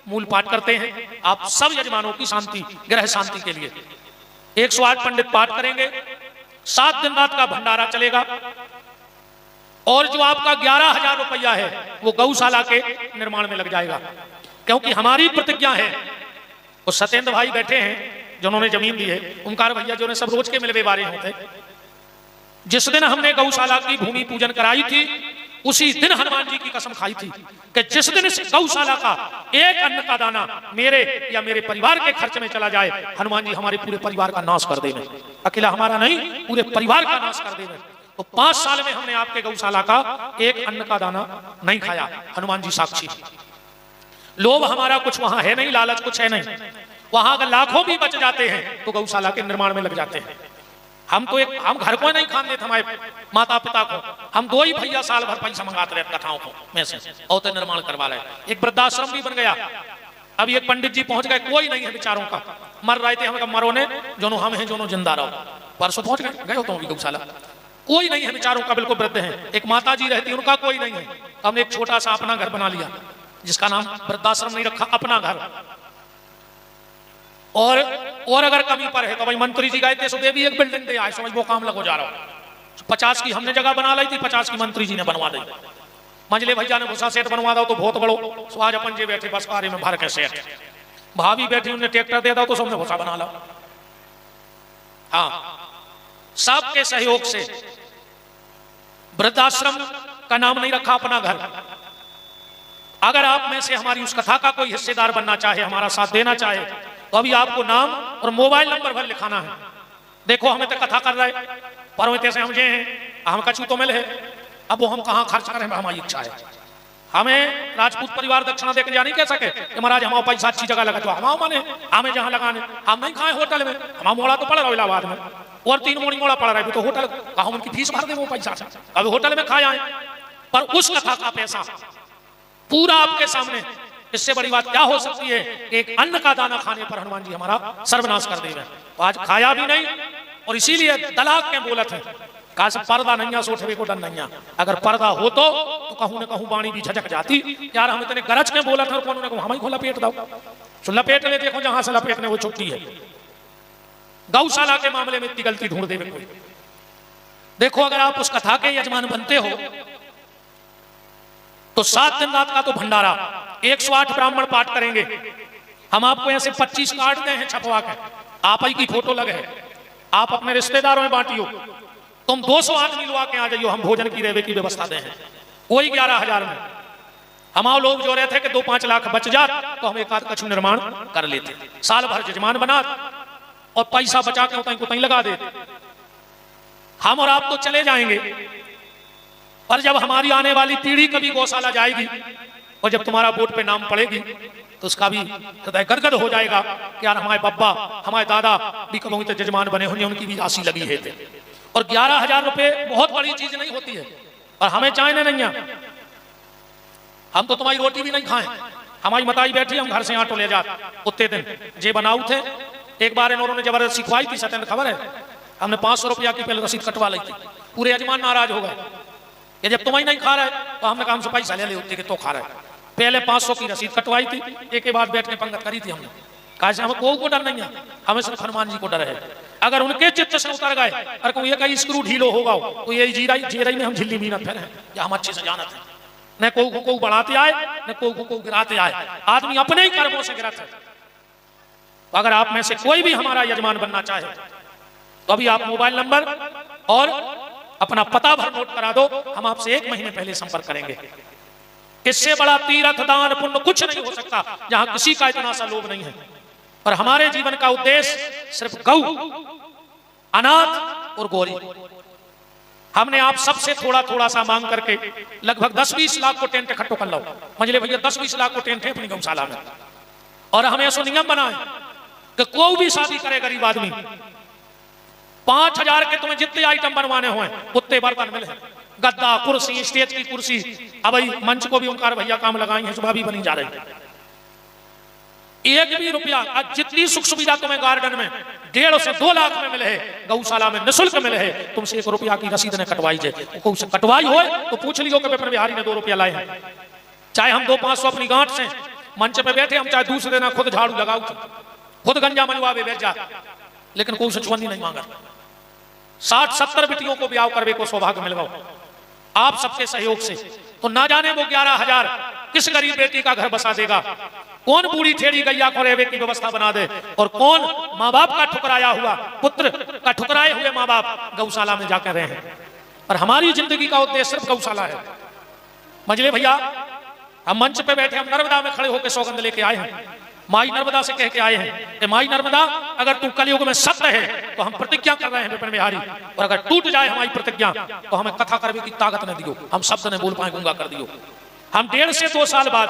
मूल पाठ करते हैं। आप सब यजमानों की शांति, ग्रह शांति के लिए 108 पंडित पाठ करेंगे। 7 दिन रात का भंडारा चलेगा और जो आपका 11,000 रुपया है वो गौशाला के निर्माण में लग जाएगा। क्योंकि हमारी प्रतिज्ञा है, वो सत्येंद्र भाई बैठे हैं जिन्होंने जमीन दी है, ओंकार भैया जो ने सब रोज के मिलवे बारे होते। जिस दिन हमने गौशाला की भूमि पूजन कराई थी उसी दिन हनुमान जी की कसम खाई थी कि जिस दिन इस गौशाला का एक अन्न का दाना मेरे या मेरे परिवार के खर्च में चला जाए, हनुमान जी हमारे पूरे परिवार का नाश कर देंगे। अकेला हमारा नहीं, पूरे परिवार का नाश कर देंगे। तो 5 साल में हमने आपके गौशाला का एक अन्न का दाना नहीं खाया, हनुमान जी साक्षी। लोभ हमारा कुछ वहां है नहीं, लालच कुछ है नहीं। वहां अगर लाखों भी बच जाते हैं तो गौशाला के निर्माण में लग जाते हैं। हम घर को नहीं खाने देते हमारे माता पिता को। हम 2 ही भैया साल भर पैसा मंगाते रहे कथाओं को में से और तो निर्माण करवा रहे। एक वृद्धाश्रम भी बन गया। अभी एक पंडित जी पहुंच गए, कोई नहीं है बेचारों का, मर रहे थे। हम मरो ने जोनो हम हैं जोनो जिंदा रहो। परसों पहुंच गए हो तो गौशाला, कोई नहीं है बेचारों का, बिल्कुल वृद्ध है। एक माता जी रहती है, उनका कोई नहीं है। हमने एक छोटा सा अपना घर बना लिया जिसका नाम वृद्धाश्रम नहीं रखा, अपना घर। और अगर कमी पर है तो भाई मंत्री जी गए थे सुबह भी एक बिल्डिंग दे आए, समझ वो काम लगो जा रहा हूं। 50 की हमने जगह बना ली थी, 50 की मंत्री जी ने बनवा दी। मंजले भैया ने भूसा सेट बनवा दो तो बहुत बड़ो। सो आज अपन जी बैठे बस आरे में भर के सेट, भाभी बैठी उन्हें ट्रैक्टर दे दो तो सबने भूसा बना लो। हाँ, सबके सहयोग से वृद्धाश्रम का नाम नहीं रखा, अपना घर। अगर आप में से हमारी उस कथा का कोई हिस्सेदार बनना चाहे, हमारा साथ देना चाहे, तो अभी आपको नाम और मोबाइल नंबर भर लिखाना है। देखो हमें तो कथा कर रहे पर से हम जे हैं, हम कछु तो मिले है। अब वो हम कहाँ खर्च करें, हमारी इच्छा है। हमें राजपूत परिवार दक्षिणा देकर जा नहीं कह सके कि महाराज हमारा पैसा अच्छी जगह लगा, तो हमारा माने हमें जहाँ लगाने। हम नहीं खाए होटल में, हमारा मोड़ा तो पड़ रहा इलाहाबाद में और 3 मोड़ी मोड़ा पड़ रहा है, तो होटल कहा उनकी फीस भर दे वो पैसा, अभी होटल में खाए आए। पर उस कथा का पैसा पूरा आपके सामने, इससे बड़ी बात क्या हो सकती है। एक अन्न का दाना खाने पर हनुमान जी हमारा सर्वनाश कर देंगे। आज खाया भी नहीं और इसीलिए तलाक में बोलत है, कहा से पर्दा नहीं सोठवे को डर नहीं। अगर पर्दा हो तो कहूं न कहूं बाणी भी झटक जाती। यार हम इतने गरज के बोलत है, कौन ने कहा हमें को लपेट दो, तो लपेट ले, देखो जहां से लपेटने वो छुट्टी है। गौशाला के मामले में इतनी गलती ढूंढ दे कोई। देखो अगर आप उस कथा के यजमान बनते हो तो 7 दिन रात का तो भंडारा, 108 ब्राह्मण पाठ करेंगे। हम आपको ऐसे 25 कार्ड दे हैं छपवा के, आप ही की फोटो लगे है, आप अपने रिश्तेदारों में बांटियो। तुम 200 आदमी लो आके आ जाइयो, हम भोजन की रहने की व्यवस्था दे हैं। वही 11,000 में हमारे लोग जो रहे थे कि 2-5 लाख बच जात तो हम एक आध कछु निर्माण कर लेते। साल भर यजमान बना और पैसा बचा के उतई को तई लगा देते। हम और आप तो चले जाएंगे, पर जब हमारी आने वाली पीढ़ी कभी गौशाला जाएगी और जब तुम्हारा बोर्ड पे नाम पड़ेगी तो उसका भी हृदय गदगद हो जाएगा कि यार हमारे बब्बा हमारे दादा भी कभी तो जजमान बने होंगे, उनकी भी राशि लगी है। और 11,000 रुपए बहुत बड़ी चीज नहीं होती है, और हमें चाहने नहीं है। हम तो तुम्हारी रोटी भी नहीं खाएं, हमारी मताई बैठी हम घर से आटो ले जाते। उतने दिन जे बनाऊ थे, एक बार इन्होंने जबरदस्ती सिखवाई थी, सत्यन खबर है, हमने 500 रुपया की पहले रसीद कटवा ली थी। पूरे यजमान नाराज हो गए कि जब तुम्हें नहीं खा रहा है तो हमने काम से पैसा ले होती कि तो खा रहा है। पहले 500 की रसीद कटवाई थी, एक के बाद बैठ के पंगत करी थी हमने। कहा हमें कोई को डर नहीं है, हमें सिर्फ हनुमान जी को डर है। अगर उनके चित्त से उतर गए और कोई ये कहीं स्क्रू ढीलो होगा तो ये जीराई में हम झिल्ली मीनत फिर हैं, या हम अच्छे से जानते हैं। न को बढ़ाते आए न को गिराते आए, आदमी अपने ही कर्मों से गिरत है। तो अगर आप में से कोई भी हमारा यजमान बनना चाहे तो अभी आप मोबाइल नंबर और अपना पता भर नोट करा दो, हम आपसे 1 महीने पहले संपर्क करेंगे। इससे बड़ा तीर्थ दान पुण्य कुछ नहीं हो सकता जहां किसी का इतना सा लोभ नहीं है। पर हमारे जीवन का उद्देश्य सिर्फ गौ, अनाथ और गौरी। हमने आप सबसे थोड़ा थोड़ा सा मांग करके लगभग 10-20 लाख को टेंट इकट्ठो कर लो। मंझले भैया 10-20 लाख को टेंट है अपनी गौशाला में। और हमें ऐसा नियम बनाए कि कोई भी शादी करे गरीब आदमी 5000 के तुम्हें जितने आइटम बनवाने हुए उतने बर्तन मिले, गद्दा, कुर्सी, स्टेज की कुर्सी। अब भाई मंच को भी ओंकार भैया काम लगाई है, सुबह भी बनी जा रही है। एक भी रुपया जितनी सुख सुविधा तुम्हें गार्डन में 1.5 से 2 लाख में मिले है, गौशाला में निःशुल्क मिले है, तुमसे 1 रुपया की रसीद ने कटवाई जाए। कटवाई हो तो पूछ लियो कि पेपर बिहारी ने 2 रुपया लाए हैं। चाहे हम 200-500 अपनी गांठ से मंच पे बैठे, हम चाहे दूसरे ना खुद झाड़ू लगाओ, खुद गंजा मनवावे बैठ जा, लेकिन कोई सचवंदी नहीं मांगा। 60-70 बेटियों को ब्याह करवे को सौभाग्य मिल गया आप सबके सहयोग से। तो ना जाने वो 11,000 किस गरीब बेटी का घर बसा देगा, कौन बूढ़ी ठेड़ी गैया को रहने की व्यवस्था बना दे, और कौन माँ बाप का ठुकराया हुआ पुत्र का ठुकराए हुए माँ बाप गौशाला में जाकर रहे हैं। और हमारी जिंदगी का उद्देश्य सिर्फ गौशाला है। मंझले भैया हम मंच पे बैठे, हम नर्मदा में खड़े होकर सौगंध लेके आए हैं, माई नर्मदा से कह के आए हैं कि माई नर्मदा अगर तू कलयुग में सत्य है तो हम प्रतिज्ञा कर रहे हैं विपिन बिहारी, और अगर टूट जाए हमारी प्रतिज्ञा तो हमें कथा करने की ताकत न दियो, हम शब्द ने बोल पाए गूंगा कर दियो। हम 1.5 से 2 साल बाद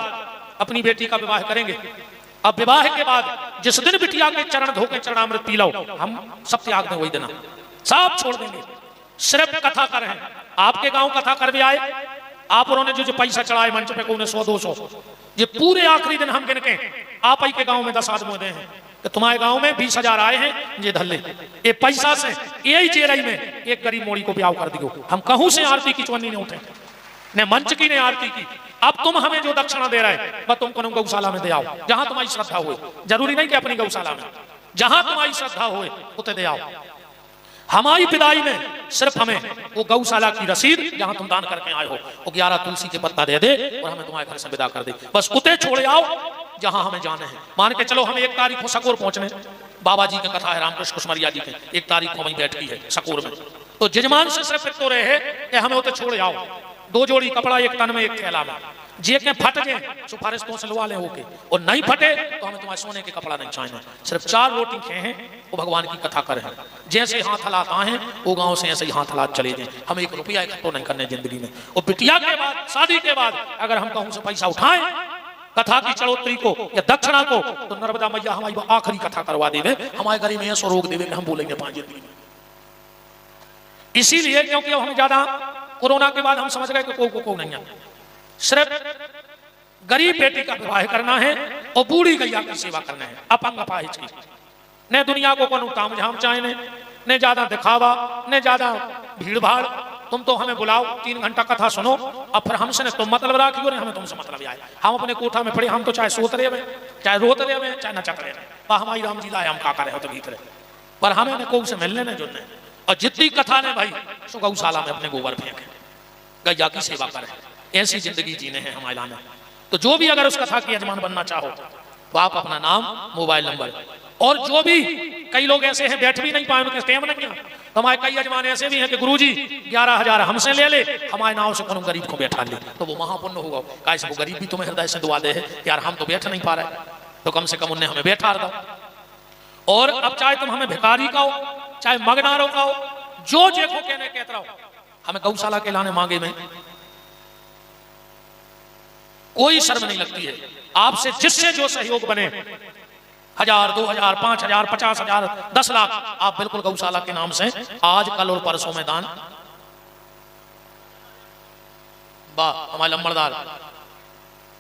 अपनी बेटी का विवाह करेंगे। अब विवाह के बाद जिस दिन बिटिया के चरण धोके चरणामृत पी लो, हम सब त्याग दें, वही देना सब छोड़ देंगे, सिर्फ कथा कर रहे हैं। आपके गांव कथा कर भी आए, आप उन्होंने जो पैसा चढ़ाए मंच पे को 100-200, ये पूरे आखिरी दिन हम गिन के आप ही के गांव में 10 आदमी दे हैं कि तुम्हारे गांव में 20,000 आए हैं, ये धल्ले ये पैसा से यही चेरई में एक गरीब मोड़ी को ब्याह कर दियो। हम कहूं से आरती की चवन्नी नहीं उठे, ने मंच की ने आरती की। अब तुम हमें जो दक्षिणा दे रहे हैं बस तुमको गौशाला में दे आओ, जहां तुम्हारी श्रद्धा हुए। जरूरी नहीं कि अपनी गौशाला में, जहां तुम्हारी श्रद्धा हुए उसे दे आओ। हमारी विदाई में सिर्फ हमें वो गौशाला की रसीद जहां तुम दान करके आए हो, वो 11 तुलसी के पत्ता दे दे और हमें तुम्हारे घर से विदा कर दे, बस उते छोड़े आओ जहां हमें जाने हैं। मान के चलो हमें 1 तारीख को सकूर पहुंचने, बाबा जी की कथा है, रामकृष्ण कुशमरिया जी की 1 तारीख को हमें बैठकी है सकूर में, तो जजमान से सिर्फ इतो रहे कि हमें उते छोड़े आओ। 2 जोड़ी कपड़ा, 1 तन में 1 थैला में, जे के फट जाए सिफारिश तो से लवा ले होके, और नहीं फटे तो हमें तुम्हारे सोने के कपड़ा नहीं चाहिए। सिर्फ 4 रोटी खे हैं, वो भगवान की कथा करे हैं। जैसे हाथ हालात आए हैं वो गांव से ऐसे ही हाथ हालात चले जाए, हमें 1 रुपया इकट्ठा नहीं करने जिंदगी में। और बिटिया के बाद, शादी के बाद अगर हम कहूं से पैसा उठाएं कथा की चढ़ोतरी को या दक्षिणा को, तो नर्मदा मैया हमारी आखिरी कथा करवा देवे, हमारे गरीब में ऐसा रोक देवे कि हम बोलेंगे 5 जिंदगी में। इसीलिए क्योंकि अब हम ज्यादा कोरोना के बाद हम समझ गए कि को नहीं है, सिर्फ गरीब बेटी का विवाह करना है और बूढ़ी गैया की सेवा करना है, अपंग अपाहिज की। ने दुनिया को कोनो ताम झाम चाहे, ने ज्यादा दिखावा, ने ज्यादा भीड़ भाड़। तुम तो हमें बुलाओ, 3 घंटा कथा सुनो, अब फिर हमसे ने तुम मतलब राखियो, हमें तुमसे मतलब आए। हम अपने कोठा में पड़े, हम तो चाहे सोत रहे में, चाहे रोत रहे में, चाहे नचत रहे में, हमारी राम जी लाए हम का करे हो तो भीतर, पर हमें को से मिलने ने जुड़ने। और जितनी कथा ने भाई सो गौशाला में अपने गोबर फेंके, गैया की सेवा करें, ऐसी जिंदगी जीने हैं हमारे लाने। तो जो भी अगर उस कथा की यजमान बनना चाहो तो आप अपना नाम, मोबाइल नंबर, और जो भी कई लोग ऐसे हैं बैठ भी नहीं पाए, उनके टाइम नहीं है, तो हमारे कई यजमान ऐसे भी हैं कि गुरुजी 11,000 हमसे ले ले, हमारे नाव से कोनो गरीब को बैठा ले, तो वो महापुण्य होगा। कैसे वो गरीब भी तुम्हें हृदय से दुआ दे है यार, हम तो बैठ नहीं पा रहे, तो कम से कम उन्हें हमें बैठा दो। और अब चाहे तुम हमें भिखारी का हो, चाहे मगनारों का हो, जो देखो कहने कहता हो, हमें गौशाला के लाने मांगे में कोई शर्म नहीं लगती है। आपसे जिससे जो सहयोग बने, 1000, 2000, 5000, 50,000, 10 लाख, आप बिल्कुल गौशाला के नाम से आज, कल और परसों में दान। वाह हमारे लंबरदार,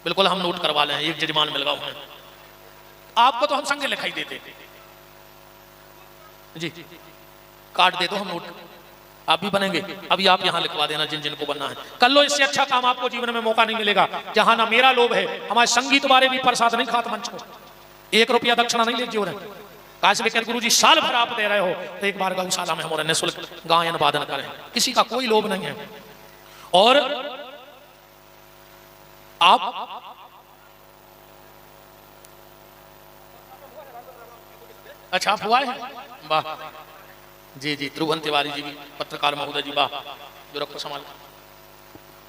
बिल्कुल हम नोट करवा लें, एक जजमान मिल गया हमें, आपको तो हम संगे लिखाई देते जी, कार्ड दे दो हम नोट, आप भी बनेंगे। अभी आप यहाँ लिखवा देना जिन जिनको बनना है। कर लो, इससे अच्छा काम आपको जीवन में मौका नहीं मिलेगा। जहां ना मेरा लोभ है, हमारे संगीत वाले भी प्रसाद नहीं खाते मंच को, 1 रुपया दक्षिणा नहीं ले जो काश गुरु जी साल भर आप दे रहे हो, तो एक बार गौशाला में हमारे निःशुल्क गायन वादन करें, किसी का कोई लोभ नहीं है। और आप अच्छा आप हुआ है, वाह जी जी, ध्रुवन तिवारी जी भी पत्रकार महोदय जी, वाह जो रखो संभाल।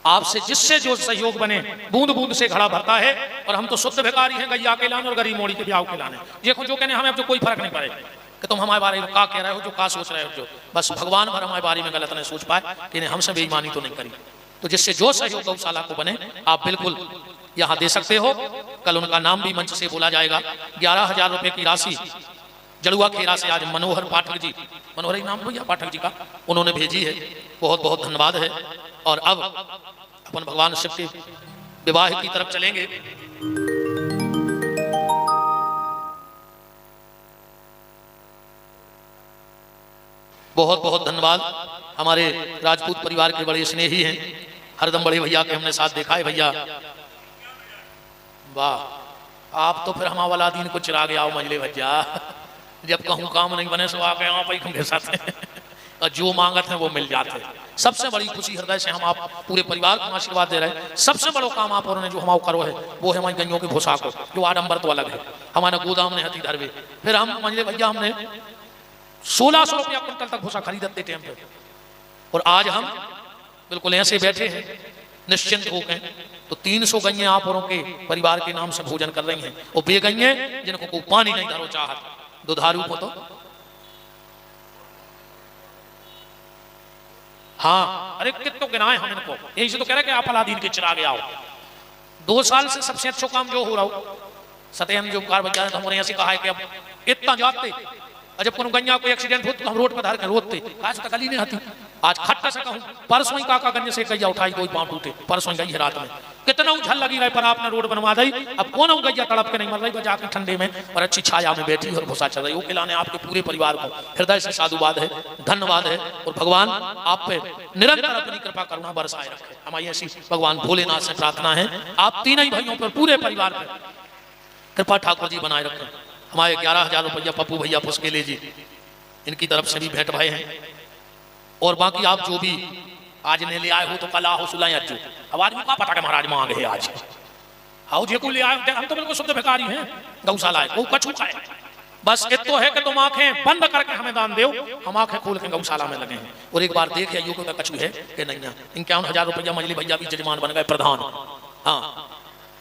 आपसे जिससे जो सहयोग बने, बूंद बूंद से घड़ा भरता है। और हम तो शुद्ध भिखारी हैं, गैया के लाने और गरीब मोड़ी के ब्याह के लाने। देखो जो कहने हमें अब जो कोई फर्क नहीं पड़े, कि तुम हमारे बारे में क्या कह रहे हो, जो क्या सोच रहे हो, जो बस भगवान भर हमारे बारे में गलत नहीं सोच पाए कि इन्हें हमसे बेईमानी तो नहीं करी। तो जिससे जो सहयोग गौशाला को बने आप बिल्कुल यहाँ दे सकते हो। कल उनका नाम भी मंच से बोला जाएगा। 11,000 रुपए की राशि जड़ुआ खेरा से आज मनोहर पाठक जी, मनोहर ही नाम भैया पाठक जी का, उन्होंने भेजी है। बहुत बहुत धन्यवाद है। और अब अपन भगवान शिव के विवाह की तरफ चलेंगे। बहुत बहुत धन्यवाद। हमारे राजपूत परिवार के बड़े स्नेही हैं, हरदम बड़े भैया के हमने साथ देखा है। भैया वाह, आप तो फिर हमारा वाला दिन को चिरा गया हो मंजले भैया। जब कहूँ काम नहीं बने सो आके आप ही के साथ और जो मांगत है वो मिल जाते। सबसे बड़ी खुशी हृदय से हम आप पूरे परिवार को आशीर्वाद दे रहे हैं। सबसे बड़ा काम आप और ने जो हमारा करो है वो है हमारी गैयों की भूसा को, जो आडंबर तो अलग है। हमारे गोदाम ने हथी धरवे, फिर हम मंजले भैया हमने 1600 रुपया कुंटल तक भूसा खरीदते टाइम पे, और आज हम बिल्कुल ऐसे बैठे हैं निश्चिंत होकर। तो 300 गैया आप औरों के परिवार के नाम से भोजन कर रही हैं। और बे गैया जिनको को पानी नहीं धरो चाहत, दुधारू को तो हाँ, अरे कितनों गिनाए हम इनको। यही से तो कह रहे कि आप अलादीन के चिराग आओ। 2 साल से सबसे अच्छा काम जो हो रहा हो सत्यम जो कार बच्चा तो हमने ऐसे कहा है कि अब इतना जाते जब कोनो गैया को एक्सीडेंट हो तो हम रोड पर धर कर रोते, आज तक गली नहीं आती। आज खट्टा से कहूँ परसों ही काका गन्ने से गैया उठाई, 2 पांव टूटे। परसों गई है रात में, कितना उछल लगी रहे पर आपने रोड बनवा दी। अब कौन गैया तड़प के नहीं मर रही, बजा के ठंडे में और अच्छी छाया में बैठी और भूसा चल रही। वो खिलाने आपके पूरे परिवार को हृदय से साधुवाद है, धन्यवाद है। और भगवान आप पे निरंतर अपनी कृपा करुणा बरसाए रखे। हमारी ऐसी भगवान भोलेनाथ से प्रार्थना है, आप तीनों ही भाइयों पर पूरे परिवार पर कृपा ठाकुर जी बनाए रखें। हमारे 11,000 रुपया पप्पू भैया पुष्केले जी, इनकी तरफ से भी भेंट भाई हैं। और बाकी आप जो भी आज ने ले आए हो तो कला हो सुलाए अज्जू। अब आदमी का पता कि महाराज मांग है आज आओ जे को ले आए, हम तो बिल्कुल शुद्ध भिखारी हैं। गौशाला है, वो कछू खाए, बस इतो है कि तुम आंखें बंद करके हमें दान दो, हम आंखें खोल के गौशाला में लगे हैं। और एक बार देख आइयो का कछू है कि नहीं है। 51,000 रुपया मंजली भैया भी जजमान बन गए, प्रधान। हाँ,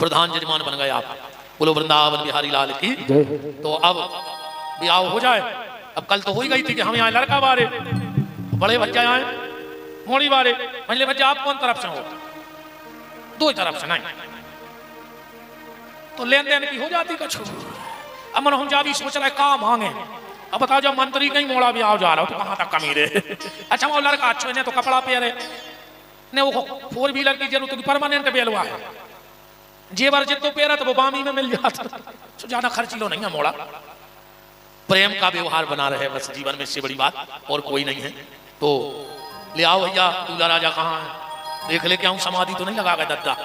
प्रधान जजमान बन गए आप। बोलो वृंदावन बिहारी लाल की। तो अब ब्याह हो जाए। अब कल तो हो ही गई थी कि हम यहाँ लड़का बारे, बड़े बच्चा आए मोड़ी बारे। मंजले बच्चा आप कौन तरफ से हो? 2 तरफ से नहीं, तो लेन देन की हो जाती कछु। अब मन हम जा भी सोच रहे का मांगे। अब बताओ जब मंत्री कहीं मोड़ा भी आओ जा रहा हो तो कहाँ तक कमी रहे। अच्छा वो लड़का अच्छे ने तो कपड़ा पहने ने, वो 4 व्हीलर की जरूरत परमानेंट बेलवा है, जेवर जितो पेरा तो वो बामी में मिल जाता, तो ज्यादा खर्चीलो नहीं है मोड़ा। प्रेम का व्यवहार बना रहे बस जीवन में, इससे बड़ी बात और कोई नहीं है। तो ले आओ भैया, दूल्हा राजा कहाँ है देख ले, क्या हूँ समाधि तो नहीं लगा गया दद्दा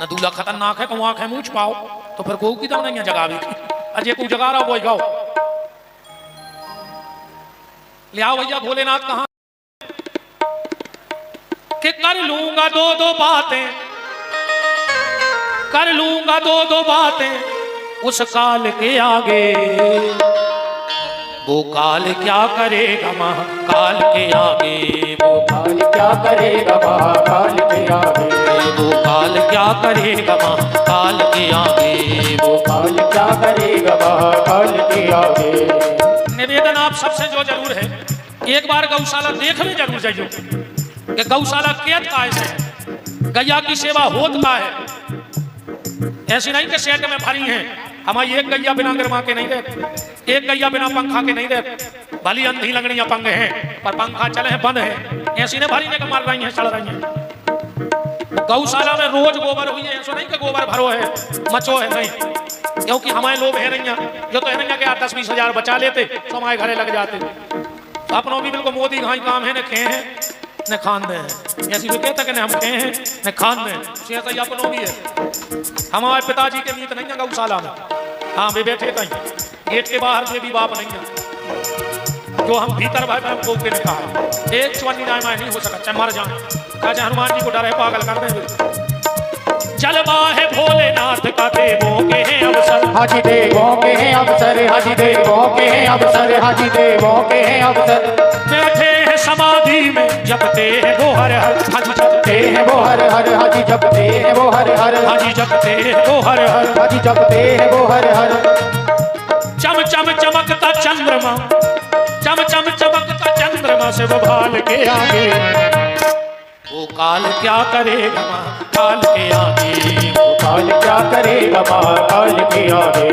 न। दूल्हा खतरनाक है, कहूँ आंखें मूछ पाओ तो फिर को की नहीं है जगा भी। अजय को जगा रहा हो गाओ। ले आओ भैया, भोलेनाथ कहाँ के कर लूंगा 2-2 बातें, कर लूंगा 2-2 बातें उस काल के आगे। वो काल क्या करेगा महाकाल के आगे, वो काल क्या करेगा महाकाल के आगे, वो काल क्या करेगा महाकाल के आगे, वो काल क्या करेगा महाकाल के आगे। निवेदन आप सबसे जो जरूर है, एक बार गौशाला देखने जरूर जाइए कि गौशाला केत का है, गैया की सेवा होत का है। ऐसी नहीं कि सेट में भरी है। हमारी एक गैया बिना गर्मा के नहीं रहती, एक गैया बिना पंखा के नहीं रहती। भली अंधी लगनी अपंग है पर पंखा चले हैं बंद है, ऐसी ने भरी ने मार रही है, चल रही है। गौशाला में रोज गोबर हुई है, ऐसा नहीं कि गोबर भरो है मचो है, नहीं। क्योंकि हमारे लोग है नहीं जो तो है नहीं कि 10-20 हजार बचा लेते तो हमारे घरे लग जाते। तो अपनों भी बिल्कुल मोदी घाई काम है, न खे हैं न खान दे हैं। ऐसी भी कहता कि हम खे हैं न खान दें, ऐसा ही अपनों भी है। हमारे पिताजी के मीत नहीं है गौशाला में। हाँ वे बैठे कहीं गेट के बाहर से भी बाप नहीं है, जो हम भीतर भाई को के कहा एक चवन्नी राय नहीं हो सका, चाहे मर जाए, चाहे हनुमान जी को डर है पागल कर दे। जलवा है भोलेनाथ का देवों के हैं अवसर, हाजी देवों के हैं अवसर, हाजी देवों के हैं अवसर, हाजी देवों के हैं अवसर। बैठे हैं समाधि में जपते हैं वो हर हर, हाजी जपते हैं वो हर हर, हाजी जपते हैं वो हर हर, हाजी जपते हैं वो हर हर, हाजी जपते हैं वो हर हर। चम चम चम चमकता चंद्रमा, चम चम चमकता चंद्रमा से वो भाल के आगे, वो काल क्या करेगा माँ काल के आगे, वो काल क्या करेगा माँ काल के आगे।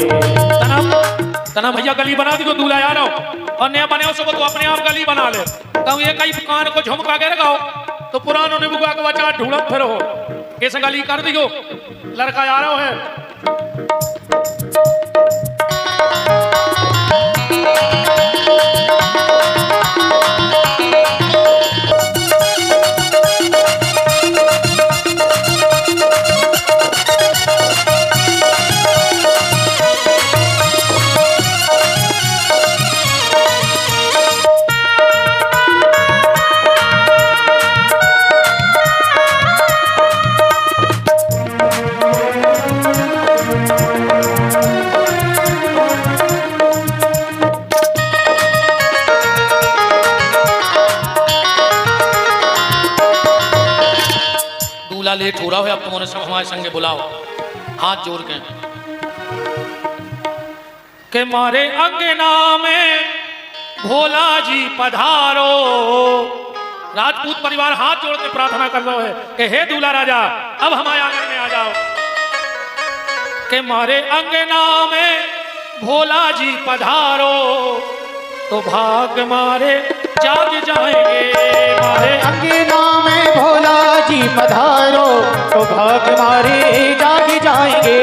तना भैया गली बना दी तो दूल्हा आ रहा हो और नया बने हो सब तो अपने आप गली बना ले। तो ये कई कान को झुमका के रखाओ तो पुरानों ने बुका के बचा ढूंढत फिर हो कैसे गली कर दियो लड़का आ रहा है। लेट हो रहा है, अब तुमने सब हमारे संगे बुलाओ हाथ जोड़ के मारे अंगना में भोला जी पधारो। राजपूत परिवार हाथ जोड़ के प्रार्थना कर रहा है कि हे दूल्हा राजा अब हमारे आंगन में आ जाओ। के मारे अंगना में भोला जी पधारो तो भाग मारे जाग जाएंगे। मारे अंगना में भोला जी पधारो तो भाग मारे जाग जाएंगे।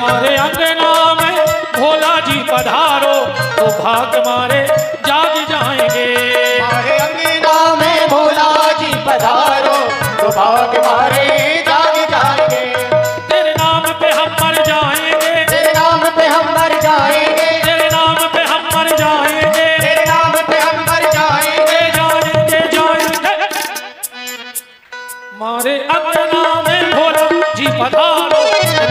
मारे अंगना में भोला जी पधारो तो भाग मारे जाग जाएंगे। मारे अंगना में भोला जी पधारो तो भाग मारे जाग जाएंगे। तेरे नाम पे हम मर जाएंगे, तेरे नाम पे हम मर जाएंगे, तेरे नाम पे हम मर जाएंगे, तेरे नाम पे हम मर जाएंगे, जाएंगे जाएंगे। मारे अंगना में भोला जी पधारो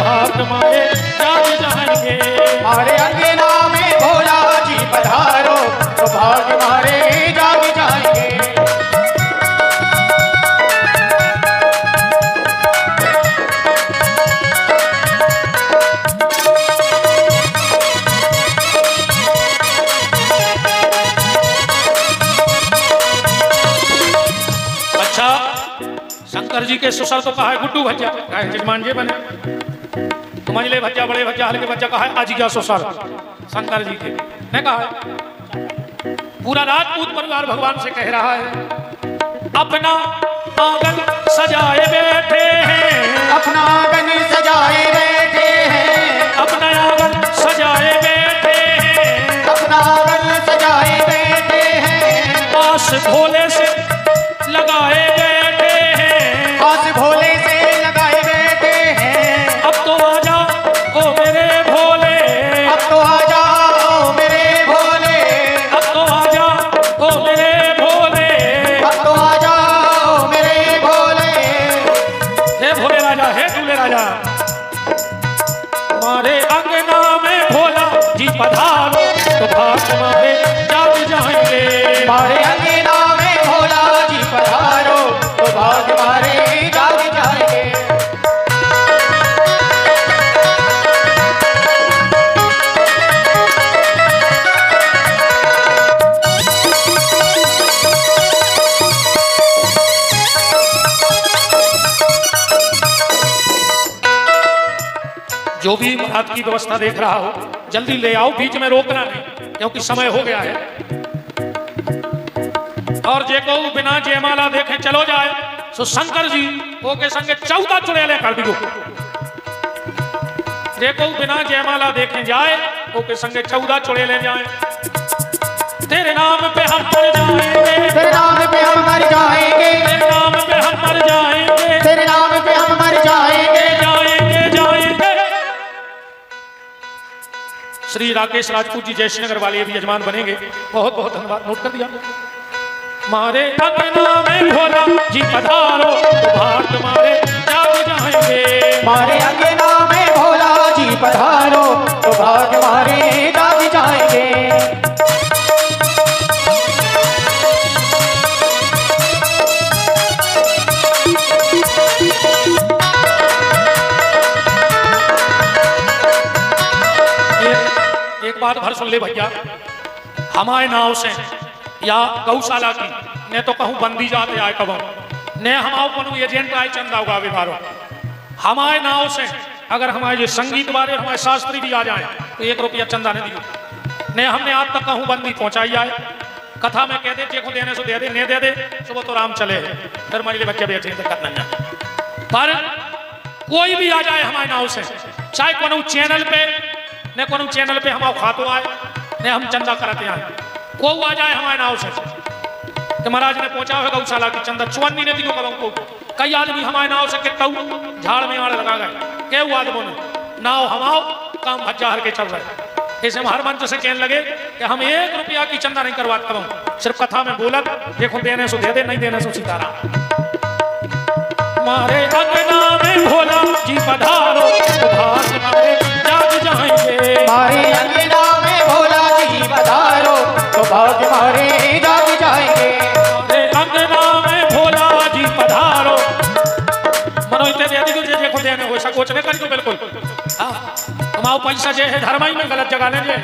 भाग मारे जाग जाएंगे। मारे अंगना में भोला जी पधारो तो भाग मारे जाग जाएंगे। अच्छा शंकर जी के ससुर तो कहा है गुड्डू भज्जा, कहा है जजमान जी बने तो मंझले भज्जा बड़े भज्जा हल्के भज्जा कहा है आज क्या ससुर शंकर जी के ने कहा है। पूरा राजपूत परिवार भगवान से कह रहा है अपना आंगन सजाए बैठे हैं, अपना आंगन सजाए बैठे हैं, अपना आंगन सजाए बैठे हैं, अपना आंगन सजाए बैठे हैं, पास भोले से लगाए बैठे हैं, पास भोले से लगाए बैठे हैं। अब तो आ जा ओ मेरे भोले, अब तो आ जाओ मेरे भोले, अब तो आ जा ओ मेरे भोले, अब तो आ जाओ मेरे भोले। हे भोले राजा हे दूल्हे राजा। मारे अंगना में भोला जी पधारो तो भाग मारे जाग जाएंगे। मारे अंगना में भोला जी पधारो तो भाग मारे जाग जाएंगे। जो भी बात की व्यवस्था देख रहा हो जल्दी ले आओ, बीच में रोकना नहीं क्योंकि समय हो गया है। और जे को बिना जयमाला देखे चलो जाए सो शंकर जी वो के संगे 14 चुड़ैले कर दियो। जे को बिना जयमाला देखे जाए वो के संगे 14 चुड़ैले जाए। तेरे नाम पे हम मर जाएंगे, तेरे नाम पे हम मर जाएंगे, तेरे नाम पे हम मर जाएंगे, तेरे नाम पे हम मर जाएंगे, जाएंगे जाएंगे। श्री राकेश राजपूत जी जयश्रीनगर वाले ये भी यजमान बनेंगे, बहुत बहुत धन्यवाद। नोट कर दिया। मारे अंगना में भोला जी पधारो तो भाग मारे जाग जाएंगे। मारे अंगना में भोला जी पधारो तो भाग मारे जाग जाएंगे। एक बात भर सुन ले भैया हमारे नाव से या गौशाला की ने तो कहूँ बंदी जाते आए कब ने हमारे को एजेंट आए चंदा होगा व्यवहारों हमारे नाव से अगर हमारे जो संगीत वाले हमारे शास्त्री भी आ जाए तो 1 रुपया चंदा नहीं दियो ने हमने आज तक कहूँ बंदी पहुंचाई आए कथा में कह दे देखो देने से दे दे नहीं दे दे सुबह तो राम चले फिर मेरे बच्चे बैठे थे करना पर कोई भी आ जाए हमारे नाव से चाहे कोनो चैनल पे ने कोनो चैनल पे हमारे खातो आए ने हम चंदा कराते आए को आ जाए हमारे नाव से कि महाराज ने पहुंचा है गौशाला की चंदा चुवन्नी ने दियो कब को कई आदमी हमारे नाव से कितना झाड़ में आड़ लगा गए के आदमों ने नाव हमाओ काम भज्जा हर के चल रहे ऐसे हर मंच से कहने लगे कि हम 1 रुपया की चंदा नहीं करवाता हूँ सिर्फ कथा में बोला देखो देने से दे दे नहीं देने से सीताराम मारे अंगना में भोला जी पधारो भाग मारे जाग जाएंगे मारे अंगना में भोला जी पधारो तो भाग मारे जाग जाएंगे मारे अंगना में भोला जी पधारो मनो इतने दे दी तुझे देखो देने हो सकोच ने करी तो बिल्कुल हाँ कमाओ पैसा जे है धर्म ही में गलत जगह लेंगे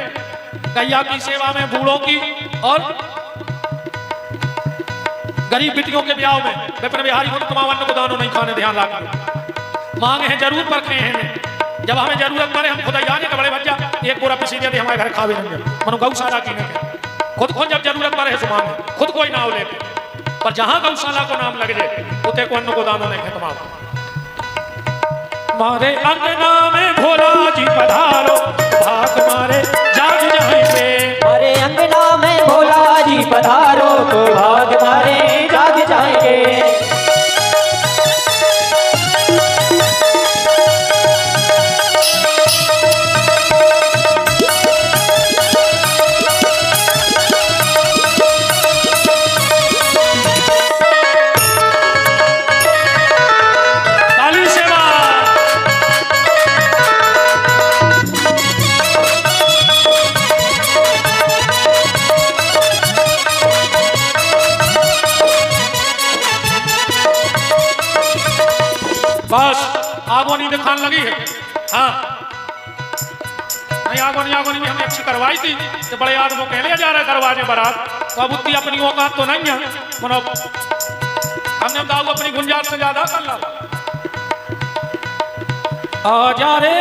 गैया की सेवा में बूढ़ों की और गरीब बिटियों के ब्याह में विपिन बिहारी को कमाओ अन्न को दानो नहीं खाने ध्यान रखा मांगे हैं जरूर पर रखे हैं जब हमें जरूरत पड़े हम खुद ही आने का बड़े बच्चा एक पूरा पिसी दे हमारे घर खावे नहीं मनो गौशाला की नहीं खुद जब जरूरत पड़े है सुमांगे खुद कोई नाव लेके पर जहां गौशाला को नाम लग जाए उते को अन्न को दानो नहीं खत्म मारे अंगना में भोला जी पधारो भाग मारे जाग जाएंगे मारे अंगना में भोला जी पधारो तो भाग मारे जाग जाएंगे बस आगोनी दिखाने लगी है हाँ नहीं आगोनी भी हमने अच्छी करवाई थी तो बड़े आदमों कह लिया जा रहा है दरवाजे बारात तो अब उतनी अपनी औकात तो नहीं है मनो हमने दाऊ अपनी गुंजाइश से ज्यादा कर ला आ जा रे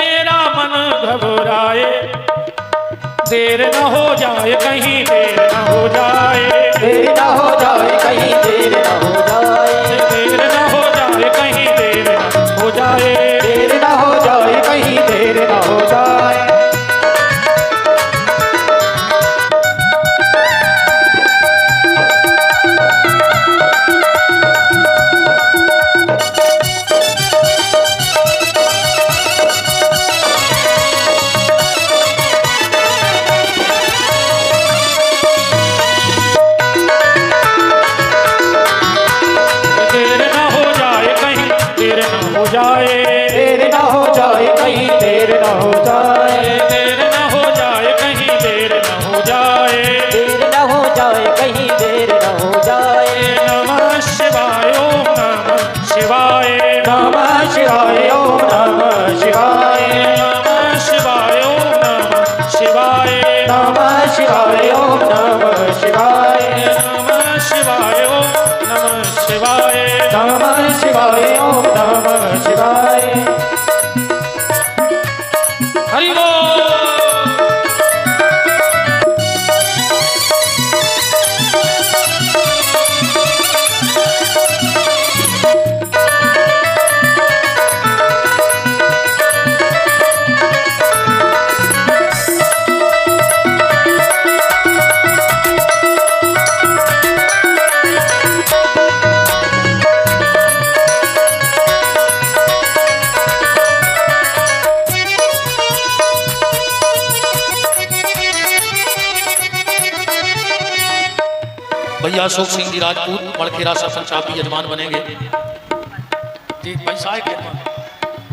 मेरा मन घबराए देर न हो जाए कहीं देर न हो जाए देर न हो जाए कहीं देर न हो जाए देर न हो जाए कहीं देर न हो जाए देर न हो जाए कहीं देर न हो जाए देर न हो जाए कहीं देर न हो जाए देर न हो जाए कहीं देर न हो जाए देर न हो जाए कहीं देर न हो जाए नमः शिवाय ओम नमः शिवाय नमः शिवाय ओम नमः शिवाय नमः शिवाय ओम नमः शिवाय नमः शिवाय ओम नमः शिवाय नमः शिवाय ओम नमः शिवाय नमः शिवाय ओम नमः शिवाय हरि बोल भैया अशोक सिंह जी राजपूत मड़खेरा सरपंच आप भी यजमान बनेंगे जी पैसा है क्या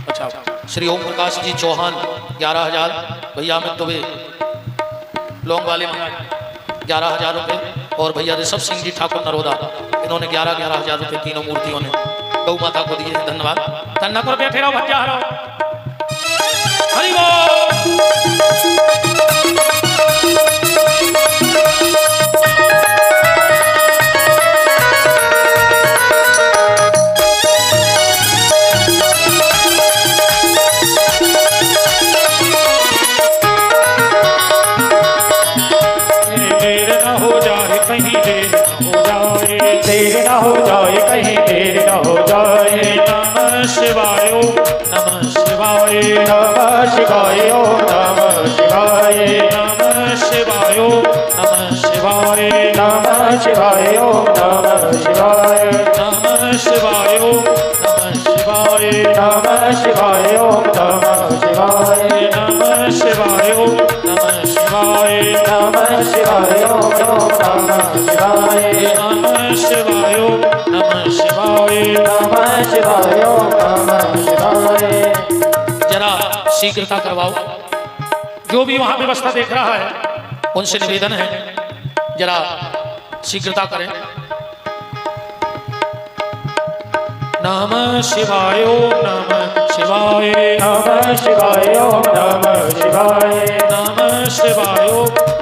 अच्छा श्री ओम प्रकाश जी चौहान 11,000 भैया अमित दुबे लौंग वाले 11,000 रुपये और भैया ऋषभ सिंह जी ठाकुर नरोदा इन्होंने 11,000 रुपये तीनों मूर्तियों ने गौ माता को दिए धन्यवाद धन्यवाद बैठे रहो भैया हरी बोल। देर न हो जाए कहीं देर न हो जाए। नमः शिवाय नमः शिवाय नमः शिवाय ओम नमः शिवाय। नमः शिवाय नमः शिवाय नमः शिवाय ओम नमः शिवाय। नमः शिवाय नमः शिवाय नमः शिवाय ओम नमः शिवाय। नमः शिवाय नमः शिवाय नमः शिवाय ओम नमः शिवाय। नमः शिवाय नमः शिवाय नमः शिवाय ओम नमः शिवाय। जरा शीघ्रता करवाओ। जो भी वहां व्यवस्था देख रहा है उनसे निवेदन है जरा शीघ्रता करें। नमः शिवाय नमः शिवाय नमः शिवाय ओम नमः शिवाय। नमः शिवाय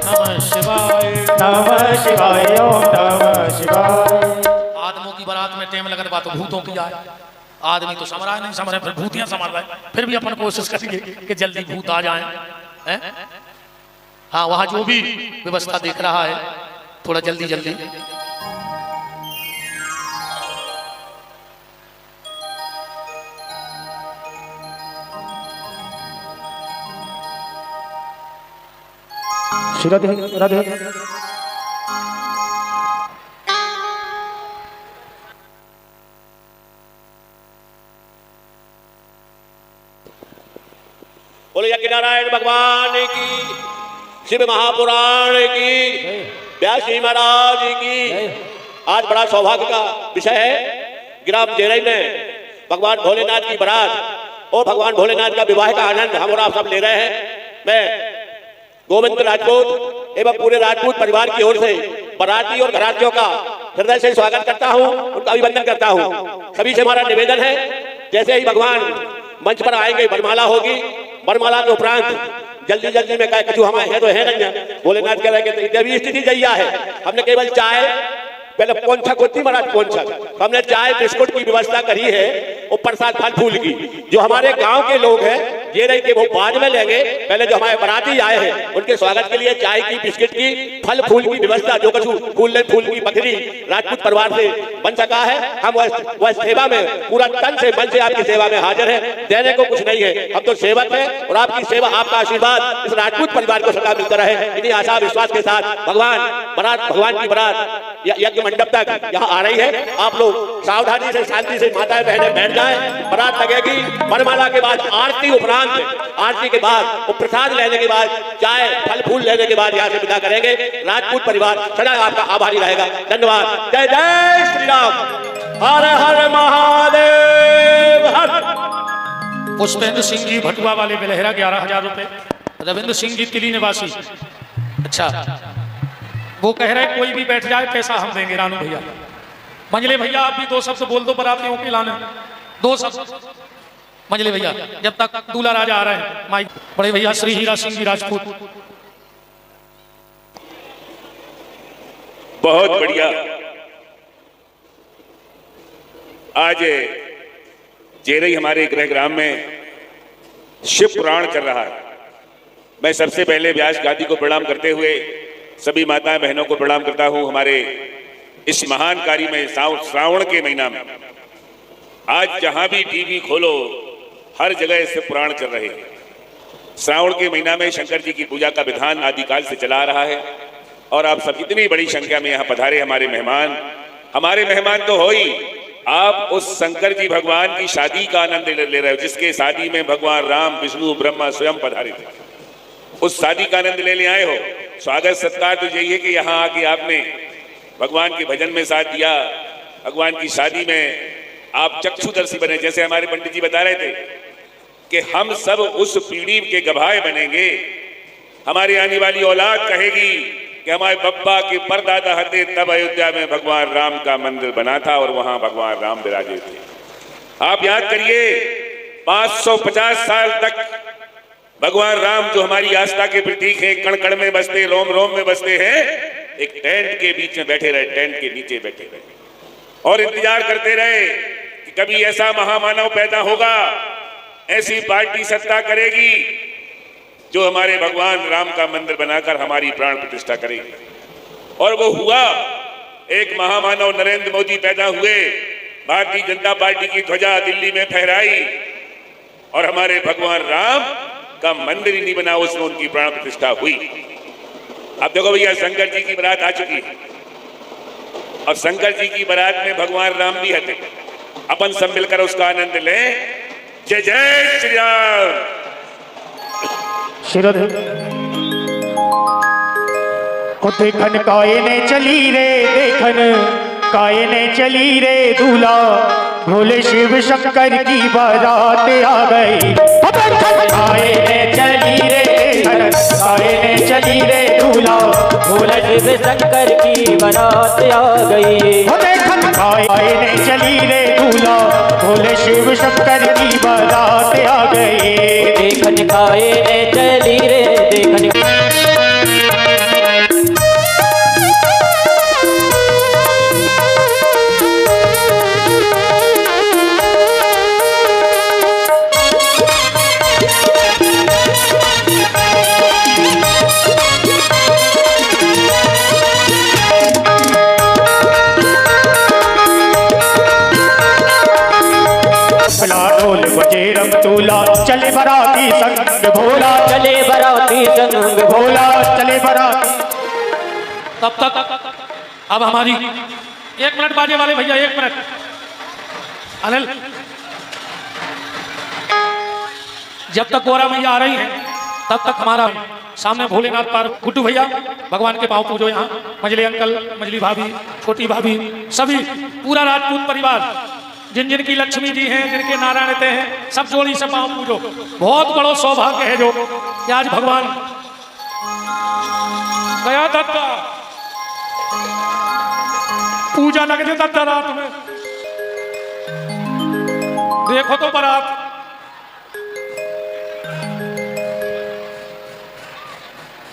नमः शिवाय नमः शिवाय ओम नमः शिवाय। आदमों की बारात में टेम लगन बात भूतों की आए। आदमी तो समझ नहीं समझ रहे, फिर भूतियां समझ रहे, फिर भी अपन कोशिश करेंगे कि जल्दी भूत आ जाएं। हैं? हाँ, वहां जो भी व्यवस्था देख रहा है थोड़ा जल्दी जल्दी। राधे राधे। बोलो यज्ञ नारायण भगवान की, शिव महापुराण की, व्यास जी महाराज की। आज बड़ा सौभाग्य का विषय है। ग्राम जेरई में भगवान भोलेनाथ की बारात और भगवान भोलेनाथ का विवाह का आनंद हम और आप सब ले रहे हैं। मैं गोविंद राजपूत एवं पूरे राजपूत परिवार की ओर से बाराती और घरातियों का हृदय से स्वागत करता हूं, उनका अभिनंदन करता हूं। सभी से हमारा निवेदन है, जैसे ही भगवान मंच पर आएंगे वरमाला होगी। वरमाला के उपरांत जल्दी जल्दी में कहे कि हमारे है तो है नहीं, भोलेनाथ कह रहे कि देवी स्थिति जैया है। हमने केवल चाय पहले पोंछक होती महाराज पोंछक, हमने चाय बिस्कुट की व्यवस्था करी है और प्रसाद फल फूल की। जो हमारे गांव के लोग हैं ये रही कि वो बाद में लेंगे, पहले जो हमारे बाराती आए हैं उनके स्वागत के लिए चाय की बिस्किट की फल फूल की व्यवस्था जो कुछ फूल की बकरी राजपूत परिवार से बन सका है। हम वह सेवा में पूरा तन से मन से आपकी सेवा में हाजिर है। देने को कुछ नहीं है, हम तो सेवक है और आपकी सेवा आपका आशीर्वाद इस राजपूत परिवार को सदा मिलता रहे। इन्हीं आशा विश्वास के साथ भगवान की बारात यज्ञ मंडप तक यहाँ आ रही है। आप लोग सावधानी से शांति से माताएं बहनें बैठ जाएं। बारात लगेगी। वरमाला के बाद आरती, उपरांत आरती के बाद और प्रसाद लेने के बाद चाय फल फूल लेने के बाद यहाँ से विदा करेंगे। राजपूत परिवार सदा आपका आभारी रहेगा। धन्यवाद। जय जय श्री राम। हर हर महादेव हर। पुष्पेंद्र सिंह जी भटुआ वाले बेलहरा 11,000 रुपए। रविंद्र सिंह जी तिली निवासी। अच्छा, वो कह रहे कोई भी बैठ जाए पैसा हम देंगे। रानू भैया, मंजले भैया आप भी दो शब्द बोल दो बरातियों के लाने। दो शब्द मंजले भैया, जब तक दूल्हा राजा आ रहे हैं। माई बड़े भैया श्री हीरा सिंह जी राजपूत। बहुत बढ़िया। आज जेरई हमारे गृह ग्राम में शिव पुराण चल रहा है। मैं सबसे पहले व्यास गादी को प्रणाम करते हुए सभी माताएं बहनों को प्रणाम करता हूं। हमारे इस महान कार्य में श्रावण के महीना में आज जहां भी टीवी खोलो हर जगह शिव पुराण चल रहे हैं। श्रावण के महीना में शंकर जी की पूजा का विधान आदिकाल से चला आ रहा है और आप सब इतनी बड़ी संख्या में यहाँ पधारे। हमारे मेहमान तो हो ही, आप उस शंकर जी भगवान की शादी का आनंद ले रहे हो, जिसके शादी में भगवान राम विष्णु ब्रह्मा स्वयं पधारे थे। उस शादी का आनंद ले आए हो। स्वागत सत्कार तो यही है कि यहाँ आके आपने भगवान के भजन में साथ दिया, भगवान की शादी में आप चक्षुदर्शी बने। जैसे हमारे पंडित जी बता रहे थे कि हम सब उस पीढ़ी के गवाह बनेंगे। हमारी आने वाली औलाद कहेगी कि हमारे बब्बा के परदादा हते तब अयोध्या में भगवान राम का मंदिर बना था और वहां भगवान राम विराजे थे। आप याद करिए 550 साल तक भगवान राम जो हमारी आस्था के प्रतीक हैं, कण कण में बसते, रोम रोम में बसते हैं, एक टेंट के बीच में बैठे रहे, टेंट के नीचे बैठे रहे और इंतजार करते रहे कि कभी ऐसा महामानव पैदा होगा, ऐसी पार्टी सत्ता करेगी जो हमारे भगवान राम का मंदिर बनाकर हमारी प्राण प्रतिष्ठा करेगी। और वो हुआ। एक महामानव नरेंद्र मोदी पैदा हुए, भारतीय जनता पार्टी की ध्वजा दिल्ली में फहराई और हमारे भगवान राम का मंदिर ही नहीं बना, उसमें उनकी प्राण प्रतिष्ठा हुई। अब देखो भैया, शंकर जी की बारात आ चुकी है और शंकर जी की बारात में भगवान राम भी हटे। अपन सब मिलकर उसका आनंद लें। जय जय श्री राम। ओ देखन काये ने चली रे, देखन काये ने चली रे दूल्हा, भोले शिव शंकर की बारात आ गई। काये ने चली रे, देखन काये ने चली रे दूल्हा, भोले शिव शंकर की बारात आ गई। ओ देखन काये ने चली रे दूल्हा, भोले शिव शंकर की बारात आ गई। देखन काये ने चली रे, देखन ढोल बजे रंग तूला, चले बराती संग भोला, चले बराती संग भोला चले बराती। तब तक अब हमारी 1 मिनट बाजे वाले भैया, 1 मिनट। अनिल, जब तक गोरा मैया आ रही है तब तक हमारा सामने भोलेनाथ पर गुड्डू भैया भगवान के पांव पूजो। यहाँ मजली अंकल, मजली भाभी, छोटी भाभी, सभी पूरा राजपूत परिवार, जिन जिन की लक्ष्मी जी हैं, जिनके नारायणते हैं, सब जोड़ी से पांव पूजो। बहुत बड़ा सौभाग्य है जो कि आज भगवान गया दत्ता पूजा लग जाता था रात में। देखो तो बारात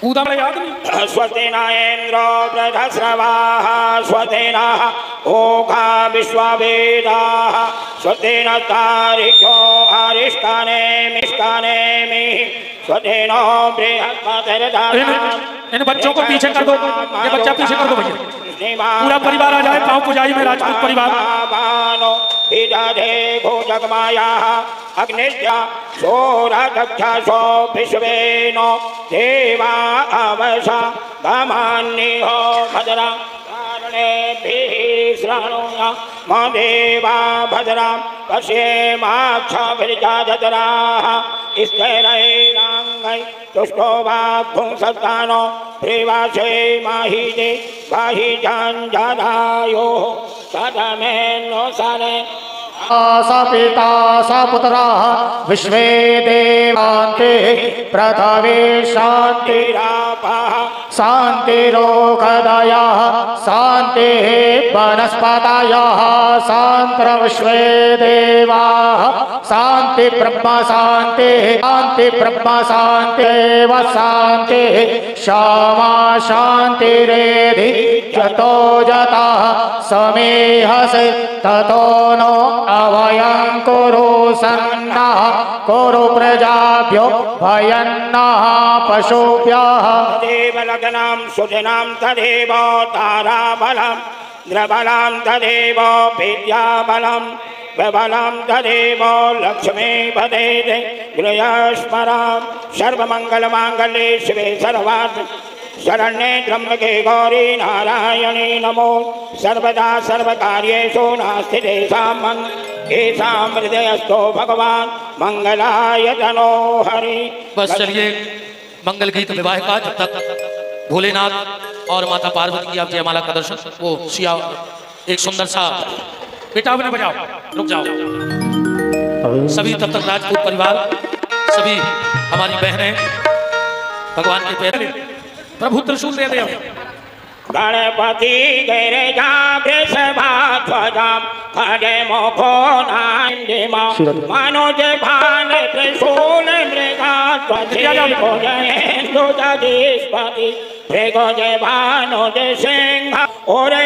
पूजा में याद नहीं। स्वस्तिना इंद्रो वृद्धश्रवाः, स्वस्तिना ओघा विश्ववेदाः, स्वस्तिना तारिख्यो अरिष्टाने मिष्टाने मिहि, स्वस्तिनो बृहस्पतिर्दधातु। इन बच्चों को पीछे कर दो, ये बच्चा पीछे कर दो भैया, पूरा परिवार आ जाए पांव पुजाई में, राजपूत परिवार। अग्निश्चा सोरदक्षसो विश्वेनो देवा अवसा गमान्यो भद्रा कारणेभिः श्रृणुया म देवा भद्रां पश्येमाक्षभिर्जाजतराः स्थिरैराङ्गै तुष्टो वा पुंसत्तानो प्रिवासे माहिते बाहि जाञ्जनायोः सदमेनो सने। सा पिता सा पुत्रा विश्वे देवान्ते पृथ्वी शान्तिरापः शान्तिरोगदयः शान्तिः वनस्पतयः शान्ति विश्वे देवाः शान्ति ब्रह्म शान्तिः शान्ति ब्रह्म शान्तिरेव शान्तिः क्षमा शान्तिरेधि यतो यतः समेहसे ततो नो अभयं कुरु सन्नः कुरु प्रजाभ्यो भयन्नः पशुभ्यः। देवलग्नां सुजनां तदेव ताराबलं द्रबलं तदेव विद्याबलं प्रबलं तदेव लक्ष्मीपदेः गृहस्मरां सर्वमङ्गलमाङ्गल्ये शिवे सर्वार्थ शरण्ये त्र्यम्बके गौरी नारायणी नमो सर्वदा सर्वकार्येषु नास्ति तेषां येषां हृदयस्थो भगवान् मंगलाय तनो हरि। बस चलिए मंगल गीत विवाह का, जब तक भोलेनाथ और माता पार्वती की आप जयमाला का दर्शन, वो सिया एक सुंदर सा बेटा ने बजाओ, रुक जाओ सभी, तब तक राजपूत परिवार, सभी हमारी बहनें भगवान के पैर प्रभु त्रिशूल दे दे। गणपति गिरिजाभृषभाध्वजां खडे मुखो नान्दिमा मनोज भान त्रिशूल मृगात् स्वधीर्भो जयेन्दु दधिस्पति भेगो जय भानु जय सिंह ओरे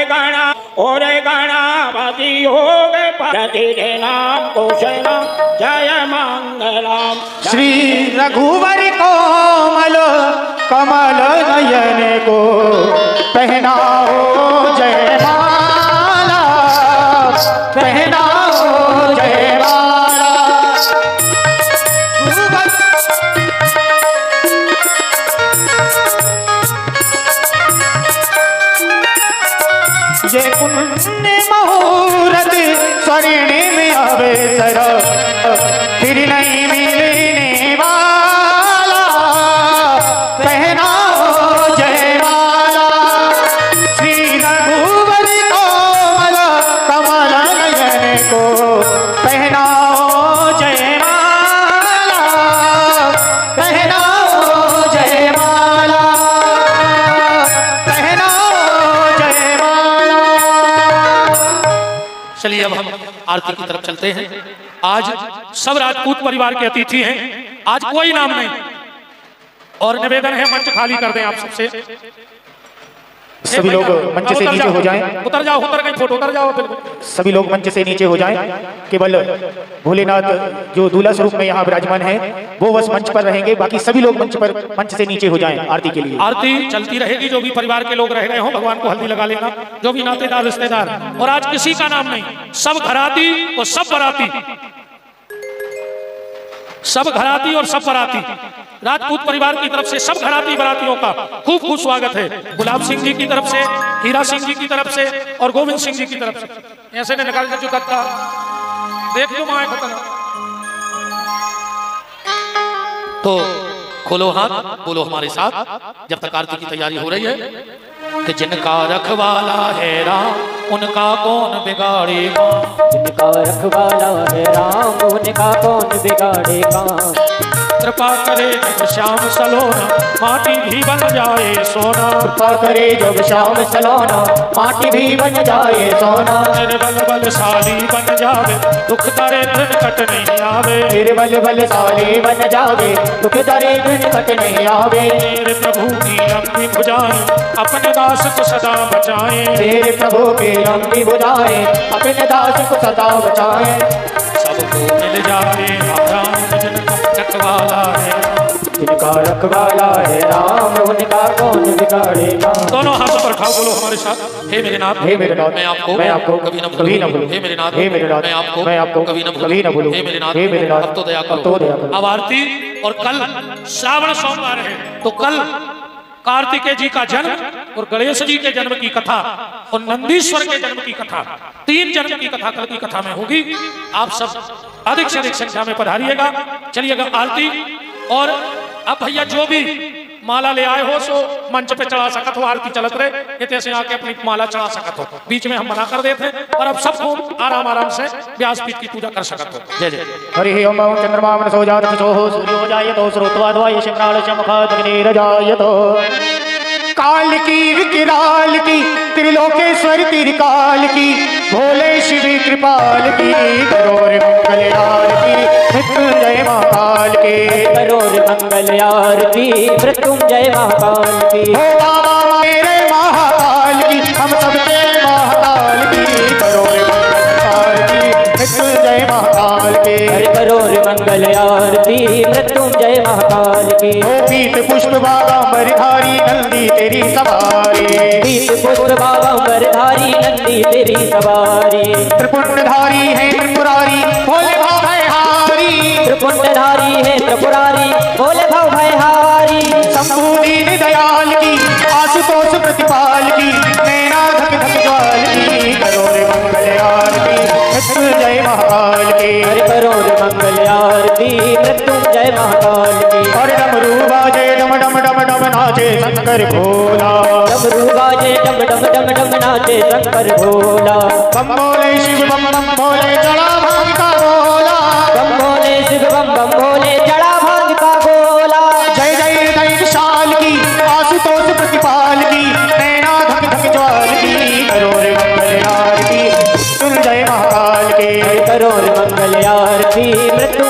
गणापति योग प्रतिदिनं कुशलं जय मंगलम। श्री रघुवर कोमल कमल नयन को पहनाओ जयमाला, पहनाओ जयमाला। जय पुण्य मुहूर्त स्वर्णिम अवसर फिर नहीं मिलने वाला, पहनाओ जयमाला। श्री रघुवर कोमल कमल नयन को पहनाओ जयमाला, पहनाओ जयमाला, पहनाओ जयमाला। चलिए अब हम आरती की तरफ चलते हैं। आज सब राजपूत परिवार के अतिथि हैं, आज कोई नाम नहीं और निवेदन है मंच खाली कर दें आप सबसे। सभी लोग मंच से नीचे हो जाएं। उतर जाओ, उतर गई फोटो, उतर जाओ बिल्कुल। सभी लोग मंच से नीचे हो जाएं। केवल भोलेनाथ जो दूल्हा स्वरूप में यहाँ विराजमान है वो बस मंच पर रहेंगे, बाकी सभी लोग मंच से नीचे हो जाएं आरती के लिए। आरती चलती रहेगी, जो भी परिवार के लोग रह गए हों भगवान को हल्दी लगा लेना, जो भी नातेदार रिश्तेदार। और आज किसी का नाम नहीं, सब घराती और सब बराती, सब घराती और सब बराती। राजपूत परिवार की तरफ से सब घराती बरातियों का खूब खूब स्वागत है। गुलाब सिंह जी की तरफ से, हीरा सिंह जी की तरफ से और गोविंद सिंह जी की तरफ से। ऐसे ने निकाल जो दत्ता देख लो माए खत्म। तो खोलो हाथ, बोलो हमारे साथ जब तक आरती की तैयारी हो रही है कि जिनका रखवाला है राम उनका कौन बिगाड़ेगा, जिनका रखवाला है राम उनका कौन बिगाड़ेगा। कृपा करे जब श्याम सलोना माटी भी बन जाए सोना, कृपा करे जब श्याम सलोना माटी भी बन जाए सोना। निर्बल बलशाली बन जावे दुख दरिद्र निकट नहीं आवे, निर्बल बलशाली बन जावे दुख दरिद्र निकट नहीं आवे। मेरे प्रभु की लंबी भुजाएं अपने दास को सदा बचाएं, मेरे प्रभु की लंबी भुजाएं अपने दास को सदा बचाएं। सबको मिल जाए राम जिनका रखवाला है, जिनका रखवाला है राम उनका कौन बिगाड़ेगा। दोनों हाथों पर खाओ, बोलो हमारे साथ। हे मेरे नाथ, हे मेरे नाथ, मैं आपको कभी न भूलूं। हे मेरे नाथ, हे मेरे नाथ, मैं आपको कभी न भूलूं। हे मेरे नाथ, अब तो दया करो। अब आरती और कल श्रावण सोमवार है, तो कल कार्तिकेय जी का जन्म और गणेश जी के जन्म की कथा और नंदीश्वर के जन्म की कथा, 3 जन्म की कथा कल की कथा में होगी। आप सब अधिक से अधिक संख्या में पधारिएगा। चलिएगा आरती। और अब भैया जो भी माला ले आए हो सो मंच पे चढ़ा सकत हो, आरती चलत रहे इतने से आके अपनी माला चढ़ा सकत हो। बीच में हम मना कर देते हैं और अब सबको आराम आराम से व्यासपीठ की पूजा कर सकत हो। जय जय। हरि ओम चंद्रमा मनसो जातसो सूर्यो जायतो श्रोत्वाद्वाय शिम्नालशमुखादग्निरजायतो। काल की विकराल की त्रिलोकेश्वर त्रिकाल की भोले शिव कृपाल की करोड़ मंगल आरती मृत्युंजय महाकाल के, करोड़ मंगल आरती मृत्युंजय महाकाल की। हो बाबा मेरे महाकाल की हम सबके महाकाल की करोड़ मंगल आरती मृत्युंजय महाकाल के। करोड़ मंगल आरती मृत्युंजय महाकाल की। हो पीत पुष्प बागांबर धारी नंदी तेरी सवारी, पीत पुष्प बागांबर धारी नंदी तेरी सवारी। त्रिपुंडधारी है त्रिपुरारी भोले भाव भयहारी, त्रिपुंडधारी है त्रिपुरारी भोले भाव भयहारी। शंभु दीन दयाल की आशुतोष प्रतिपाल की नैना धक धक ज्वाल की करोड़ मंगल आरती मृत्युंजय महाकाल के। करोड़ मंगल आरती मृत्युंजय महाकाल की। और डमरू बाजे डम डम डम डम नाचे शंकर भोला, डमरू बाजे डम डम डम डम नाचे शंकर भोला। बम भोले शिव बम बम भोले जड़ा भांग का गोला, बम भोले शिव बम बम भोले जड़ा भांग का गोला। जय जय जय विशाल की आशुतोष प्रतिपाल की नैना धक धक ज्वाल की करोड़ मंगल आरती मृत्युंजय महाकाल के। करोड़ मंगल आरती मृत्यु